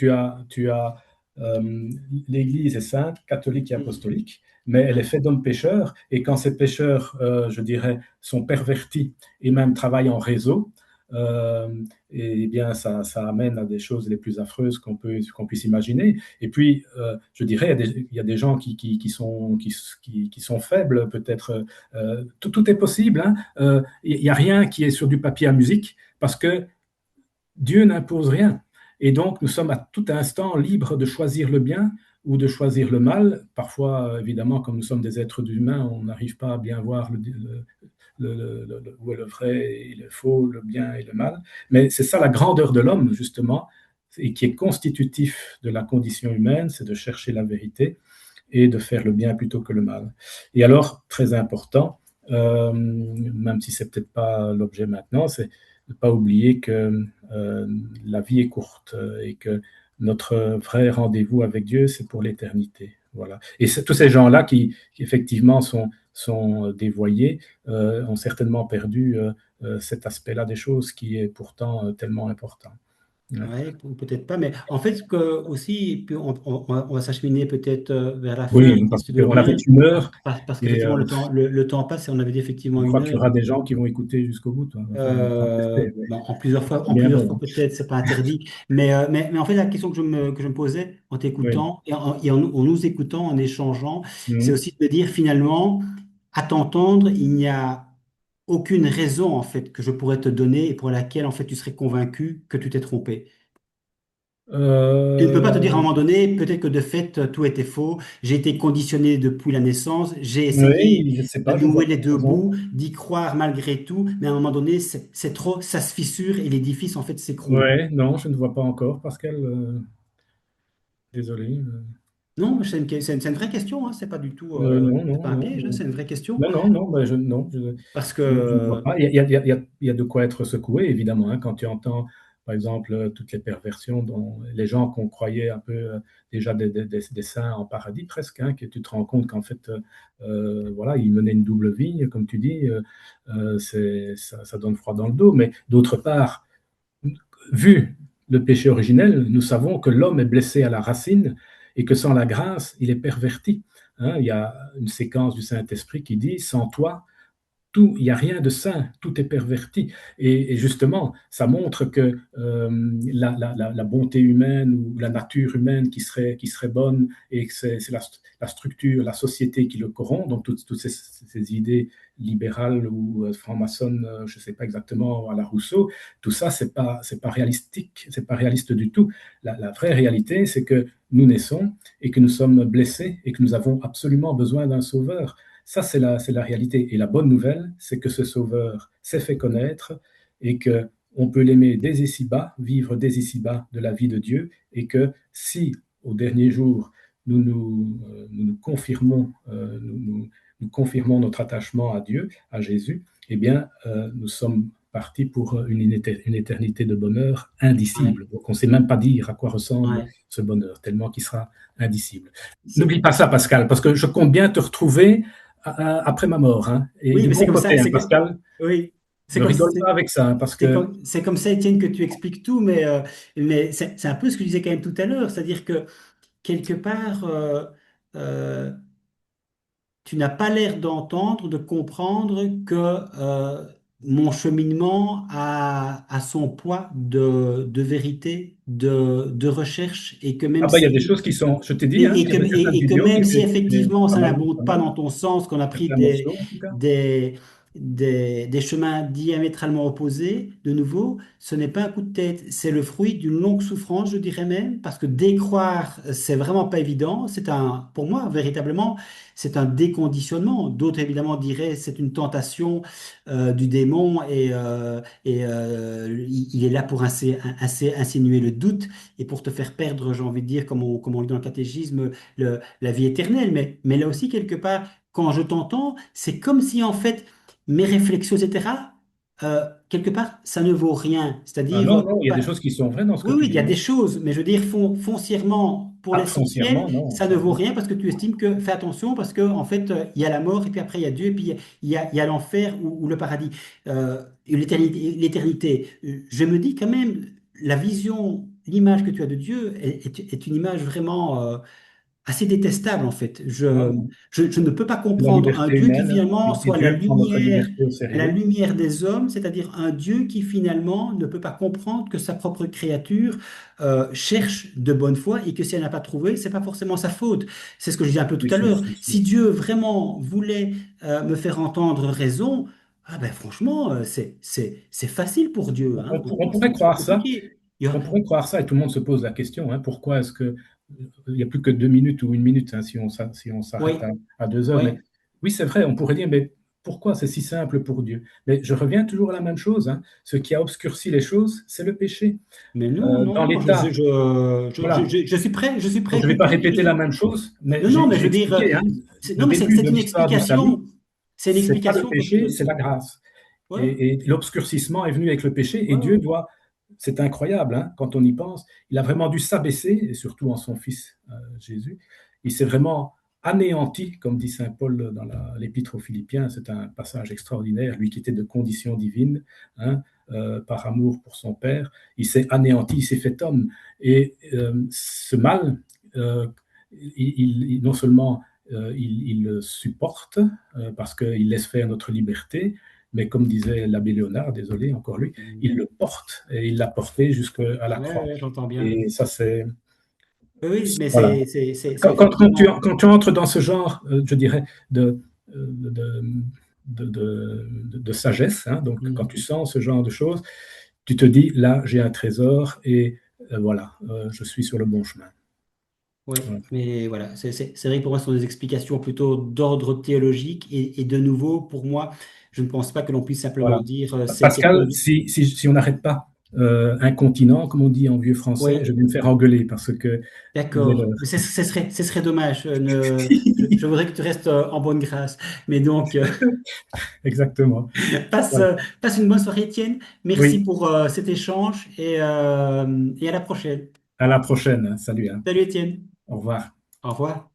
l'Église est sainte, catholique et apostolique, mais elle est faite d'hommes pécheurs, et quand ces pécheurs, je dirais, sont pervertis et même travaillent en réseau, euh, et bien ça amène à des choses les plus affreuses qu'on puisse imaginer. Et puis, je dirais, il y a des gens qui sont faibles, peut-être. Tout est possible, hein. Il n'y a rien qui est sur du papier à musique, parce que Dieu n'impose rien. Et donc, nous sommes à tout instant libres de choisir le bien ou de choisir le mal. Parfois, évidemment, comme nous sommes des êtres humains, on n'arrive pas à bien voir où est le vrai et le faux, le bien et le mal. Mais c'est ça la grandeur de l'homme, justement, et qui est constitutif de la condition humaine, c'est de chercher la vérité et de faire le bien plutôt que le mal. Et alors, très important, même si c'est peut-être pas l'objet maintenant, c'est de ne pas oublier que la vie est courte et que notre vrai rendez-vous avec Dieu, c'est pour l'éternité. Voilà. Et tous ces gens-là qui effectivement sont dévoyés ont certainement perdu cet aspect-là des choses qui est pourtant tellement important. Ouais. Ouais, ou peut-être pas, mais en fait, que aussi, puis on va s'acheminer peut-être vers la fin, Oui, si parce tu veux qu'on avait bien, une heure parce et qu'effectivement, le temps passe et on avait dit je effectivement une crois qu'il y heure. aura des gens qui vont écouter jusqu'au bout, toi. Enfin, on va tester, ouais. Bon, C'est en bien plusieurs bon, fois hein. peut-être, c'est pas interdit. Mais en fait, la question que je me posais en Oui. t'écoutant en nous écoutant, en échangeant, c'est Mhm. aussi de me dire finalement, à t'entendre, il n'y a aucune raison en fait que je pourrais te donner et pour laquelle en fait tu serais convaincu que tu t'es trompé. Je ne peux pas te dire à un Euh, moment donné, peut-être que de fait, tout était faux. J'ai été conditionné depuis la naissance. J'ai essayé oui, je sais de pas, je vois nouer que les tu as deux raison. bouts, d'y croire malgré tout. Mais à un moment donné, c'est trop, ça se fissure et l'édifice, en fait, s'écroule. Ouais, non, je ne vois pas encore, Pascal. Désolé. Non, c'est une vraie question. Hein. C'est pas du tout, Non, c'est non, pas un non, piège. Hein. C'est une vraie question. non, non, non, ben non, Parce je ne vois que, pas. Il y a de quoi être secoué, évidemment, hein, quand tu entends, par exemple, toutes les perversions dont les gens qu'on croyait un peu déjà des saints en paradis presque, hein, que tu te rends compte qu'en fait, voilà, ils menaient une double vie, comme tu dis, ça donne froid dans le dos. Mais d'autre part, vu le péché originel, nous savons que l'homme est blessé à la racine et que sans la grâce, il est perverti. Hein, il y a une séquence du Saint-Esprit qui dit, sans toi, tout, il n'y a rien de sain, tout est perverti. Et justement, ça montre que la bonté humaine ou la nature humaine qui serait bonne et que c'est la structure, la société qui le corrompt, donc toutes ces idées libérales ou franc-maçonnes, je ne sais pas exactement, à la Rousseau, tout ça, c'est pas réalistique, c'est pas réaliste du tout. La vraie réalité, c'est que nous naissons et que nous sommes blessés et que nous avons absolument besoin d'un sauveur. Ça, c'est la réalité. Et la bonne nouvelle, c'est que ce Sauveur s'est fait connaître et que on peut l'aimer dès ici-bas, vivre dès ici-bas de la vie de Dieu, et que si, au dernier jour, nous confirmons, nous confirmons notre attachement à Dieu, à Jésus, eh bien, nous sommes partis pour une éternité de bonheur ouais, indicible. Donc, on ne sait même pas dire à quoi ressemble ouais. ce bonheur, tellement qu'il sera indicible. C'est- N'oublie pas ça, Pascal, parce que je compte bien te retrouver après ma mort. Hein. Et oui, du mais c'est bon comme ça. côté, hein, Pascal, Oui, c'est ne comme, rigole pas avec ça, hein, parce que c'est comme ça, Étienne, que tu expliques tout, mais c'est un peu ce que je disais quand même tout à l'heure, c'est-à-dire que quelque part, euh, tu n'as pas l'air d'entendre, de comprendre que mon cheminement a son poids de vérité, de recherche, et que ah même bah, il y a des si choses qui sont, je t'ai dit, hein, il y avait certaines et que vidéos qui même si étaient effectivement pas ça mal, n'abonde pas pas mal, dans ton sens, qu'on a pris certains morceaux en tout cas. des chemins diamétralement opposés, de nouveau, ce n'est pas un coup de tête, c'est le fruit d'une longue souffrance, je dirais même, parce que décroire, c'est vraiment pas évident. Pour moi, véritablement, c'est un déconditionnement. D'autres, évidemment, diraient c'est une tentation du démon il est là pour insinuer le doute et pour te faire perdre, j'ai envie de dire, comme on le dit dans le catéchisme, la vie éternelle. Mais là aussi, quelque part, quand je t'entends, c'est comme si en fait mes réflexions, etc., quelque part, ça ne vaut rien. Ah C'est-à-dire, non, non, il y a des choses qui sont vraies dans ce que oui, oui, tu il y a dis. des choses, mais je veux dire, foncièrement, pour Ah, l'essentiel, foncièrement, non, ça ne ça, vaut non. rien parce que tu estimes que, fais attention, parce que en fait, il y a la mort, et puis après, il y a Dieu, et puis il y a l'enfer ou le paradis, et l'éternité. Je me dis quand même, la vision, l'image que tu as de Dieu est une image vraiment assez détestable, en fait. Ah non. Je ne peux pas La comprendre un liberté Dieu qui humaine, finalement et soit Dieu prend notre liberté au à la sérieux. lumière des hommes, c'est-à-dire un Dieu qui finalement ne peut pas comprendre que sa propre créature cherche de bonne foi et que si elle n'a pas trouvé, c'est pas forcément sa faute. C'est ce que je disais un peu tout Oui, à si, l'heure. si, Si si. Dieu vraiment voulait me faire entendre raison, ah ben franchement, c'est facile pour Dieu, hein. On Pourtant, pourrait c'est pas croire ça. compliqué. Il y a- On pourrait croire ça et tout le monde se pose la question, hein, pourquoi est-ce que il n'y a plus que 2 minutes ou 1 minute, hein, si on s'arrête Oui, à 2 heures. Mais oui. oui, c'est vrai, on pourrait dire, mais pourquoi c'est si simple pour Dieu? Mais je reviens toujours à la même chose, hein. Ce qui a obscurci les choses, c'est le péché. Mais non, non, Dans non, l'état, voilà. je suis prêt à Je ne vais pas écouter. répéter la même chose, mais Non, non, mais je j'ai veux dire, expliqué, hein, le non, mais début c'est de une l'histoire du salut, explication. C'est une c'est pas le explication parce péché, que, c'est la grâce. ouais, Et l'obscurcissement est venu avec le péché, et ouais, Dieu doit, c'est incroyable, hein, quand on y pense, il a vraiment dû s'abaisser, et surtout en son Fils Jésus. Il s'est vraiment anéanti, comme dit Saint Paul dans l'Épître aux Philippiens, c'est un passage extraordinaire, lui qui était de condition divine, hein, par amour pour son père, il s'est anéanti, il s'est fait homme. Et ce mal, non seulement il le supporte parce qu'il laisse faire notre liberté, mais comme disait l'abbé Léonard, désolé encore lui, il le porte et il l'a porté jusqu'à la Ouais, croix. ouais, j'entends bien. Et ça, c'est Oui, oui, mais voilà. c'est effectivement. Quand tu entres dans ce genre, je dirais, de, de, de sagesse, hein, donc quand tu Mhm. sens ce genre de choses, tu te dis, là, j'ai un trésor et voilà, je suis sur le bon chemin. Oui, Ouais. mais voilà, c'est vrai que pour moi, ce sont des explications plutôt d'ordre théologique et de nouveau, pour moi, je ne pense pas que l'on puisse simplement Voilà. dire c'est quelque Pascal, chose. si on n'arrête pas un continent, comme on dit en vieux français, je Oui, vais me faire engueuler parce que il est d'accord, mais l'heure. ce serait dommage. Je voudrais que tu restes en bonne grâce. Mais donc, Exactement. passe, Voilà. passe une bonne soirée, Étienne. Merci Oui, pour cet échange et à la prochaine. à la prochaine. Salut, hein. Salut, Étienne. Au revoir. Au revoir.